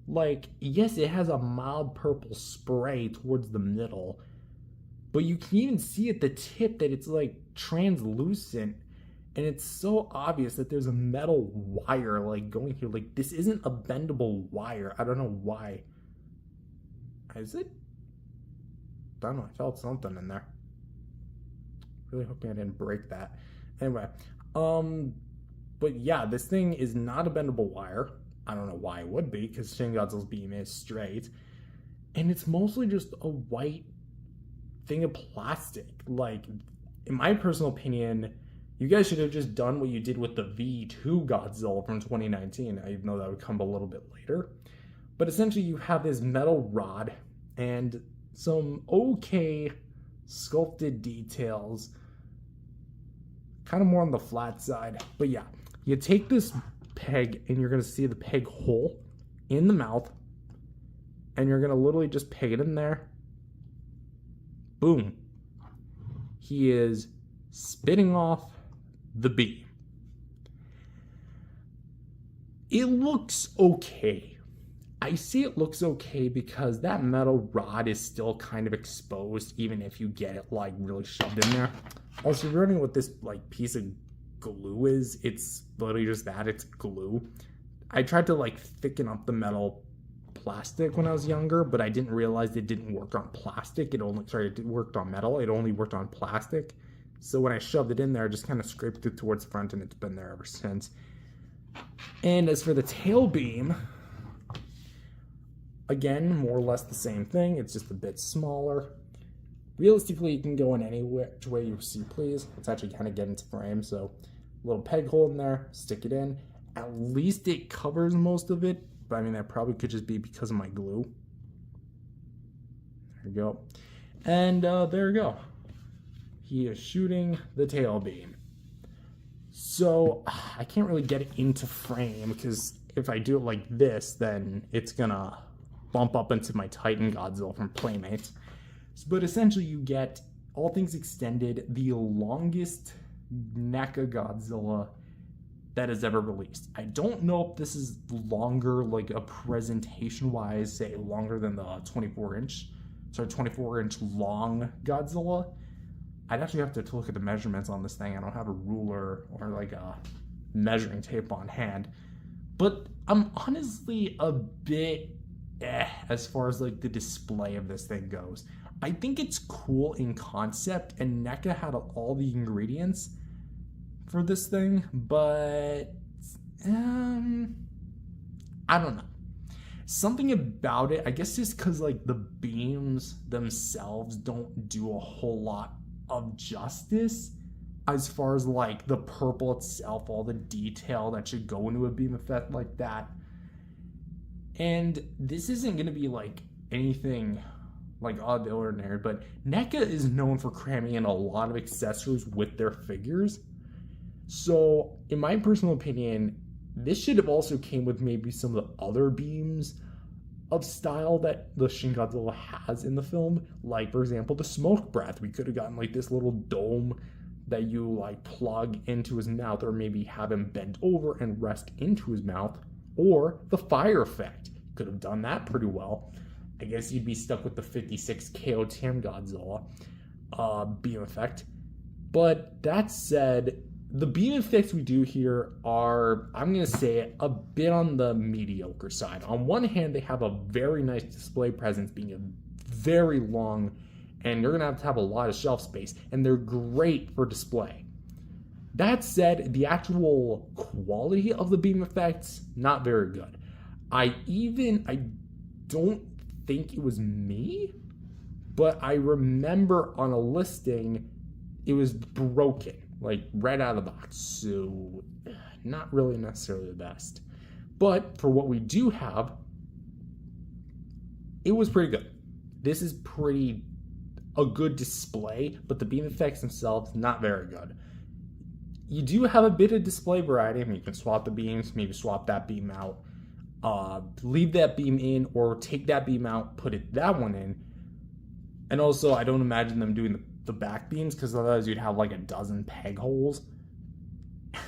Like, yes, it has a mild purple spray towards the middle. But you can even see at the tip that it's like translucent. And it's so obvious that there's a metal wire like going here. Like, this isn't a bendable wire. I don't know why. Is it? I don't know. I felt something in there. Really hoping I didn't break that. Anyway, but yeah, this thing is not a bendable wire. I don't know why it would be, because Shin Godzilla's beam is straight. And it's mostly just a white thing of plastic. Like, in my personal opinion, you guys should have just done what you did with the V2 Godzilla from 2019. I know that would come a little bit later. But essentially you have this metal rod and some okay sculpted details. Kind of more on the flat side. But yeah, you take this peg and you're going to see the peg hole in the mouth. And you're going to literally just peg it in there. Boom. He is spitting off the beam. It looks okay. I say it looks okay because that metal rod is still kind of exposed, even if you get it like really shoved in there. Also, if you're wondering what this like piece of glue is, it's literally just that, it's glue. I tried to like thicken up the metal plastic when I was younger, but I didn't realize it didn't work on plastic. It worked on metal. It only worked on plastic. So when I shoved it in there, I just kind of scraped it towards the front, and it's been there ever since. And as for the tail beam, again, more or less the same thing. It's just a bit smaller. Realistically, you can go in any which way you see please. Let's actually kind of get into frame. So a little peg hole in there, stick it in. At least it covers most of it. But I mean, that probably could just be because of my glue. There you go. And there you go. He is shooting the tail beam. So I can't really get it into frame because if I do it like this, then it's gonna bump up into my Titan Godzilla from Playmates. But essentially you get, all things extended, the longest NECA Godzilla that is ever released. I don't know if this is longer, like a presentation wise, say longer than the 24 inch long Godzilla. I'd actually have to look at the measurements on this thing. I don't have a ruler or like a measuring tape on hand. But I'm honestly a bit as far as like the display of this thing goes. I think it's cool in concept, and NECA had all the ingredients for this thing, but I don't know. Something about it, I guess just because like the beams themselves don't do a whole lot of justice as far as like the purple itself, all the detail that should go into a beam effect like that. And this isn't going to be like anything like out of the ordinary, but NECA is known for cramming in a lot of accessories with their figures. So in my personal opinion, this should have also came with maybe some of the other beams of style that the Shin Godzilla has in the film. Like, for example, the smoke breath. We could have gotten like this little dome that you like plug into his mouth, or maybe have him bend over and rest into his mouth, or the fire effect. could have done that pretty well. I guess you'd be stuck with the 56 KOTM Godzilla beam effect. But that said, the beam effects we do here are, I'm going to say it, a bit on the mediocre side. On one hand, they have a very nice display presence, being a very long, and you're going to have a lot of shelf space, and they're great for display. That said, the actual quality of the beam effects, not very good. I don't think it was me, but I remember on a listing, it was broken, like right out of the box. So, not really necessarily the best. But for what we do have, it was pretty good. This is a good display, but the beam effects themselves, not very good. You do have a bit of display variety. I mean, you can swap the beams, maybe swap that beam out, leave that beam in, or take that beam out, put that one in. And also, I don't imagine them doing the back beams, because otherwise you'd have like a dozen peg holes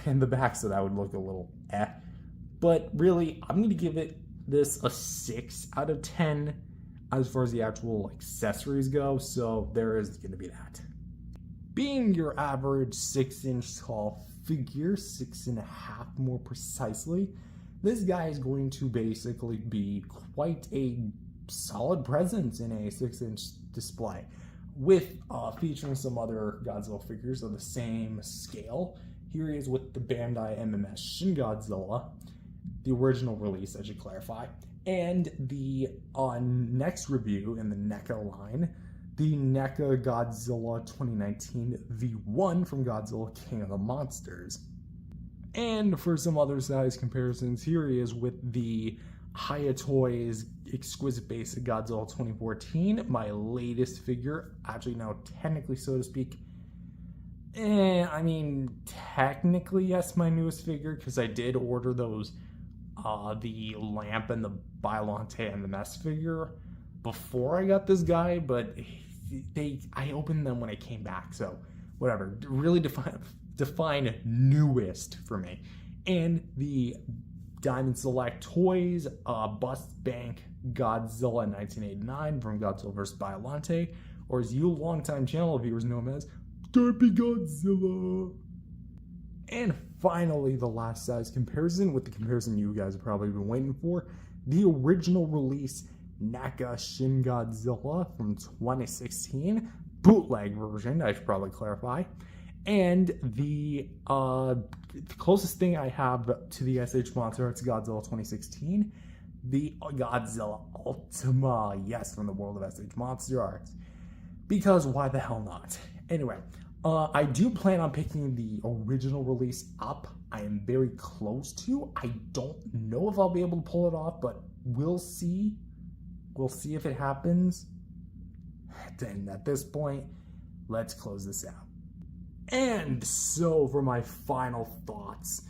in the back, so that would look a little eh. But really, I'm going to give this a 6 out of 10 as far as the actual accessories go, so there is going to be that. Being your average 6-inch tall figure, 6.5 more precisely, this guy is going to basically be quite a solid presence in a 6-inch display, with featuring some other Godzilla figures of the same scale. Here he is with the Bandai MMS Shin Godzilla, the original release, I should clarify, and the next review in the NECA line, the NECA Godzilla 2019 V1 from Godzilla King of the Monsters. And for some other size comparisons, here he is with the Toys Exquisite Basic Godzilla 2014, my latest figure, actually now technically, so to speak. I mean, technically, yes, my newest figure, because I did order those, the Lamp and the Biollante MMS figure before I got this guy, but I opened them when I came back, so whatever. Really define newest for me. And the Diamond Select Toys Bust Bank Godzilla 1989 from Godzilla vs. Biollante, or as you longtime channel viewers know him as, Derpy Godzilla. And finally, the last size comparison, with the comparison you guys have probably been waiting for, the original release NECA Shin Godzilla from 2016, bootleg version, I should probably clarify. And the closest thing I have to the SH Monster Arts Godzilla 2016, the Godzilla Ultima, yes, from the world of SH Monster Arts. Because why the hell not? Anyway, I do plan on picking the original release up. I am very close to. I don't know if I'll be able to pull it off, but we'll see. We'll see if it happens. Then at this point, let's close this out. And so for my final thoughts,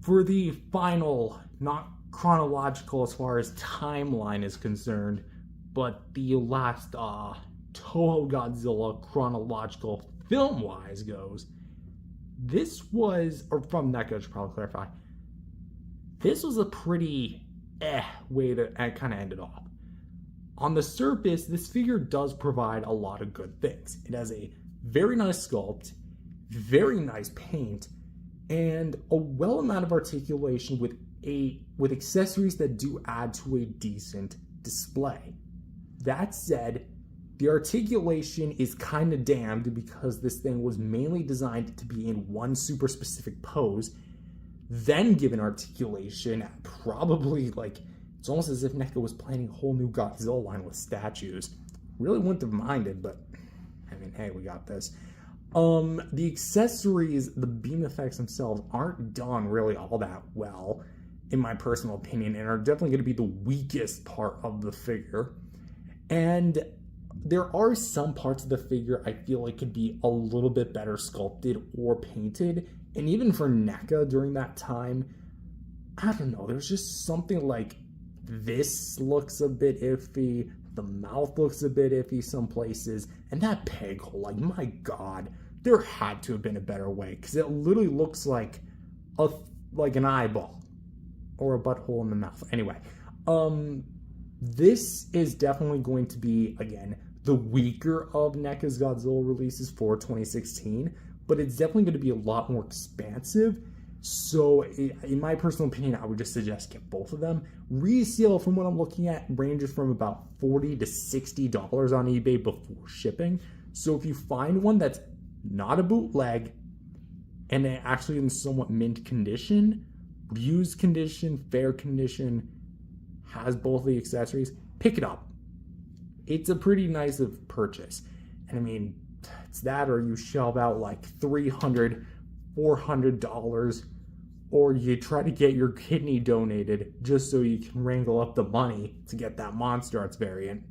for the final, not chronological as far as timeline is concerned, but the last Toho Godzilla chronological film-wise goes, this was, or from NECA, I should probably clarify, this was a pretty way to kind of end it off. On the surface, this figure does provide a lot of good things. It has a very nice sculpt, very nice paint, and a well amount of articulation with accessories that do add to a decent display. That said, the articulation is kind of damned because this thing was mainly designed to be in one super specific pose, then given articulation at probably like, it's almost as if NECA was planning a whole new Godzilla line with statues. Really wouldn't have minded, but I mean, hey, we got this. The accessories, the beam effects themselves aren't done really all that well, in my personal opinion, and are definitely going to be the weakest part of the figure. And there are some parts of the figure I feel like could be a little bit better sculpted or painted, and even for NECA during that time, I don't know, there's just something like this looks a bit iffy, the mouth looks a bit iffy some places, and that peg hole, like, my god, there had to have been a better way, because it literally looks like an eyeball or a butthole in the mouth. Anyway, This is definitely going to be, again, the weaker of NECA's Godzilla releases for 2016, but it's definitely going to be a lot more expansive. So, in my personal opinion, I would just suggest get both of them. Resale, from what I'm looking at, ranges from about $40 to $60 on eBay before shipping. So, if you find one that's not a bootleg and it actually in somewhat mint condition, used condition, fair condition, has both the accessories, pick it up. It's a pretty nice of purchase. And I mean, it's that, or you shell out like $300, $400, or you try to get your kidney donated just so you can wrangle up the money to get that Monster Arts variant,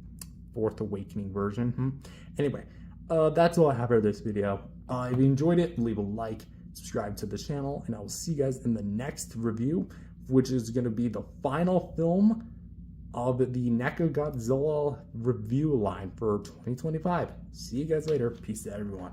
Fourth Awakening version. Anyway, that's all I have for this video. If you enjoyed it, leave a like, subscribe to the channel, and I will see you guys in the next review, which is going to be the final film of the NECA Godzilla review line for 2025. See you guys later. Peace out, everyone.